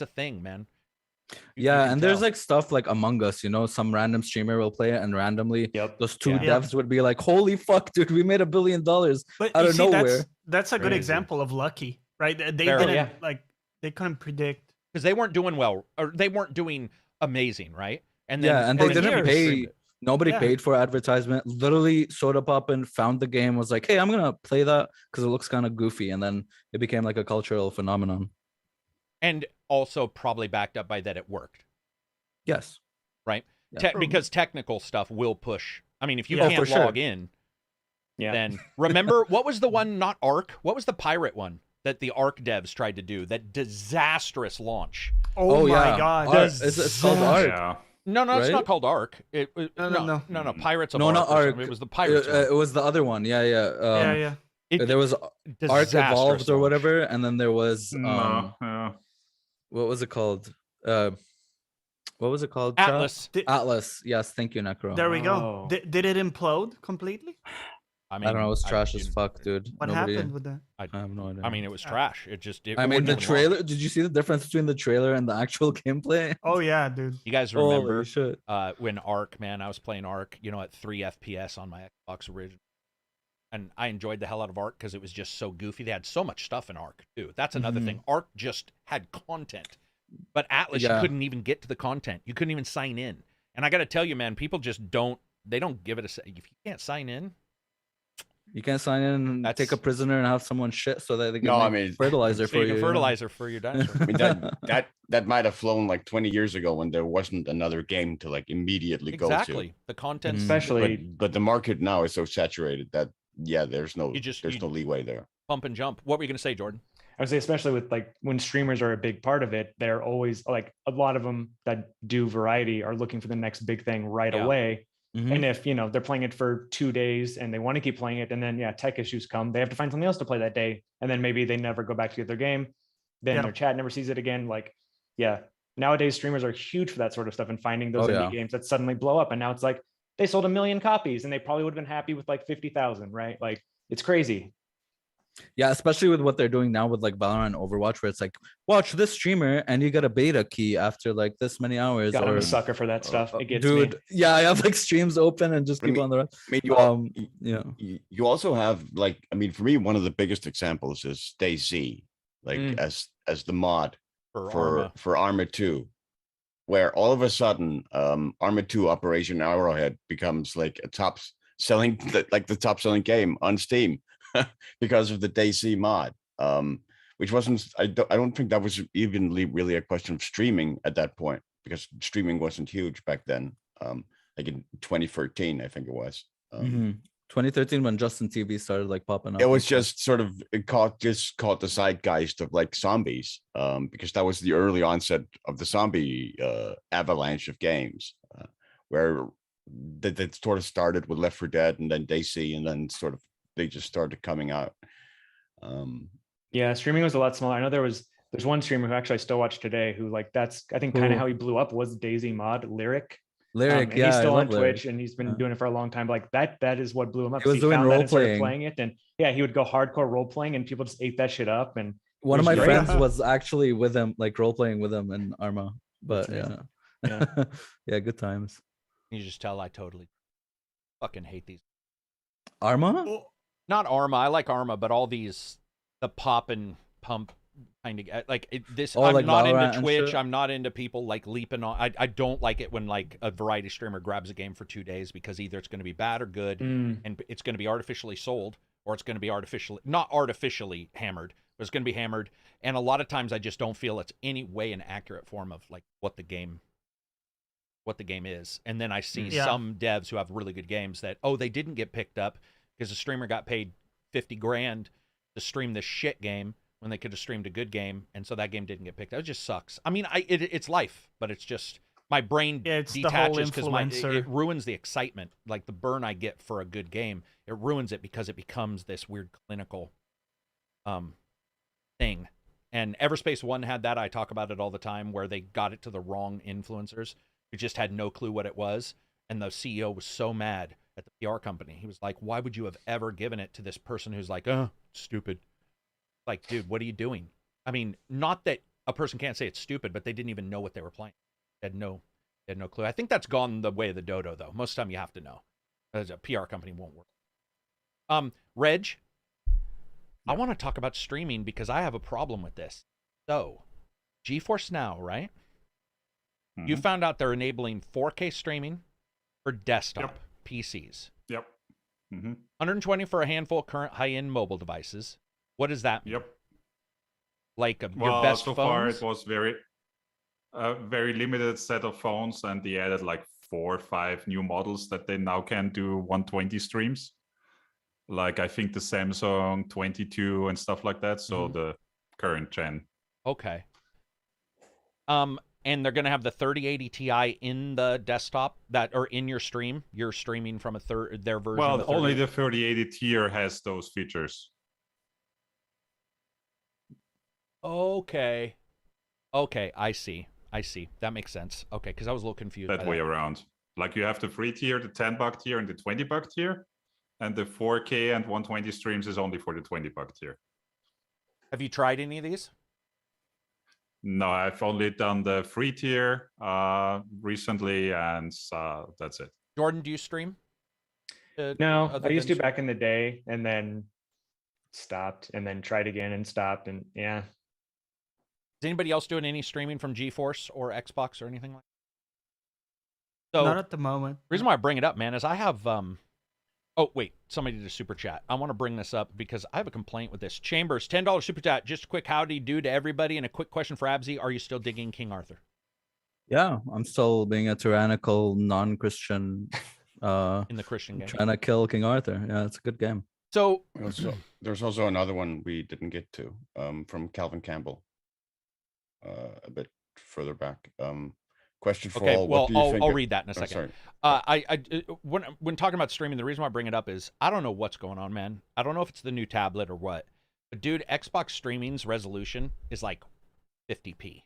a thing, man. And there's like stuff like Among Us, some random streamer will play it, and randomly those 2 devs would be like, holy fuck, dude, we made $1 billion out of nowhere. That's a good example of lucky, right? They didn't they couldn't predict, because they weren't doing well, or they weren't doing amazing, right? And then and they didn't pay. Nobody paid for advertisement. Literally, Soda Poppin found the game, was like, hey, I'm gonna play that because it looks kind of goofy, and then it became like a cultural phenomenon. And also probably backed up by that it worked. Yes. Right? Because technical stuff will push. I mean, if you can't log in, then remember, what was the one, not Ark? What was the pirate one that the Ark devs tried to do? That disastrous launch. Oh my God. It's called Ark. Yeah. No, it's not called Ark. No. Pirates of Ark. Not Ark. It was the Pirates one. It was the other one. Yeah. There was Ark Evolved or whatever, and then there was what was it called? What was it called? chat? Atlas. Atlas. Yes, thank you, Necro. There we go. Oh. Did it implode completely? I I don't know. It's trash as you- fuck, dude. What happened with that? I have no idea. I mean, it was trash. It just. It I mean, wouldn't the even trailer. launch. Did you see the difference between the trailer and the actual gameplay? Oh yeah, dude. You guys Holy remember shit. when Ark, man? I was playing Ark, at 3 FPS on my Xbox original, and I enjoyed the hell out of Ark because it was just so goofy. They had so much stuff in Ark too. That's another thing. Ark just had content, but Atlas, you couldn't even get to the content. You couldn't even sign in. And I got to tell you, man, people just don't. They don't give it a. If you can't sign in. You can't sign in and take a prisoner and have someone shit so that they can make fertilizer for you. Fertilizer for your dinosaur. I mean, that might have flown like 20 years ago when there wasn't another game to like immediately go to. Exactly. The content, Especially, but the market now is so saturated that there's no no leeway there. Pump and jump. What were you going to say, Jordan? I would say, especially with like when streamers are a big part of it, they're always like a lot of them that do variety are looking for the next big thing right away. And if they're playing it for 2 days and they want to keep playing it, and then tech issues come, they have to find something else to play that day, and then maybe they never go back to their game. Then their chat never sees it again. Like, nowadays streamers are huge for that sort of stuff and finding those indie games that suddenly blow up. And now it's like they sold 1 million copies, and they probably would have been happy with like 50,000, right? Like it's crazy. Yeah, especially with what they're doing now with like Valorant and Overwatch, where it's like, watch this streamer and you get a beta key after like this many hours. I'm a sucker for that stuff. It gets dude, me. yeah, I have like streams open and just keep on the run. I mean, you also have like, I mean, for me, one of the biggest examples is DayZ, like as the mod for Arma 2, where all of a sudden Arma 2 Operation Arrowhead becomes like the top selling game on Steam. Because of the DayZ mod, which wasn't, I don't think that was even really a question of streaming at that point, because streaming wasn't huge back then. Like in 2013, I think it was. 2013 when Justin TV started like popping up. It was just sort of caught the zeitgeist of like zombies, because that was the early onset of the zombie avalanche of games, where that sort of started with Left 4 Dead and then DayZ, and then sort of they just started coming out. Streaming was a lot smaller. I know there's one streamer who actually I still watch today who like that's I think kind of how he blew up was DayZ mod Lyric. And he's still on Twitch and he's been doing it for a long time. Like that is what blew him up. He was doing role playing. Playing it, and he would go hardcore role playing, and people just ate that shit up. And one of my friends was actually with him, like role playing with him in Arma. But yeah, good times. You just tell I totally fucking hate these. Arma? Not Arma. I like Arma, but all these the pop and pump kind of like this. I'm like not Valorant into Twitch. I'm not into people like leaping on. I don't like it when like a variety streamer grabs a game for 2 days, because either it's going to be bad or good, and it's going to be artificially sold, or it's going to be not artificially hammered, but it's going to be hammered. And a lot of times I just don't feel it's any way an accurate form of like what the game is. And then I see some devs who have really good games that they didn't get picked up because the streamer got paid $50,000 to stream this shit game when they could have streamed a good game, and so that game didn't get picked up. It just sucks. I mean, it's life, but it's just my brain detaches because it ruins the excitement. Like the burn I get for a good game, it ruins it because it becomes this weird clinical thing. And Everspace 1 had that. I talk about it all the time, where they got it to the wrong influencers who just had no clue what it was, and the CEO was so mad at the PR company. He was like, why would you have ever given it to this person who's like, stupid? Like, dude, what are you doing? I mean, not that a person can't say it's stupid, but they didn't even know what they were playing. They had no clue. I think that's gone the way of the dodo, though. Most of the time you have to know. As a PR company won't work. Reg, I want to talk about streaming because I have a problem with this. So, GeForce Now, right? You found out they're enabling 4K streaming for desktop PCs. Yep. 120 for a handful of current high-end mobile devices. What does that mean? Yep. Like your best so phones? far it was very limited set of phones, and they added like 4 or 5 new models that they now can do 120 streams. Like I think the Samsung 22 and stuff like that. So the current gen. Okay. And they're going to have the 3080 Ti in the desktop or in your stream. You're streaming from their version. Well, of the only the 3080 tier has those features. Okay, I see. I see. That makes sense. Okay, because I was a little confused. That way around. Like you have the free tier, the $10 tier, and the $20 tier, and the 4K and 120 streams is only for the $20 tier. Have you tried any of these? No, I've only done the free tier recently, and that's it. Jordan, do you stream? No, I used to back in the day, and then stopped, and then tried again and stopped, and yeah. Is anybody else doing any streaming from GeForce or Xbox or anything like that? So, not at the moment. The reason why I bring it up, man, is I have oh wait, somebody did a super chat. I want to bring this up because I have a complaint with this. Chambers, $10 super chat. Just a quick howdy do to everybody, and a quick question for Abzy: are you still digging King Arthur? Yeah, I'm still being a tyrannical non-Christian in the Christian game, trying to kill King Arthur. Yeah, it's a good game. So there's also another one we didn't get to from Calvin Campbell. A bit further back. Question for all. Well, what do you think I'll read that in a second. Sorry. When talking about streaming, the reason why I bring it up is I don't know what's going on, man. I don't know if it's the new tablet or what. But dude, Xbox streaming's resolution is like 50p.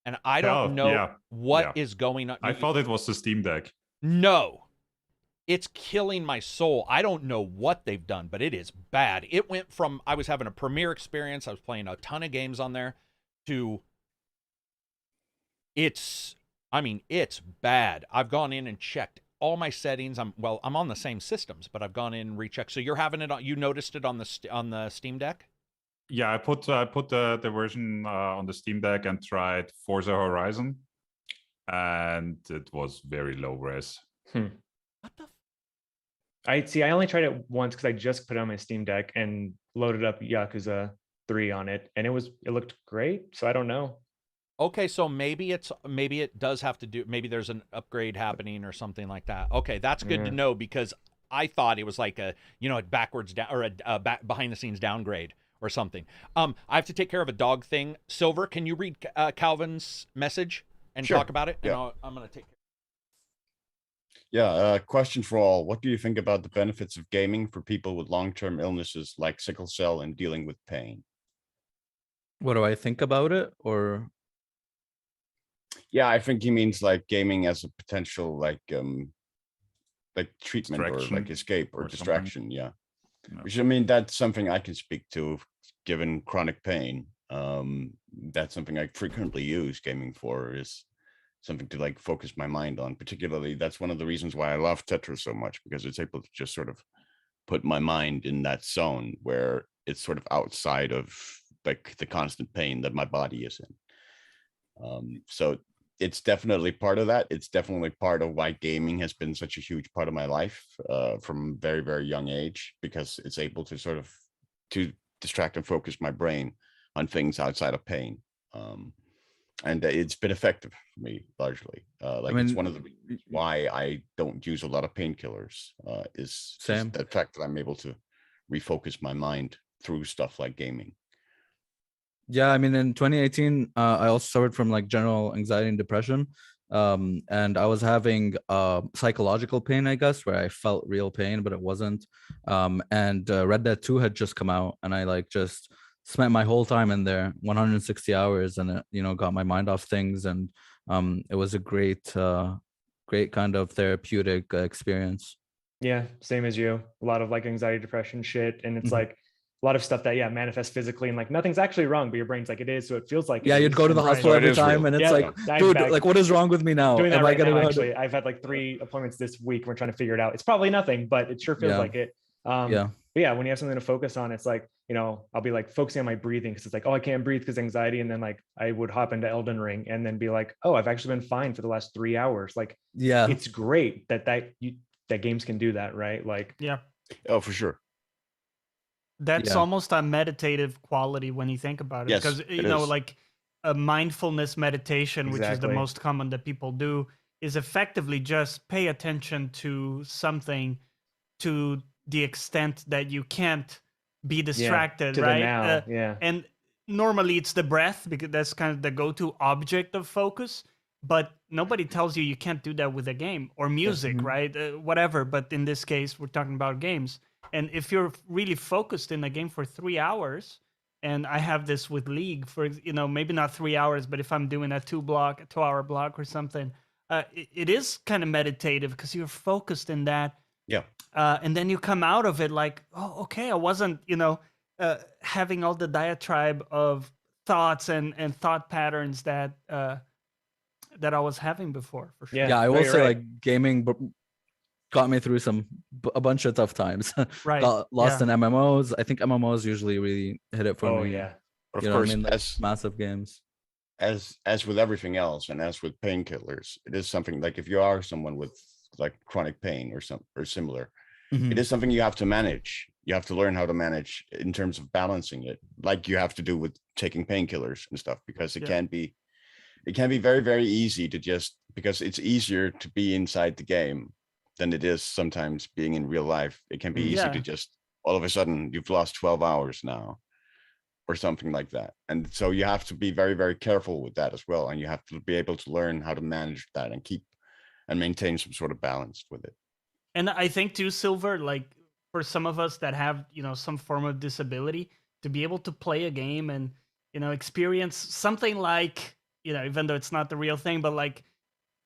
And I don't know what is going on. I thought it was the Steam Deck. No. It's killing my soul. I don't know what they've done, but it is bad. It went from I was having a premiere experience, I was playing a ton of games on there, to it's bad. I've gone in and checked all my settings. I'm on the same systems, but I've gone in and rechecked. So you're having it on, you noticed it on the Steam Deck? Yeah, I put the version on the Steam Deck and tried Forza Horizon, and it was very low res. What the I only tried it once because I just put it on my Steam Deck and loaded up Yakuza 3 on it, and it looked great. So I don't know. Okay, so maybe it does have to do. Maybe there's an upgrade happening or something like that. Okay, that's good to know because I thought it was like a backwards down or a behind the scenes downgrade or something. I have to take care of a dog thing. Silver, can you read Calvin's message and talk about it? Yeah. And I'm gonna take care. Yeah, question for all. What do you think about the benefits of gaming for people with long-term illnesses like sickle cell and dealing with pain? What do I think about it? Or yeah, I think he means like gaming as a potential like treatment or like escape or distraction. Yeah. Which I mean, that's something I can speak to given chronic pain. That's something I frequently use gaming for, is something to like focus my mind on. Particularly, that's one of the reasons why I love Tetris so much, because it's able to just sort of put my mind in that zone where it's sort of outside of like the constant pain that my body is in. So it's definitely part of that. It's definitely part of why gaming has been such a huge part of my life from a very, very young age, because it's able to sort of to distract and focus my brain on things outside of pain. And it's been effective for me largely. It's one of the reasons why I don't use a lot of painkillers is the fact that I'm able to refocus my mind through stuff like gaming. Yeah, I mean, in 2018, I also suffered from like general anxiety and depression. And I was having psychological pain, I guess, where I felt real pain, but it wasn't. And Red Dead 2 had just come out, and I like just spent my whole time in there, 160 hours, and it, got my mind off things. And it was a great kind of therapeutic experience. Yeah, same as you. A lot of like anxiety, depression shit. And it's like a lot of stuff that manifests physically, and like nothing's actually wrong, but your brain's like it is, so it feels like you'd go to the hospital every time, and it's like, dude, like what is wrong with me now? Doing that right now, actually. I've had like 3 appointments this week. We're trying to figure it out. It's probably nothing, but it sure feels like it. But yeah, when you have something to focus on, it's like, I'll be like focusing on my breathing, because it's like, oh, I can't breathe because anxiety, and then like I would hop into Elden Ring and then be like, oh, I've actually been fine for the last 3 hours. Like, it's great that games can do that, right? Like, oh, for sure. That's almost a meditative quality when you think about it, because like a mindfulness meditation, which is the most common that people do, is effectively just pay attention to something to the extent that you can't be distracted, right? And normally it's the breath, because that's kind of the go-to object of focus. But nobody tells you can't do that with a game or music, right? Whatever. But in this case, we're talking about games. And if you're really focused in a game for 3 hours, And I have this with League for, maybe not 3 hours, but if I'm doing a 2-hour block or something, it is kind of meditative because you're focused in that. Yeah. And then you come out of it like, oh, okay, I wasn't, having all the diatribe of thoughts and thought patterns that that I was having before, for sure. Yeah, I will say like gaming got me through a bunch of tough times. Right. Got lost in MMOs. I think MMOs usually really hit it for me. Oh yeah. But of course, like massive games. As with everything else, and as with painkillers, it is something like if you are someone with like chronic pain or similar, it is something you have to manage. You have to learn how to manage in terms of balancing it, like you have to do with taking painkillers and stuff, because it can be very, very easy to just, because it's easier to be inside the game than it is sometimes being in real life. It can be easy to just all of a sudden you've lost 12 hours now or something like that. And so you have to be very, very careful with that as well. And you have to be able to learn how to manage that and keep and maintain some sort of balance with it. And I think too, Silver, like for some of us that have, some form of disability, to be able to play a game and, experience something like, even though it's not the real thing, but like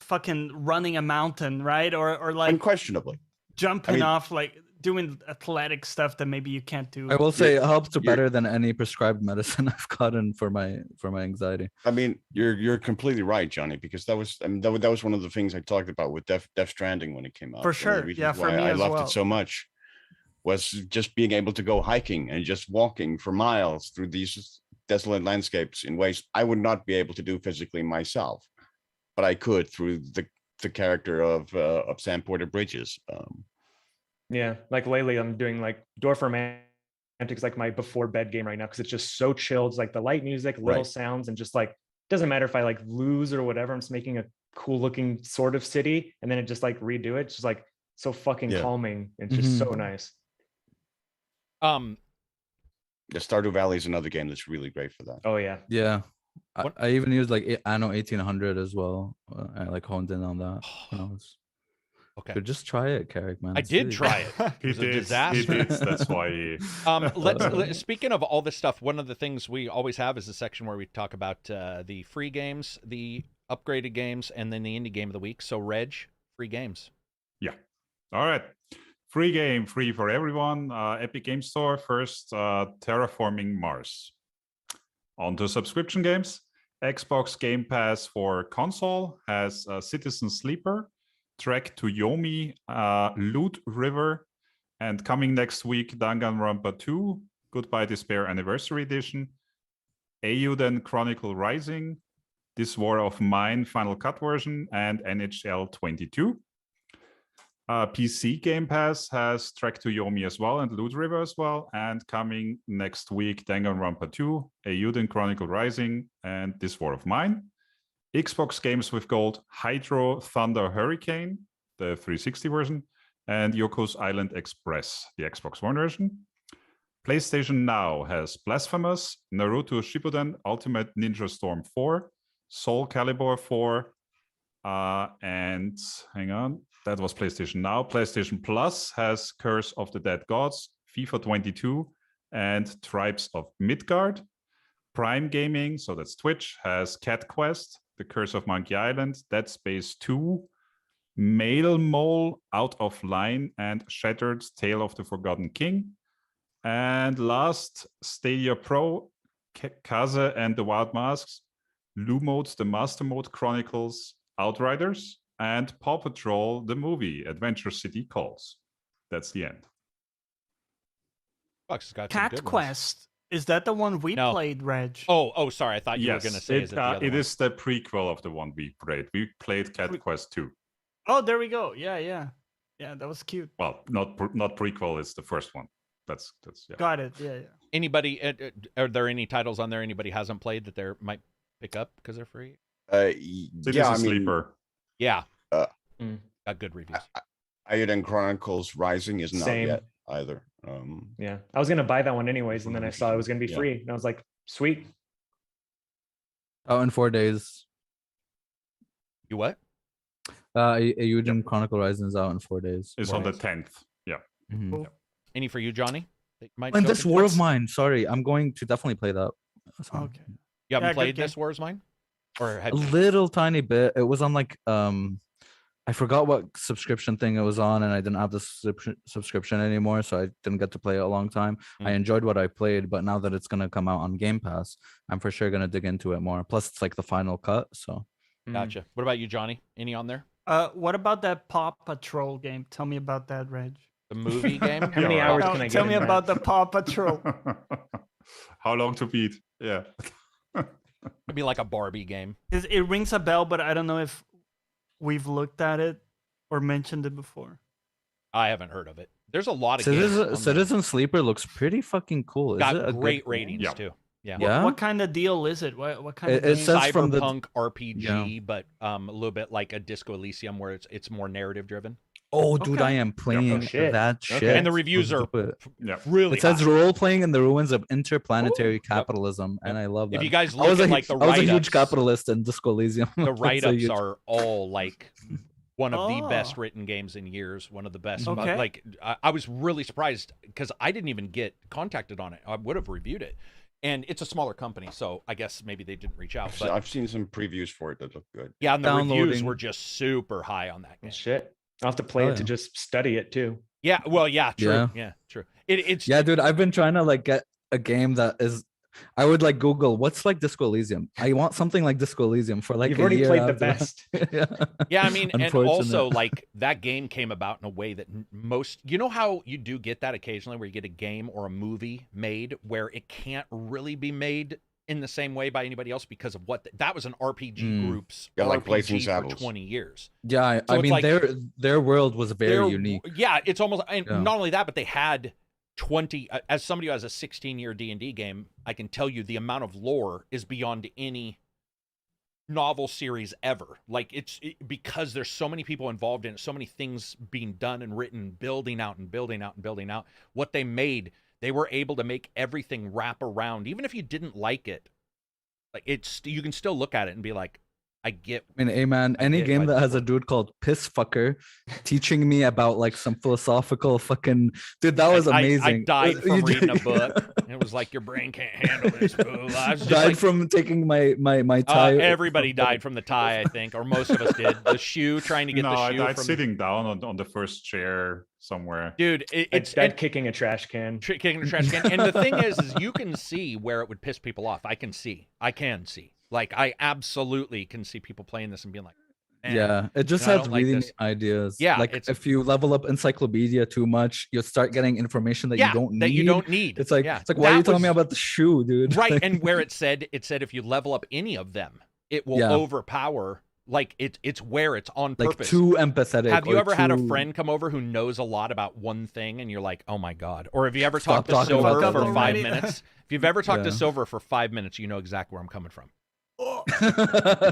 fucking running a mountain, right? Or like unquestionably jumping off, like doing athletic stuff that maybe you can't do. I will say it helps better than any prescribed medicine I've gotten for my anxiety. I mean, you're completely right, Johnny, because that was one of the things I talked about with Death Stranding when it came out. For sure. Yeah, for me I as loved well. it so much was just being able to go hiking and just walking for miles through these desolate landscapes in ways I would not be able to do physically myself, but I could through the character of Sam Porter Bridges. Yeah, like lately I'm doing like Dwarf Romantics, like my before bed game right now, because it's just so chilled. It's like the light music, little sounds, and just like doesn't matter if I like lose or whatever. I'm just making a cool looking sort of city, and then it just like redo it. It's just like so fucking calming. It's just so nice. The Stardew Valley is another game that's really great for that. Oh yeah. Yeah. I even used like Anno 1800 as well. I like honed in on that. Okay. But just try it, Karak, man. I did try it. It was a disaster. That's why. Let's speaking of all this stuff, one of the things we always have is a section where we talk about the free games, the upgraded games, and then the indie game of the week. So, Reg, free games. Yeah. All right. Free game, free for everyone. Epic Game Store. First, Terraforming Mars. On to subscription games. Xbox Game Pass for console has Citizen Sleeper, Trek to Yomi, Loot River, and coming next week, Danganronpa 2, Goodbye Despair Anniversary Edition, Eiyuden Chronicle Rising, This War of Mine Final Cut version, and NHL 22. PC Game Pass has Trek to Yomi as well and Loot River as well. And coming next week, Danganronpa 2, Eiyuden Chronicle Rising, and This War of Mine. Xbox games with gold, Hydro Thunder Hurricane, the 360 version, and Yoko's Island Express, the Xbox One version. PlayStation Now has Blasphemous, Naruto Shippuden Ultimate Ninja Storm 4, Soul Calibur 4, and hang on, that was PlayStation Now. PlayStation Plus has Curse of the Dead Gods, FIFA 22, and Tribes of Midgard. Prime Gaming, so that's Twitch, has Cat Quest, The Curse of Monkey Island, Dead Space 2, Mail Mole, Out of Line, and Shattered Tale of the Forgotten King. And last, Stadia Pro, Kaze and the Wild Masks, Lumode, The Master Mode Chronicles, Outriders, and Paw Patrol, the movie, Adventure City Calls. That's the end. Cat Quest. Is that the one we played, Reg? Oh, sorry. I thought you were going to say it is the prequel of the one we played. We played Cat Quest 2. Oh, there we go. Yeah, that was cute. Well, not prequel. It's the first one. That's yeah. Got it. Yeah. Anybody? Are there any titles on there anybody hasn't played that they might pick up because they're free? Sleeper. Yeah. Got good reviews. Eiyuden Chronicles Rising is not yet either. Yeah, I was gonna buy that one anyways, and then I saw it was gonna be free, and I was like, sweet. Oh, in 4 days. You what? Eiyuden Chronicle Rising is out in 4 days. It's on the 10th. Yeah. Mm-hmm. Cool. Any for you, Johnny? that might And show this up. War of Mine. Sorry, I'm going to definitely play that. Okay. You haven't Yeah, played good this War of Mine, or A have you? little tiny bit. It was on like I forgot what subscription thing it was on, and I didn't have the subscription anymore, so I didn't get to play it a long time. I enjoyed what I played, but now that it's gonna come out on Game Pass, I'm for sure gonna dig into it more. Plus, it's like the final cut, so. Gotcha. What about you, Johnny? Any on there? What about that Paw Patrol game? Tell me about that, Reg. The movie game? How many hours can I get Tell me in that? about the Paw Patrol. How long to beat? Yeah. It'd be like a Barbie game. It rings a bell, but I don't know if we've looked at it or mentioned it before. I haven't heard of it. There's a lot of games. Citizen Sleeper looks pretty fucking cool. Is Got it a great good ratings Yeah. too. Yeah. Yeah. What kind of deal is it? What kind of It game? says from the- Cyberpunk RPG, but a little bit like a Disco Elysium, where it's more narrative driven. Oh, dude, Okay. I am playing shit. that Okay. shit. And the reviews are Yeah. really It says high. role playing in the ruins of interplanetary Ooh. capitalism, and I love that. If you guys I look was at a, like the I was a huge write-ups, capitalist in Disco Elysium. the That's a write-ups huge- are all like one of the best Oh. written games in years. One of the best. Okay. Like I was really surprised because I didn't even get contacted on it. I would have reviewed it, and it's a smaller company, so I guess maybe they didn't reach out. But I've seen some previews for it that look good. yeah, and the reviews Downloading. were just super high on that game. Shit. I'll have to play Oh, it to yeah. just study it too. Yeah, well, yeah, true. Yeah. Yeah, true. It's Yeah, dude, I've been trying to like get a game that is. I would like Google what's like Disco Elysium. I want something like Disco Elysium for like You've a already year played the after. best. Yeah. Yeah, I mean, and Unfortunate. also like that game came about in a way that most, you know how you do get that occasionally where you get a game or a movie made where it can't really be made in the same way by anybody else because of what that was an RPG group's Yeah, like Blazing RPG for Saddles. 20 years. Yeah, I So it's mean like- their world was very They're- unique. Yeah, it's almost, and Yeah. not only that, but they had 20, as somebody who has a 16-year D&D game, I can tell you the amount of lore is beyond any novel series ever. Like because there's so many people involved in it, so many things being done and written, building out and building out and building out. What they made, they were able to make everything wrap around. Even if you didn't like it, like you can still look at it and be like, I get. I mean, hey man, any get game why that this has a works. dude called Piss Fucker teaching me about like some philosophical fucking dude, that was amazing. I died from You reading a did- book. It was like your brain can't handle this, fool. I was just died like, from taking my tie. everybody died from the tie, I think, or most of us did. The shoe, trying to get No, the I shoe died from. sitting down on the first chair somewhere. Dude, It's it's dead kicking a trash can. kicking the trash can. And the thing is you can see where it would piss people off. I can see. Like I absolutely can see people playing this and being like, man, Yeah, it just I has don't like really this. neat ideas. Yeah, like it's- if you level up encyclopedia too much, you'll start getting information that you don't need. that you don't need. It's like Yeah. why are you That telling me was- about the shoe, dude? right? Like, And where it said if you level up any of them, it will Yeah. overpower. Like it's where it's on like purpose. too empathetic. Have you or ever had a too- friend come over who knows a lot about one thing and you're like, oh my God? Or have you ever Stop talked to talking about Silver that for thing. 5 minutes? If you've ever talked to Yeah. Silver for 5 minutes, you know exactly where I'm coming from. You're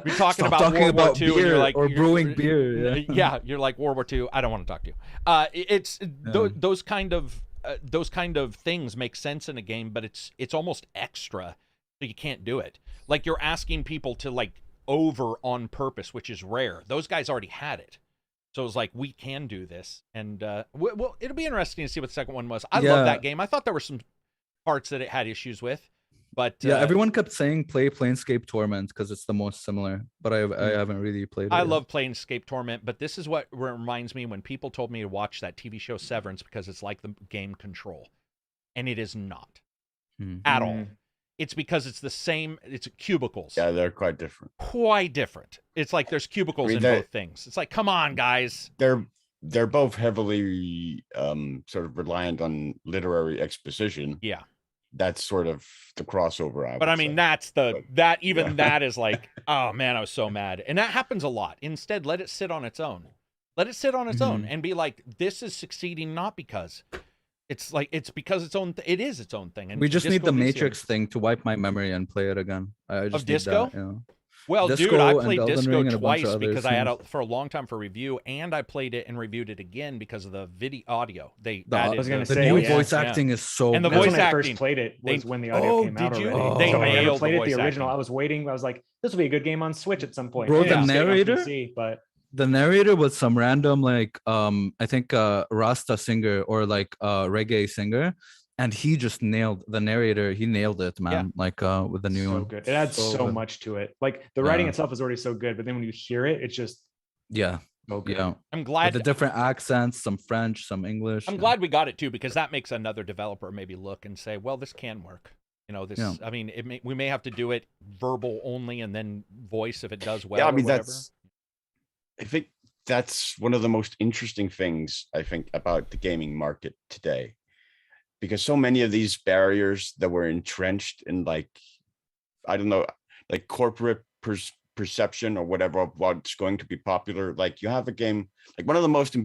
You're talking about World War II and beer you're like, or you're- brewing beer. Yeah. Yeah, you're like World War II. I don't want to talk to you. It's those kind of things make sense in a game, but it's almost extra, so you can't do it. Like you're asking people to like over on purpose, which is rare. Those guys already had it, so it's like we can do this, and well, it'll be interesting to see what the second one was. I love that game. I thought there were some parts that it had issues with, but Yeah, everyone kept saying play Planescape Torment because it's the most similar, but I haven't really played it. I yet. love playing Escape Torment, but this is what reminds me when people told me to watch that TV show Severance because it's like the game Control, and it is not at all. It's because it's the same. It's cubicles. Yeah, they're quite different. Quite different. It's like there's cubicles I mean, in they- both things. It's like, come on, guys. They're both heavily sort of reliant on literary exposition. Yeah, That's sort of the crossover. but I would mean say. that's But- that is like, oh man, I was so mad, and that happens a lot. Instead, let it sit on its own. Let it sit on its own and be like, this is succeeding not because. It's like it's because it is its own thing. And We just need Disco the Elysium- Matrix thing to wipe my memory and play it again. I just need Disco? that, you know. Well, dude, Disco I and played Elden Disco Ring and a bunch of twice other because I had things. for a long time for review, and I played it and reviewed it again because of the video audio. They The, added I was gonna the say, new yeah. voice acting is so And the good. That's voice when I acting, first played it. Was they- when the audio Oh, came out did you? already. They So I never nailed the played it voice the original. acting. I was waiting. I was like, this will be a good game on Switch at some point. Bro, the it's getting on narrator? PC, but The narrator was some random like I think Rasta singer or like reggae singer, And he just nailed the narrator. He nailed it, man. Like with the new so one. good. It adds so good. much to it. Like the writing itself is already so good, but then when you hear it, it's just so good. Yeah. I'm glad with the different accents, some French, some English. I'm glad we got it too, because that makes another developer maybe look and say, well, this can work. You know, this. I mean, we may have to do it verbal only and then voice if it does well. Yeah, I mean I think that's one of the most interesting things I think about the gaming market today, because so many of these barriers that were entrenched in, like, I don't know, like corporate perception or whatever of what's going to be popular. Like you have a game, like one of the most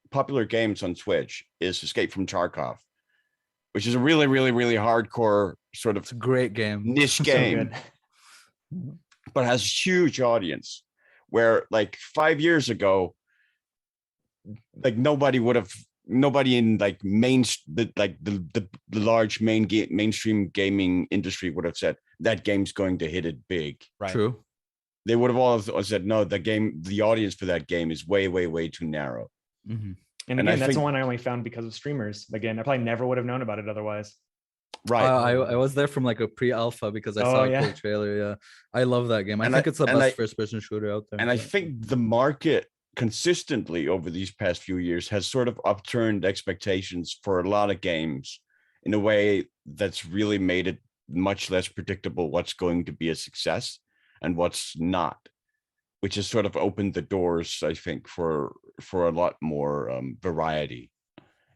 popular games on Switch is Escape from Tarkov, which is a really, really, really hardcore sort of great game, niche game, but has a huge audience. Where like 5 years ago, like nobody in like the large mainstream gaming industry would have said that game's going to hit it big. Right. True. They would have all said, no, the audience for that game is way, way, way too narrow. And again, that's the one I only found because of streamers. Again, I probably never would have known about it otherwise. Right. I was there from like a pre-alpha because I saw a cool trailer. Yeah, I love that game. I think it's the best first-person shooter out there. And I think the market consistently over these past few years has sort of upturned expectations for a lot of games in a way that's really made it much less predictable what's going to be a success and what's not, which has sort of opened the doors, I think, for a lot more variety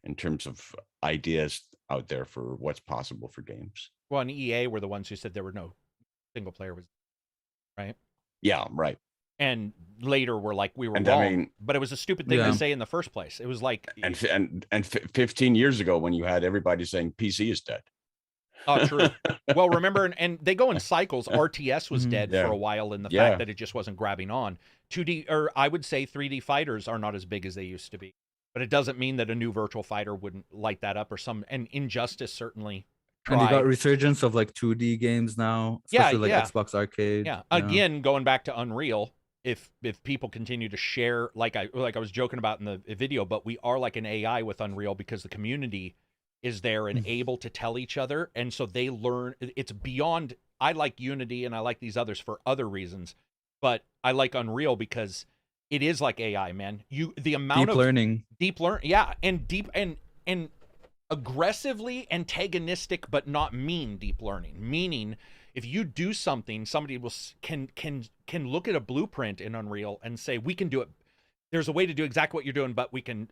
in terms of ideas out there for what's possible for games. Well, and EA were the ones who said there were no single player, right? Yeah, right. And later we're like, we were wrong, I mean, but it was a stupid thing to say in the first place. It was like, and 15 years ago when you had everybody saying PC is dead. Oh, true. Well, remember, and they go in cycles. RTS was dead for a while in the fact that it just wasn't grabbing on. 2D, or I would say 3D fighters are not as big as they used to be. But it doesn't mean that a new virtual fighter wouldn't light that up, or and Injustice certainly tried. And you got resurgence of like 2D games now, especially like Xbox Arcade. Yeah. Again, going back to Unreal, if people continue to share, like I was joking about in the video, but we are like an AI with Unreal because the community is there and able to tell each other, and so they learn. It's beyond. I like Unity and I like these others for other reasons, but I like Unreal because it is like AI, man. The amount of deep learning, and deep and aggressively antagonistic, but not mean deep learning. Meaning, if you do something, somebody can look at a blueprint in Unreal and say, we can do it. There's a way to do exactly what you're doing, but we can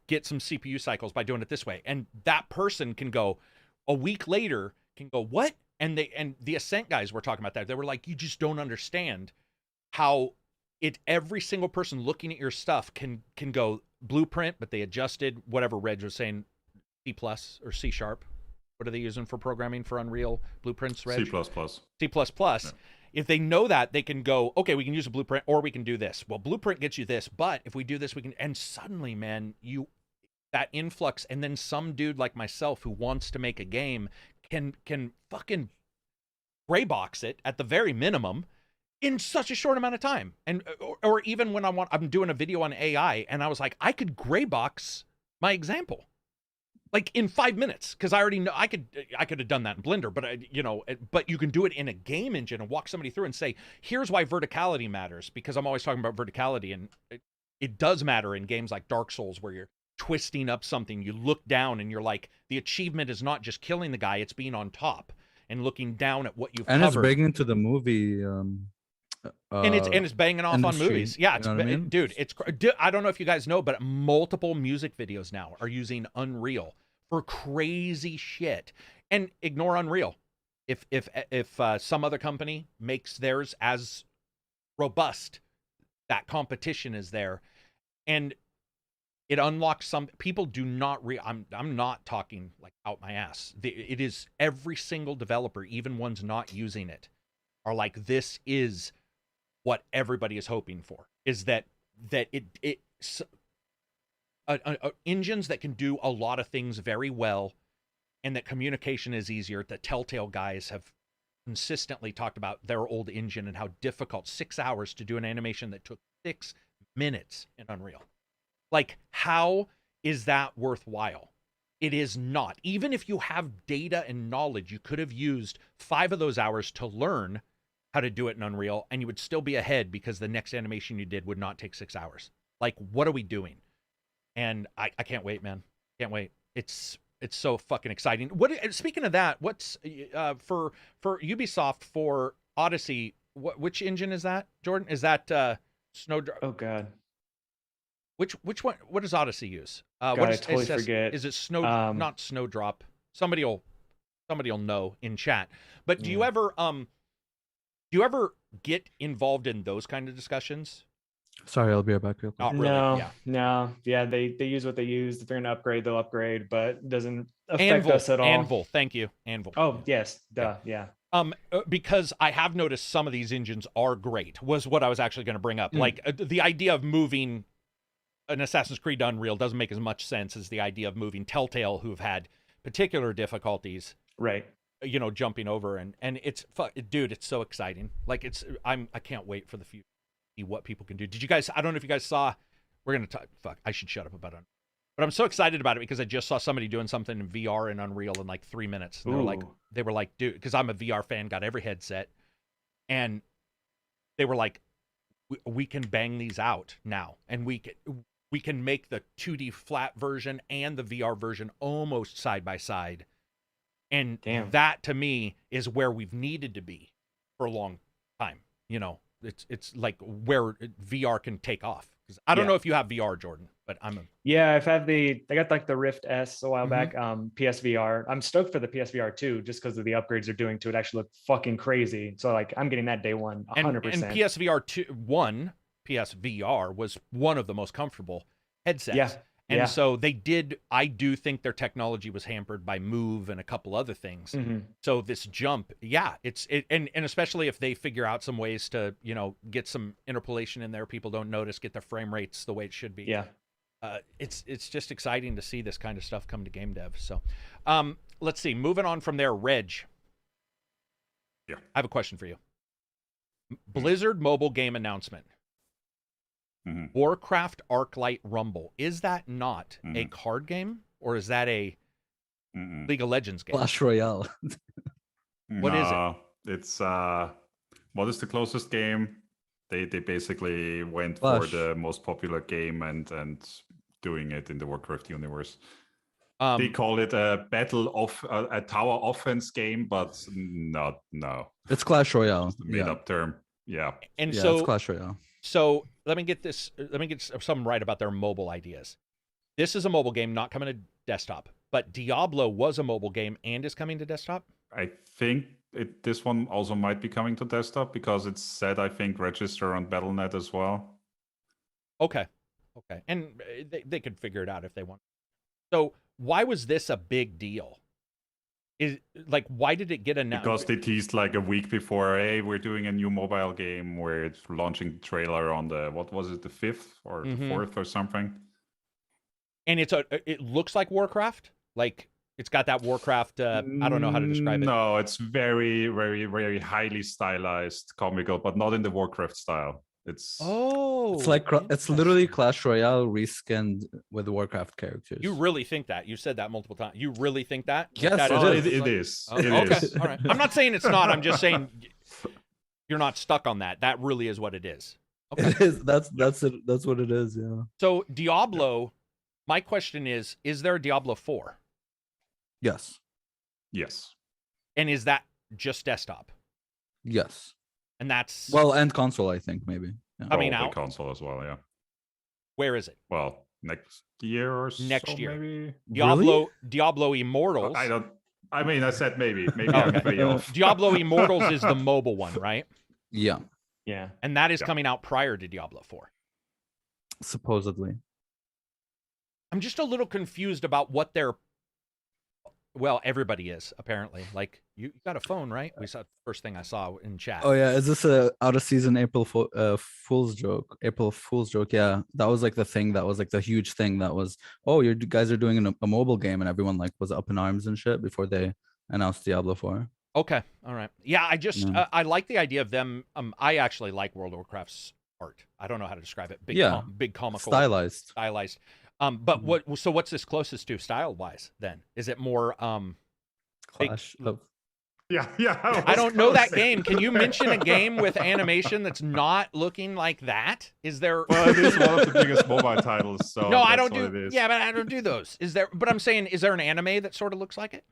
get some CPU cycles by doing it this way. And that person can go a week later, can go, what? And the Ascent guys were talking about that. They were like, you just don't understand how every single person looking at your stuff can go blueprint, but they adjusted whatever Reg was saying, C+ or C#. What are they using for programming for Unreal blueprints, Reg? C++. C++. If they know that, they can go, okay, we can use a blueprint or we can do this. Well, blueprint gets you this, but if we do this, we can. And suddenly, man, that influx, and then some dude like myself who wants to make a game can fucking gray box it at the very minimum in such a short amount of time. And or even when I'm doing a video on AI, and I was like, I could gray box my example like in 5 minutes, because I already know I could have done that in Blender, but but you can do it in a game engine and walk somebody through and say, here's why verticality matters, because I'm always talking about verticality, and it does matter in games like Dark Souls where you're twisting up something. You look down and you're like, the achievement is not just killing the guy, it's being on top and looking down at what you've covered. It's big into the movie. And it's banging off industry, on movies. Yeah, dude, I don't know if you guys know, but multiple music videos now are using Unreal for crazy shit. And ignore Unreal. If some other company makes theirs as robust, that competition is there, and it unlocks some people do not I'm not talking like out my ass. It is every single developer, even ones not using it, are like, this is what everybody is hoping for, is that engines that can do a lot of things very well, and that communication is easier. The Telltale guys have consistently talked about their old engine and how difficult 6 hours to do an animation that took 6 minutes in Unreal. Like, how is that worthwhile? It is not. Even if you have data and knowledge, you could have used 5 of those hours to learn how to do it in Unreal, and you would still be ahead because the next animation you did would not take 6 hours. Like, what are we doing? And I can't wait, man. Can't wait. It's so fucking exciting. Speaking of that, what's for Ubisoft for Odyssey? Which engine is that, Jordan? Is that Snowdrop? Oh God. Which one? What does Odyssey use? God, I totally forget. Is it not Snowdrop? Somebody'll know in chat. But do you ever get involved in those kind of discussions? Sorry, I'll be right back. Real quick. Not really. No. Yeah, they use what they use. If they're gonna upgrade, they'll upgrade, but it doesn't affect us at all. Anvil, thank you, Anvil. Oh yes, duh, yeah. Because I have noticed some of these engines are great. Was what I was actually going to bring up. Like the idea of moving an Assassin's Creed to Unreal doesn't make as much sense as the idea of moving Telltale, who've had particular difficulties, right? Jumping over and it's dude, it's so exciting. Like I can't wait for the future, see what people can do. Did you guys? I don't know if you guys saw. We're gonna talk. Fuck, I should shut up about it. But I'm so excited about it because I just saw somebody doing something in VR and Unreal in like 3 minutes. And they were like, dude, because I'm a VR fan, got every headset, and they were like, we can bang these out now, and we can make the 2D flat version and the VR version almost side by side. And that to me is where we've needed to be for a long time. It's like where VR can take off. I don't know if you have VR, Jordan, but I got like the Rift S a while back, PSVR. I'm stoked for the PSVR 2 just because of the upgrades they're doing to it actually look fucking crazy. So like I'm getting that day one 100%. And PSVR was one of the most comfortable headsets. Yeah. And so I do think their technology was hampered by Move and a couple other things. So this jump, and especially if they figure out some ways to, get some interpolation in there, people don't notice, get their frame rates the way it should be. Yeah. It's just exciting to see this kind of stuff come to game dev. So let's see, moving on from there, Reg. Yeah. I have a question for you. Blizzard mobile game announcement. Warcraft Arclight Rumble. Is that not a card game, or is that a League of Legends game? Clash Royale. What is it? It's what is the closest game? They basically went Clash. for the most popular game and doing it in the Warcraft universe. They call it a a tower offense game, but no. It's Clash Royale. It's a made-up term. Yeah. And yeah, so it's Clash Royale. So let me get something right about their mobile ideas. This is a mobile game not coming to desktop, but Diablo was a mobile game and is coming to desktop. I think this one also might be coming to desktop because it's said, I think, register on Battle.net as well. Okay. And they could figure it out if they want. So why was this a big deal? Why did it get announced? Because they teased like a week before, hey, we're doing a new mobile game where it's launching the trailer on the, what was it, the 5th or the 4th or something. And it looks like Warcraft? Like it's got that Warcraft, I don't know how to describe it. No, it's very, very, very highly stylized, comical, but not in the Warcraft style. It's it's literally Clash Royale reskinned with Warcraft characters. You really think that? You said that multiple times. You really think that? Yes, it is. Okay, all right. I'm not saying it's not. I'm just saying you're not stuck on that. That really is what it is. Okay. It is. That's it. That's what it is. Yeah. So Diablo. My question is there a Diablo 4? Yes. Yes. And is that just desktop? Yes. And that's and console, I think maybe. Yeah. Coming out console as well, yeah. Where is it? Well, next year or next year. Maybe. Diablo Immortals. I said maybe. Maybe I'm way off. Diablo Immortals is the mobile one, right? Yeah. Yeah. And that is coming out prior to Diablo 4. Supposedly. I'm just a little confused about what they're. Well, everybody is apparently. Like you got a phone, right? We saw the first thing I saw in chat. Oh yeah, is this a out of season April Fool's joke? April Fool's joke, yeah. That was like the thing. That was like the huge thing. That was, oh, you guys are doing a mobile game, and everyone like was up in arms and shit before they announced Diablo 4. Okay, all right. Yeah, I just I like the idea of them. I actually like World of Warcraft's art. I don't know how to describe it. Big comical, stylized. But what's this closest to style wise then? Is it more Clash of. Yeah. I don't know that game. Can you mention a game with animation that's not looking like that? Is there? Well, it is one of the biggest mobile titles. So no, I that's don't what do. it is. Yeah, but I don't do those. Is there? But I'm saying, is there an anime that sort of looks like it?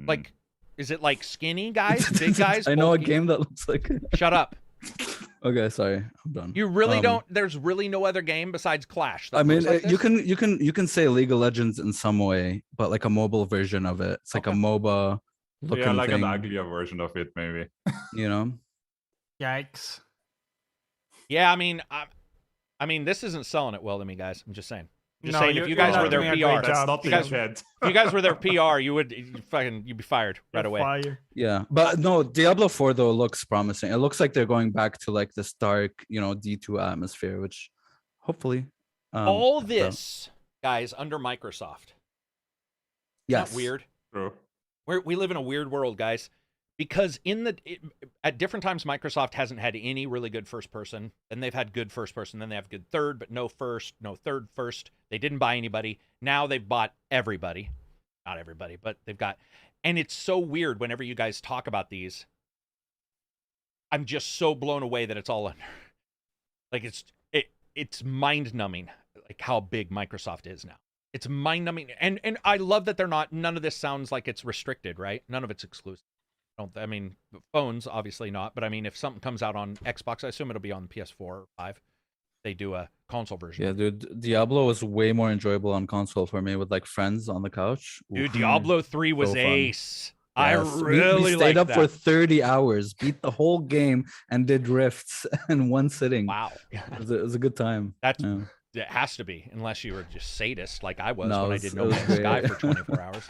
Like, is it like skinny guys, big guys? I know a bulky? game that looks like it. Shut up. Okay, sorry, I'm done. You really don't. There's really no other game besides Clash. That I mean, looks like this? you can say League of Legends in some way, but like a mobile version of it. It's like a MOBA looking Yeah, like thing, an uglier version of it, maybe. you know. Yikes. Yeah, I mean, this isn't selling it well to me, guys. I'm just saying. No, Saying, if you're you guys not were their doing a great PR, job. That's not the you guys- intent. if you guys were their PR, you'd be fired right You're away. fire. Yeah, but no, Diablo 4 though looks promising. It looks like they're going back to like this dark, D2 atmosphere, which hopefully. All so- this, guys, under Microsoft. yes, Not weird. True. We live in a weird world, guys, because at different times Microsoft hasn't had any really good first person. Then they've had good first person. Then they have good third, but no first, no third first. They didn't buy anybody. Now they've bought everybody. Not everybody, but they've got. And it's so weird whenever you guys talk about these. I'm just so blown away that it's all under. Like it's mind numbing, like how big Microsoft is now. It's mind numbing, and I love that none of this sounds like it's restricted, right? None of it's exclusive. I mean, phones obviously not, but I mean, if something comes out on Xbox, I assume it'll be on PS4 or 5. They do a console version. Yeah, dude, Diablo was way more enjoyable on console for me with like friends on the couch. Dude, Oof. Diablo 3 was So fun. ace. I Yes, really we stayed liked up that. for 30 hours, beat the whole game, and did rifts in one sitting. Wow, It was a good time. that's Yeah. it has to be, unless you were just sadist like I was No, when it I was- did it No was Man's Sky great. for 24 hours.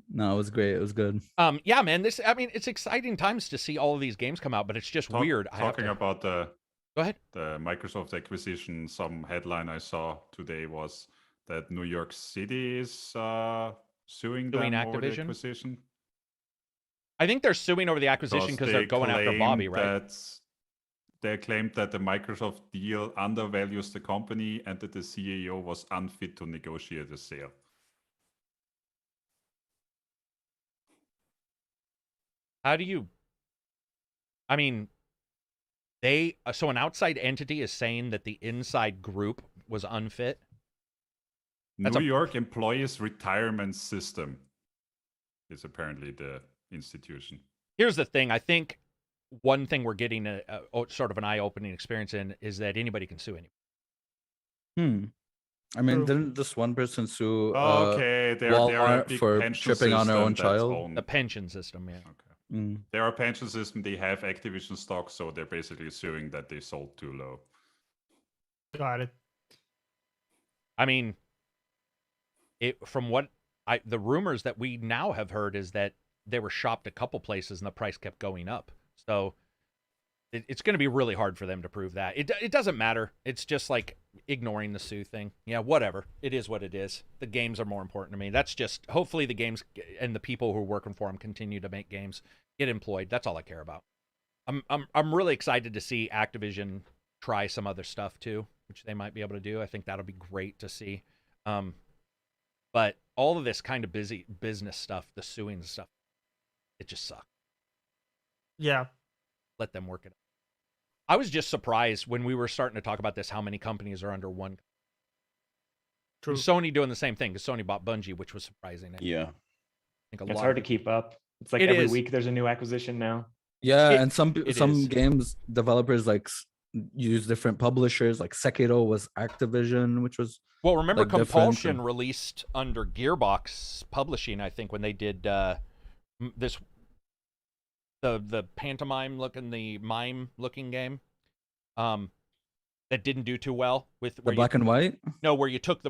No, it was great. It was good. Yeah, man. It's exciting times to see all of these games come out, but it's just weird. Talking about Go ahead. the Microsoft acquisition, some headline I saw today was that New York City is suing them over the Activision? acquisition. I think they're suing over the acquisition because they're going after Bobby, right? They claimed that the Microsoft deal undervalues the company and that the CEO was unfit to negotiate a sale. How do you? I mean, so an outside entity is saying that the inside group was unfit. New York Employees Retirement System is apparently the institution. Here's the thing. I think one thing we're getting a sort of an eye-opening experience in is that anybody can sue anyone. I mean, True. didn't this one person sue Okay, they're a Walmart big for pension shipping on their system own that's child? owned- The pension system, yeah. Okay. They're a pension system. They have Activision stock, so they're basically suing that they sold too low. Got it. I mean, from what the rumors that we now have heard is that they were shopped a couple places and the price kept going up. So it's going to be really hard for them to prove that. It doesn't matter. It's just like ignoring the sue thing. Yeah, whatever. It is what it is. The games are more important to me. That's just hopefully the games and the people who are working for them continue to make games, get employed. That's all I care about. I'm really excited to see Activision try some other stuff too, which they might be able to do. I think that'll be great to see. But all of this kind of business stuff, the suing stuff, it just sucks. Yeah. Let them work it out. I was just surprised when we were starting to talk about this, how many companies are under one. True. Sony doing the same thing because Sony bought Bungie, which was surprising. Yeah. I think It's hard to keep up. It's like It every is. week there's a new acquisition now. Yeah, It- and some it is. games developers like use different publishers. Like Sekiro was Activision, which was Well, remember like, different Compulsion and- released under Gearbox Publishing, I think, when they did this the pantomime looking, the mime looking game. That didn't do too well with the where black and white. No, where you took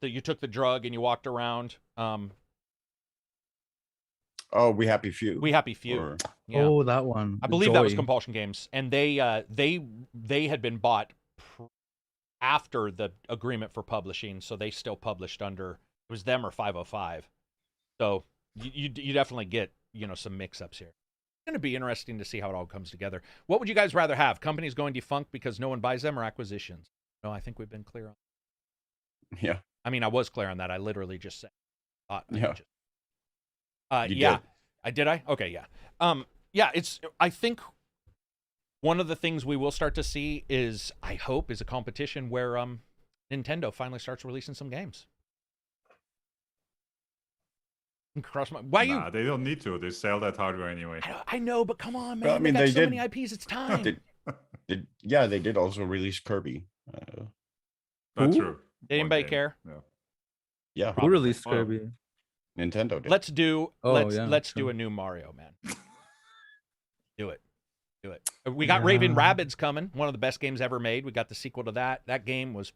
you took the drug and you walked around. Oh, We Happy Few. We Happy Few. Or- Yeah. Oh, that one. I The believe that was Joy. Compulsion Games, and they had been bought after the agreement for publishing, so they still published under, it was them or 505. So you definitely get some mix-ups here. It's going to be interesting to see how it all comes together. What would you guys rather have? Companies going defunct because no one buys them, or acquisitions? No, I think we've been clear on. Yeah. I mean, I was clear on that. I literally just said. Yeah. Yeah. Did I? Okay. Yeah. Yeah. I think one of the things we will start to see is, I hope, is a competition where Nintendo finally starts releasing some games. They don't need to. They sell that hardware anyway. I know, but come on, man. Well, I mean, they got they so did- many IPs. It's time. They did also release Kirby. Not Who? true. Did One anybody game. care? Yeah. Yeah, Who released Oh. Kirby? Nintendo did. Let's do. Yeah, let's do sure. a new Mario, man. Do it. We got Raving Rabbids coming. One of the best games ever made. We got the sequel to that. That game was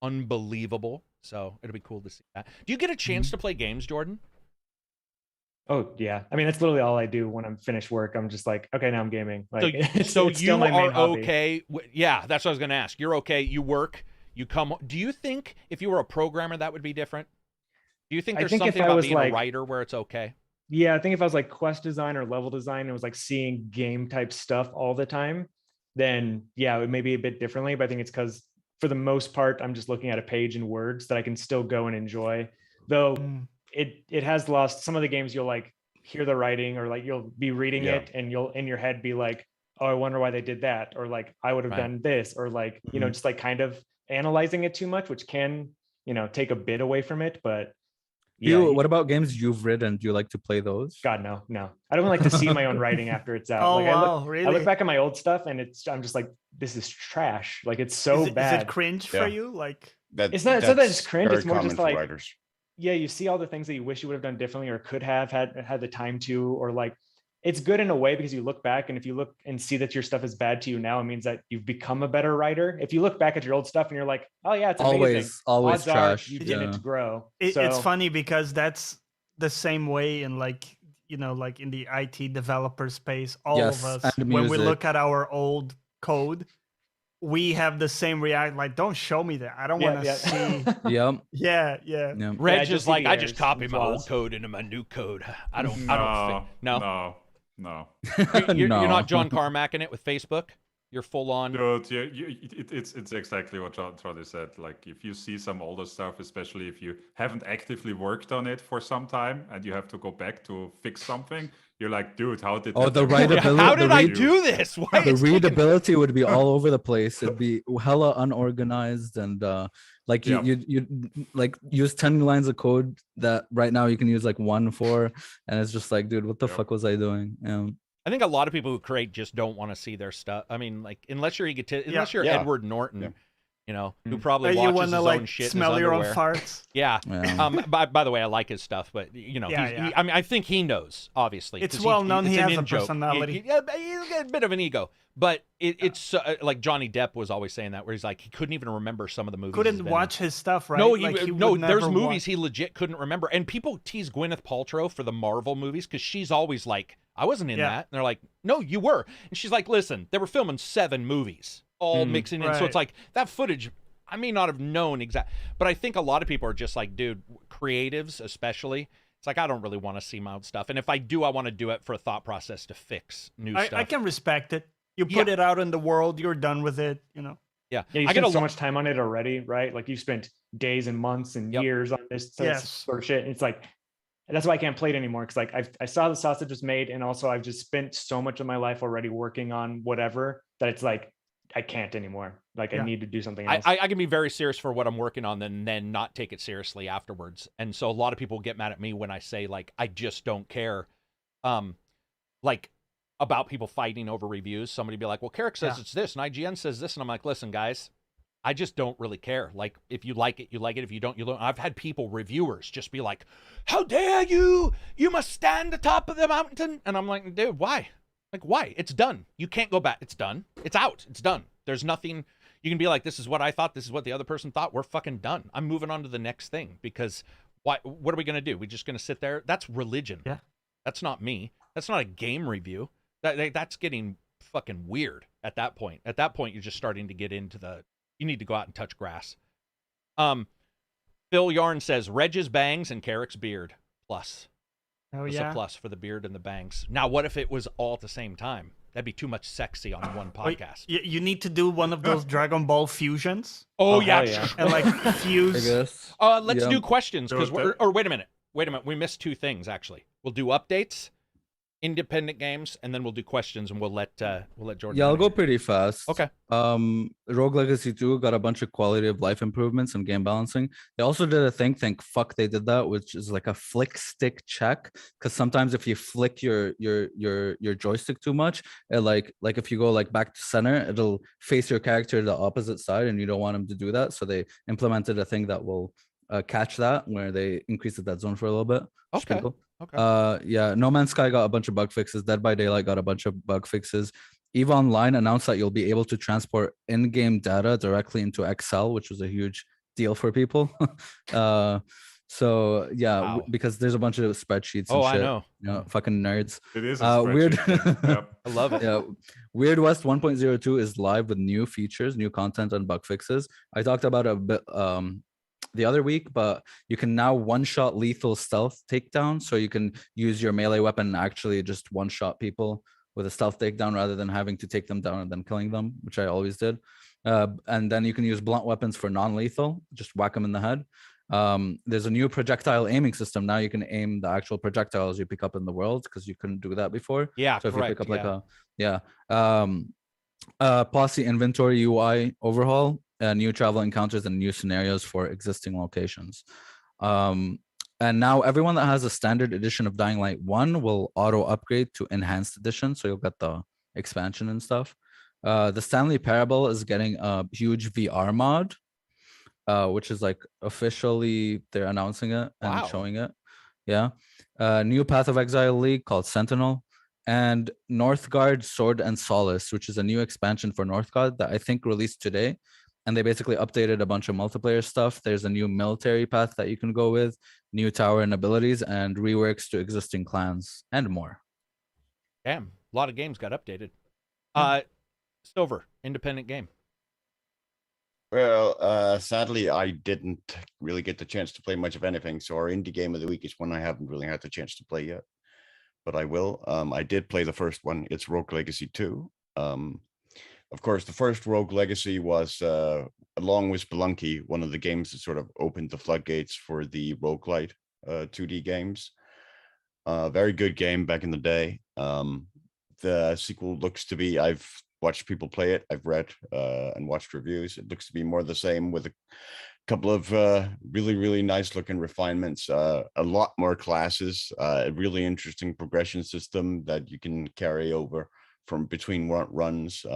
unbelievable. So it'll be cool to see that. Do you get a chance to play games, Jordan? Oh yeah, I mean that's literally all I do when I'm finished work. I'm just like, okay, now I'm gaming. Like, So it's you still my main are hobby. okay. Yeah, that's what I was going to ask. You're okay. You work. You come. Do you think if you were a programmer that would be different? Do you think I there's think if something I about was being a like- writer where it's okay? Yeah, I think if I was like quest design or level design, it was like seeing game type stuff all the time, then yeah, it may be a bit differently. But I think it's because for the most part, I'm just looking at a page in words that I can still go and enjoy. Though it has lost some of the games. You'll like hear the writing, or like you'll be reading Yeah. it, and you'll in your head be like, oh, I wonder why they did that, or like I would have Right. done this, or like Mhm. just like kind of analyzing it too much, which can take a bit away from it. But yeah, What about games you've written? Do you like to play those? God, no. I don't like to see my own writing after it's out. Oh like, wow, I really? look back at my old stuff and I'm just like, this is trash. Like it's so is it bad. cringe Yeah. for you? Like, It's not that it's cringe, very it's more just common for like- writers. Yeah, you see all the things that you wish you would have done differently or could have had the time to, or like it's good in a way because you look back, and if you look and see that your stuff is bad to you now, it means that you've become a better writer. If you look back at your old stuff and you're like, oh yeah, it's amazing. Always Odds are trash. you didn't Yeah. grow. it's So- funny because that's the same way in like like in the IT developer space. All Yes, of us, and when we music. look at our old code, we have the same react. Like, don't show me that. I don't want to see. Yep. Yeah. Yep. Reg I is just like, see the I just errors copy and my old flaws. code into my new code. I don't. No. No. No. You're No. not John Carmack in it with Facebook. You're full on. Dude, it's exactly what Charlie said. Like, if you see some older stuff, especially if you haven't actively worked on it for some time and you have to go back to fix something, you're like, dude, how did Oh, that the ever writability- happen? How did I You- do this? Why The it's taking- readability would be all over the place. It'd be hella unorganized, and like Yeah. you like use 10 lines of code that right now you can use like one for, and it's just like, dude, what the Yep. fuck was I doing? I think a lot of people who create just don't want to see their stuff. I mean, like, unless you're unless you're Yeah. Edward Norton, Yeah. who probably you watches want his to own like shit. smell in his your own underwear. farts. Yeah. Yeah. By the way, I like his stuff, but Yeah. I mean, I think he knows. Obviously, It's 'cause well known it's he an has a in-joke. personality. Yeah, he's got a bit of an ego, but it's like Johnny Depp was always saying that, where he's like he couldn't even remember some of the movies. he's Couldn't been in. watch his stuff, right? No, Like, he would there's never movies he legit couldn't remember. And people tease Gwyneth Paltrow for the Marvel movies because she's always like, I wasn't in Yeah. that. And they're like, no, you were. And she's like, listen, they were filming 7 movies, all mixing in. So Right. it's like that footage, I may not have known exactly. But I think a lot of people are just like, dude, creatives especially, it's like, I don't really want to see my own stuff. And if I do, I want to do it for a thought process to fix new stuff. I can respect it. You put it out in the world, you're done with it, Yeah. Yeah, you I spent get so much time on it already, right? Like you spent days and months and Yep. years on this Yes. sort of shit. And it's like, that's why I can't play it anymore. Cause like I saw the sausage was made, and also I've just spent so much of my life already working on whatever that it's like, I can't anymore. Like Yeah. I need to do something else. I can be very serious for what I'm working on, then not take it seriously afterwards. And so a lot of people get mad at me when I say like I just don't care, like about people fighting over reviews. Somebody be like, "Well, Karak says it's this, and IGN says this," and I'm like, "Listen, guys, I just don't really care. Like if you like it, you like it. If you don't, you don't." I've had people, reviewers, just be like, "How dare you? You must stand atop of the mountain," and I'm like, "Dude, why? Like why? It's done. You can't go back. It's done. It's out. It's done. There's nothing." You can be like, this is what I thought. This is what the other person thought. We're fucking done. I'm moving on to the next thing because what are we going to do? We just going to sit there? That's religion. Yeah. That's not me. That's not a game review. That's getting fucking weird at that point. At that point, you're just starting to get into you need to go out and touch grass. Phil Yarn says, Reg's bangs and Karak's beard. Plus. Oh That's yeah. a plus for the beard and the bangs. Now, what if it was all at the same time? That'd be too much sexy on one Wait, podcast. you need to do one of those Dragon Ball fusions. Oh, hell yeah. And like fuse. Let's do questions because wait a minute. We missed two things actually. We'll do updates, independent games, and then we'll do questions, and we'll let Jordan. Yeah, I'll go pretty fast. Okay. Rogue Legacy 2 got a bunch of quality of life improvements and game balancing. They also did a thing, thank fuck they did that, which is like a flick stick check. Because sometimes if you flick your joystick too much, it like if you go like back to center, it'll face your character to the opposite side, and you don't want him to do that. So they implemented a thing that will catch that, where they increased that zone for a little bit. Okay. Cool. Okay. Yeah, No Man's Sky got a bunch of bug fixes. Dead by Daylight got a bunch of bug fixes. EVE Online announced that you'll be able to transport in-game data directly into Excel, which was a huge deal for people. So yeah, Wow. because there's a bunch of spreadsheets and Oh, shit. I know. You know, fucking nerds. It is a Weird. spreadsheet, yeah. I love it. Yeah, Weird West 1.02 is live with new features, new content, and bug fixes. I talked about it a bit the other week, but you can now one-shot lethal stealth takedown, so you can use your melee weapon and actually just one-shot people with a stealth takedown rather than having to take them down and then killing them, which I always did. And then you can use blunt weapons for non-lethal, just whack them in the head. There's a new projectile aiming system. Now you can aim the actual projectiles you pick up in the world, because you couldn't do that before. Yeah, So if correct. you pick up Posse inventory UI overhaul, new travel encounters and new scenarios for existing locations. And now everyone that has a standard edition of Dying Light 1 will auto upgrade to enhanced edition, so you'll get the expansion and stuff. The Stanley Parable is getting a huge VR mod, which is like officially they're announcing it and Wow. showing it. Yeah. New Path of Exile League called Sentinel, and Northgard Sword and Solace, which is a new expansion for Northgard that I think released today. And they basically updated a bunch of multiplayer stuff. There's a new military path that you can go with, new tower and abilities, and reworks to existing clans, and more. Damn, a lot of games got updated. Stover, independent game. Well, sadly, I didn't really get the chance to play much of anything. So our indie game of the week is one I haven't really had the chance to play yet, but I will. I did play the first one. It's Rogue Legacy 2. Of course, the first Rogue Legacy was, along with Spelunky, one of the games that sort of opened the floodgates for the roguelite 2D games. Very good game back in the day. The sequel looks to be, I've watched people play it, I've read and watched reviews. It looks to be more the same, with a couple of really, really nice looking refinements, a lot more classes, a really interesting progression system that you can carry over from between runs,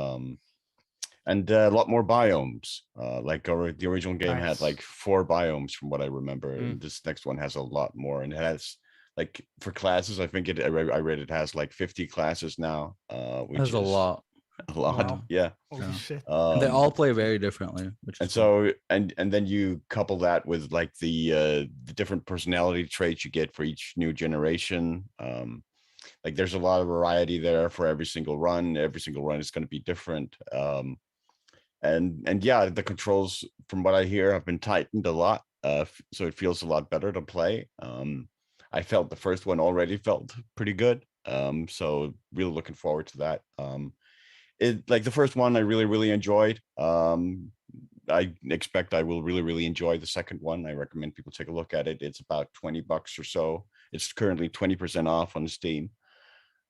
and a lot more biomes. Like the original game had like 4 biomes from what I remember, and this next one has a lot more, and it has, like, for classes, I think I read it has like 50 classes now, which That's is a lot. Wow. Yeah. Holy shit. And they all play very differently, which And is cool. so, and then you couple that with like the different personality traits you get for each new generation. Like there's a lot of variety there for every single run. Every single run is going to be different. And yeah, the controls, from what I hear, have been tightened a lot. So it feels a lot better to play. I felt the first one already felt pretty good. So really looking forward to that. It, like the first one, I really enjoyed. I expect I will really enjoy the second one. I recommend people take a look at it. It's about $20 or so. It's currently 20% off on Steam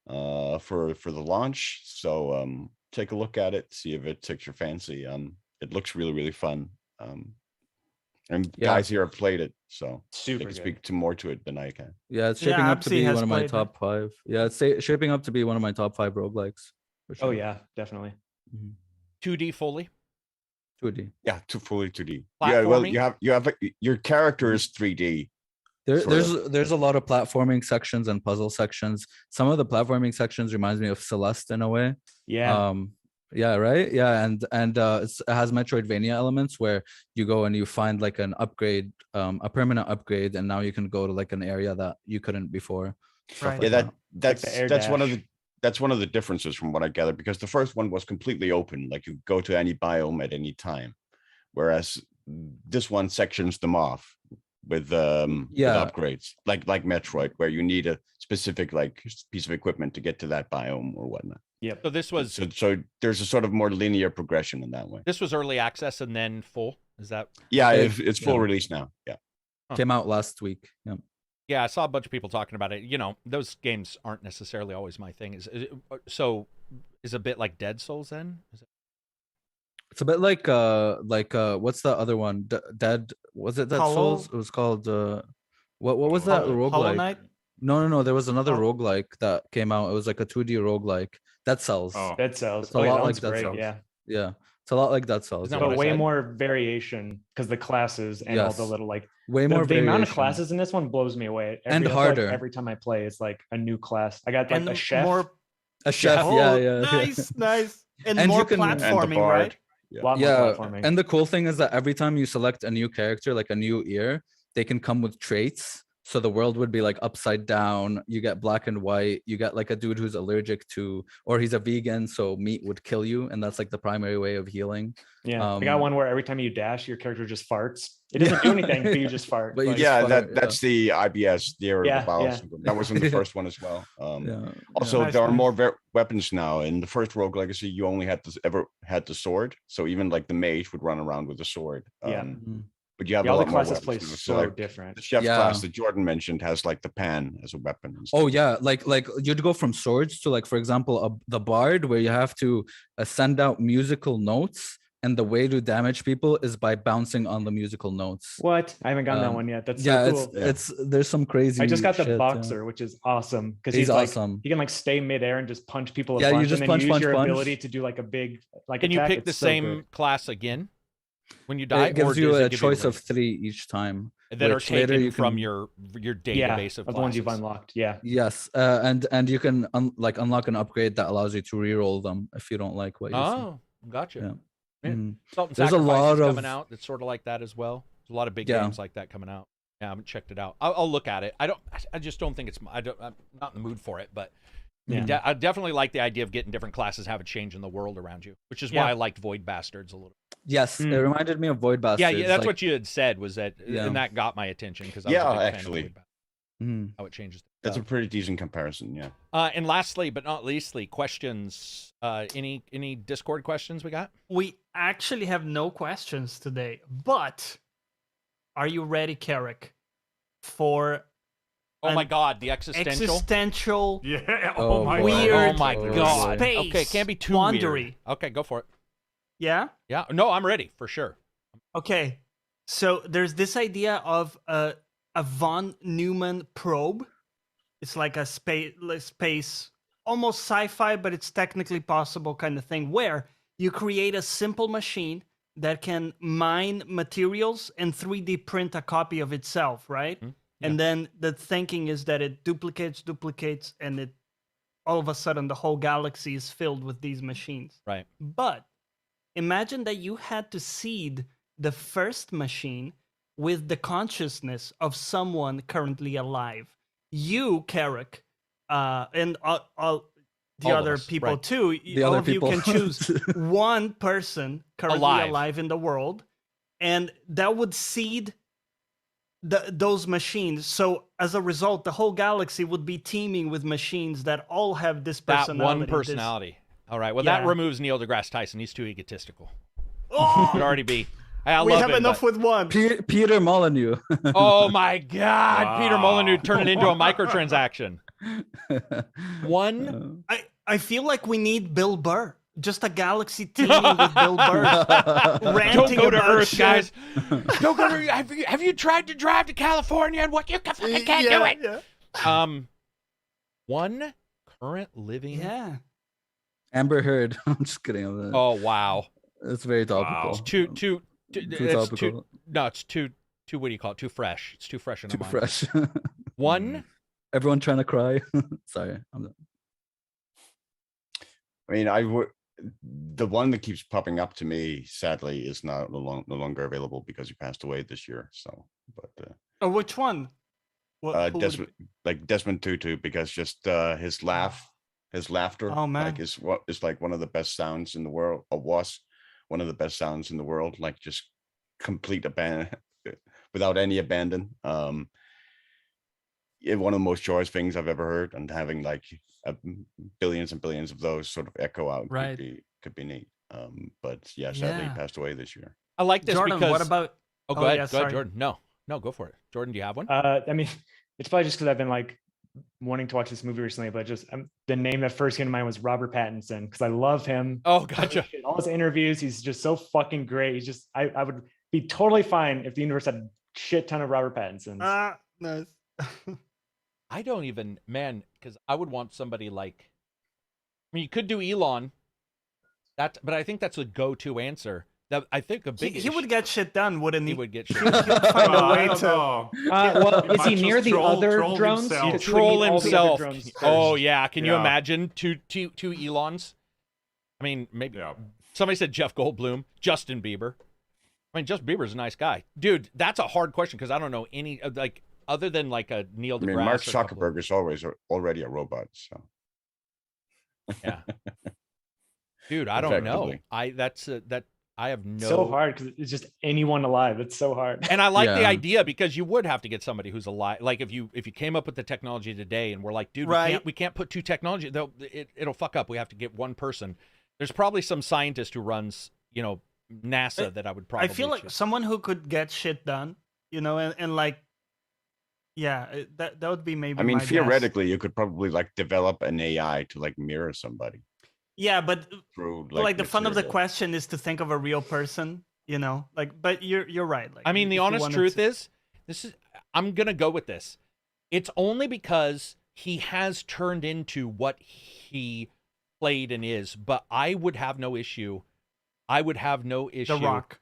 for the launch. So take a look at it, see if it takes your fancy. It looks really fun. And guys here have played it, so Super they can good. speak to more to it than I can. Yeah, it's shaping up to Absi be has one of my played it. top 5. Yeah, it's shaping up to be one of my top 5 roguelikes. For sure. Oh yeah, definitely. 2D fully. 2D. Yeah, fully 2D. Yeah, well, Platforming? you have your character is 3D. There's a lot of platforming sections and puzzle sections. Some of the platforming sections reminds me of Celeste in a way. Yeah. Yeah, right. Yeah, and it has Metroidvania elements where you go and you find like an upgrade, a permanent upgrade, and now you can go to like an area that you couldn't before. Right. Yeah, Like the air that's one of dash. the differences from what I gather, because the first one was completely open, like you go to any biome at any time, whereas this one sections them off with upgrades, like Metroid, where you need a specific like piece of equipment to get to that biome or whatnot. Yep. So this was So there's a sort of more linear progression in that way. this was early access and then full. Is that? Yeah, Okay, it's full yeah. release now. Yeah. Came out last week. Yeah. Yeah, I saw a bunch of people talking about it. You know, those games aren't necessarily always my thing. So is a bit like Dead Souls then? Is it? It's a bit like what's the other one? Dead, was it Dead Souls? It was called what was that roguelike? Hollow Knight? No, there was another Oh. roguelike that came out. It was like a 2D roguelike. Dead Cells. Oh. Dead Cells. It's a lot that like one's Dead great, Cells. yeah. Yeah. It's a lot like Dead Cells. Isn't that yeah. what But I way said? more variation because the classes and all the Yes. little like Way more the amount of variation. classes in this one blows me away. And I feel like harder. every time I play, it's like a new class. I got like And a chef. more A chef, oh, yeah. nice, nice. And, And more you can- and the platforming, bard. right? Yeah. A lot more Yeah, platforming. and the cool thing is that every time you select a new character, like a new ear, they can come with traits. So the world would be like upside down. You get black and white. You get like a dude who's allergic to, or he's a vegan, so meat would kill you, and that's like the primary way of healing. Yeah, I got Um, one where every time you dash, your character just farts. It doesn't do anything, but you just fart. But you Like, just Yeah, fart, that's the IBS, the area Yeah, of the bowel yeah. syndrome. That was in the first one as well. Yeah. Also, Nice, there are nice. more weapons now. In the first Rogue Legacy, you only had the sword. So even like the mage would run around with a sword. Yeah. Mhm. But you have yeah, a all the lot more classes play weapons now. so like, different. the chef Yeah. class that Jordan mentioned has like the pan as a weapon. And stuff. Oh yeah, like you'd go from swords to like, for example, the bard, where you have to send out musical notes, and the way to damage people is by bouncing on the musical notes. What? I haven't gotten that Um, one yet. That's Yeah, so cool. it's there's some crazy. I just got the shit, yeah. boxer, which is awesome because He's he's like awesome. he can like stay midair and just punch people a Yeah, you bunch, just and then punch, you use punch, your punch. ability to do like a big like. Can you attack. pick the It's so same good. class again when you die? It gives you does a it give choice of later? 3 each time that are which later taken you from can- your Yeah, database of of the ones you've classes. unlocked. Yeah, Yes, and you can unlock an upgrade that allows you to reroll them if you don't like what you see. Oh, gotcha. Yeah. Yeah. Mhm. Salt and There's a Sacrifice lot is coming of- out. That's sort of like that as well. There's a lot of big Yeah. games like that coming out. Yeah, I haven't checked it out. I'll look at it. I just don't think I'm not in the mood for it, but Yeah. I definitely like the idea of getting different classes, have a change in the world around you, which is why Yeah. I liked Void Bastards a little. Yes, it Mm. reminded me of Void Bastards. Yeah, that's like, what you had said was that, Yeah. and that got my attention because I Yeah, was a big actually. fan of Void Bastards, Mhm. how it changes. That's a pretty decent comparison. Yeah. And lastly, but not leastly, questions. Any Discord questions we got? We actually have no questions today, but are you ready, Karak, for Oh my An God, the existential. existential Yeah. Oh, Oh, my boy. weird Oh my Oh, God. space Okay, it can't be too quandary? weird. Okay, go for it. Yeah? Yeah. No, I'm ready for sure. Okay. So there's this idea of a von Neumann probe. It's like a space almost sci-fi, but it's technically possible kind of thing where you create a simple machine that can mine materials and 3D print a copy of itself, right? Mhm. And then the thinking is that it duplicates, and it all of a sudden the whole galaxy is filled with these machines. Right. But imagine that you had to seed the first machine with the consciousness of someone currently alive. You, Karak, and all the All of other us, people right. too. The all other of you people. can choose one person currently Alive. alive in the world, and that would seed those machines. So as a result, the whole galaxy would be teeming with machines that all have this That personality. one this- personality. All right. Well, that Yeah. removes Neil deGrasse Tyson. He's too egotistical. Oh, Could already be. I we love have him, enough but- with one. Peter Molyneux. Oh my God, Peter Wow. Molyneux turned it into a microtransaction. One. I feel like we need Bill Burr. Just a galaxy teeming with Bill Burr Don't ranting go to about Earth, shit. guys. Don't go to. Have you tried to drive to California and what you fucking can't do it? Yeah. One current living. Yeah. Amber Heard. I'm just kidding. Oh wow. It's very topical. Wow. Too. Too It's too. topical. No, it's too. What do you call it? Too fresh. It's too fresh in Too our mind. fresh. One. Everyone trying to cry. Sorry. I'm done. I mean, the one that keeps popping up to me, sadly, is no longer available because he passed away this year. So, but Oh, which one? What, who would it Desmond Tutu, because just his laughter, Oh, man. like is like one of the best sounds in the world, or was one of the best sounds in the world, like just complete abandon without any abandon. one of the most joyous things I've ever heard, and having like billions and billions of those sort of echo out could be neat. But yeah, sadly he passed away this year. I like this Jordan, because what about? go ahead. Yeah, go ahead, Jordan. No, go for it. Jordan, do you have one? I mean, it's probably just because I've been like wanting to watch this movie recently, but just the name that first came to mind was Robert Pattinson, because I love him. Oh, gotcha. All his interviews, he's just so fucking great. He's just, I would be totally fine if the universe had a shit ton of Robert Pattinsons. Nice. I don't even, man, because I would want somebody like, I mean, you could do Elon, but I think that's a go-to answer. That I think a big he would get shit done, wouldn't he? He would get shit He would done. find a way to. Well, is he might near just the other troll drones? himself. He'd Because he would troll meet all the other himself. drones Oh first. yeah, can you Yeah. imagine two Elons? I mean, maybe Yeah. somebody said Jeff Goldblum, Justin Bieber. I mean, Justin Bieber's a nice guy, dude. That's a hard question because I don't know any like other than like a Neil deGrasse. I mean, Mark or a couple of- Zuckerberg is already a robot, so Yeah, dude, I don't know. Effectively. I have no. So hard because it's just anyone alive. It's so hard. And I like the Yeah. idea because you would have to get somebody who's alive. Like if you came up with the technology today and we're like, dude, Right. we can't put two technology. It'll fuck up. We have to get one person. There's probably some scientist who runs, NASA that I would probably. I feel like choose. someone who could get shit done, and like, yeah, that would be maybe. I mean, my guess. theoretically, you could probably like develop an AI to like mirror somebody Yeah, but through like the fun of the material. question is to think of a real person, like. But you're right. Like, I mean, the if you honest wanted truth to- is, I'm gonna go with this. It's only because he has turned into what he played and is. But I would have no issue. The Rock.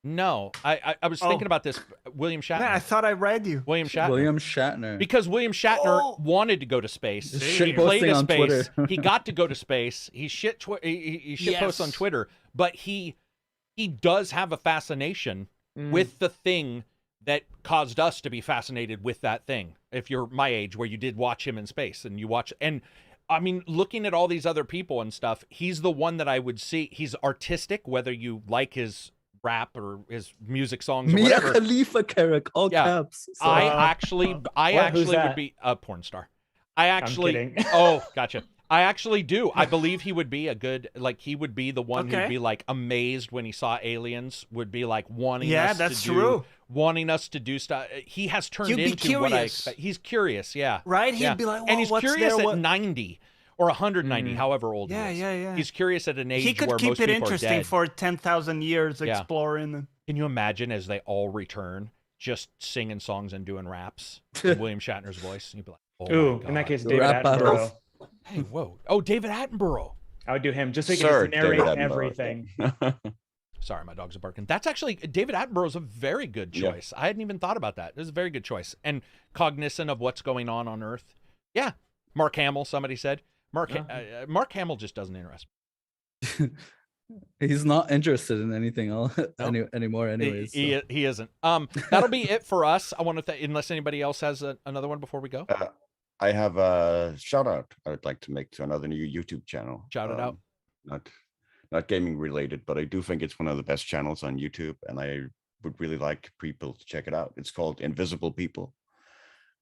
No, I was thinking about this. William Shatner. Man, I thought I read you. William Shatner. William Shatner. Because William Shatner wanted to go to space. Just He shit played posting to on space. Twitter. He got to go to space. He shit posts on Yes. Twitter, but he does have a fascination with the thing that caused us to be fascinated with that thing. If you're my age, where you did watch him in space and you watch, and I mean, looking at all these other people and stuff, he's the one that I would see. He's artistic, whether you like his rap or his music songs or Mia whatever. Khalifa Karak, all Yeah. caps. So- I actually Who's would that? be a porn star. I actually, kidding. oh, gotcha. I actually do. I believe he would be a good, like, he would be the one who'd Okay. be like amazed when he saw aliens, would be like wanting Yeah, us that's to do, true. wanting us to do stuff. He has turned You'd be into what I curious. expect. He's curious, yeah. Right? He'd Yeah. be like, and "Whoa, he's what's curious there? at What-" 90 or 190, however old Yeah, he is. yeah. He's curious at an age He could where keep most it people are interesting dead. for 10,000 years Yeah. exploring. Can you imagine as they all return, just singing songs and doing raps in William Shatner's voice? And you'd be like, oh Ooh, my in that God. case, David Rap Attenborough. battles. Hey, whoa. Oh, David Attenborough. I would do him just so he can Sir just narrate David Attenborough. everything. Sorry, my dogs are barking. That's actually, David Attenborough's a very good Yeah. choice. I hadn't even thought about that. It was a very good choice. And cognizant of what's going on Earth. Yeah. Mark Hamill, somebody said. Mark Hamill just doesn't interest me. He's not interested in anything else anymore. Anyways, He isn't. That'll be it for us. I want to unless anybody else has another one before we go. I have a shout out I'd like to make to another new YouTube channel. Shout it out. Not gaming related, but I do think it's one of the best channels on YouTube, and I would really like people to check it out. It's called Invisible People.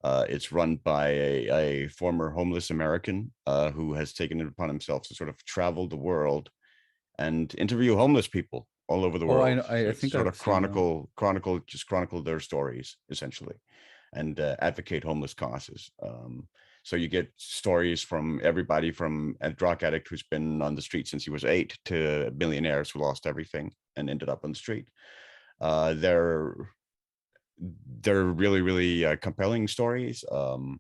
It's run by a former homeless American who has taken it upon himself to sort of travel the world and interview homeless people all over the world. I think sort I've of seen that. chronicle their stories essentially, and advocate homeless causes. So you get stories from everybody from a drug addict who's been on the street since he was 8 to millionaires who lost everything and ended up on the street. They're really, really compelling stories, and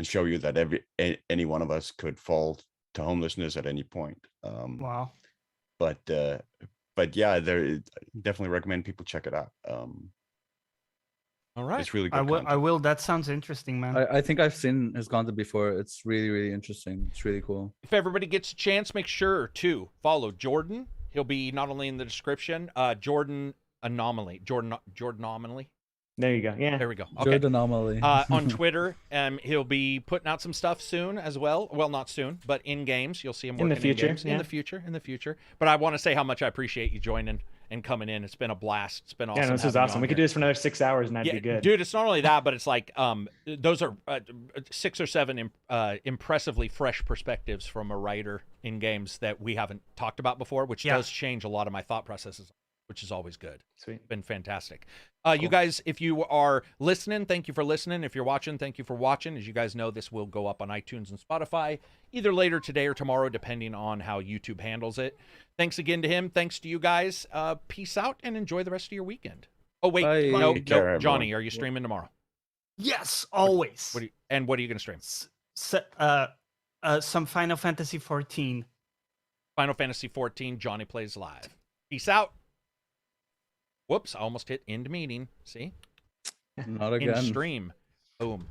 show you that any one of us could fall to homelessness at any point. Wow. But yeah, there definitely recommend people check it out. All right. It's really good. I will. content. That sounds interesting, man. I think I've seen his content before. It's really, really interesting. It's really cool. If everybody gets a chance, make sure to follow Jordan. He'll be not only in the description, Jordan Anomaly. Jordan Anomaly. There you go. Yeah. There we go. Okay. Jordan Anomaly. On Twitter, he'll be putting out some stuff soon as well. Well, not soon, but in games, you'll see him In the working future, games. yeah. In the future. But I want to say how much I appreciate you joining. and coming in. It's been a blast. It's been awesome. Yeah, no, this is awesome. We could do this for another 6 hours and that'd be good. Dude, it's not only that, but it's like those are 6 or 7 impressively fresh perspectives from a writer in games that we haven't talked about before, which does change a lot of my thought processes, which is always good. Sweet. Been fantastic. You guys, if you are listening, thank you for listening. If you're watching, thank you for watching. As you guys know, this will go up on iTunes and Spotify either later today or tomorrow, depending on how YouTube handles it. Thanks again to him. Thanks to you guys. Peace out and enjoy the rest of your weekend. Oh, wait. Bye. No, Take care, everyone. Johnny, are you streaming tomorrow? Yes, always. What are you going to stream? Some Final Fantasy 14. Final Fantasy 14, Johnny Plays Live. Peace out. Whoops, I almost hit end meeting. See? Not again. End stream. Boom.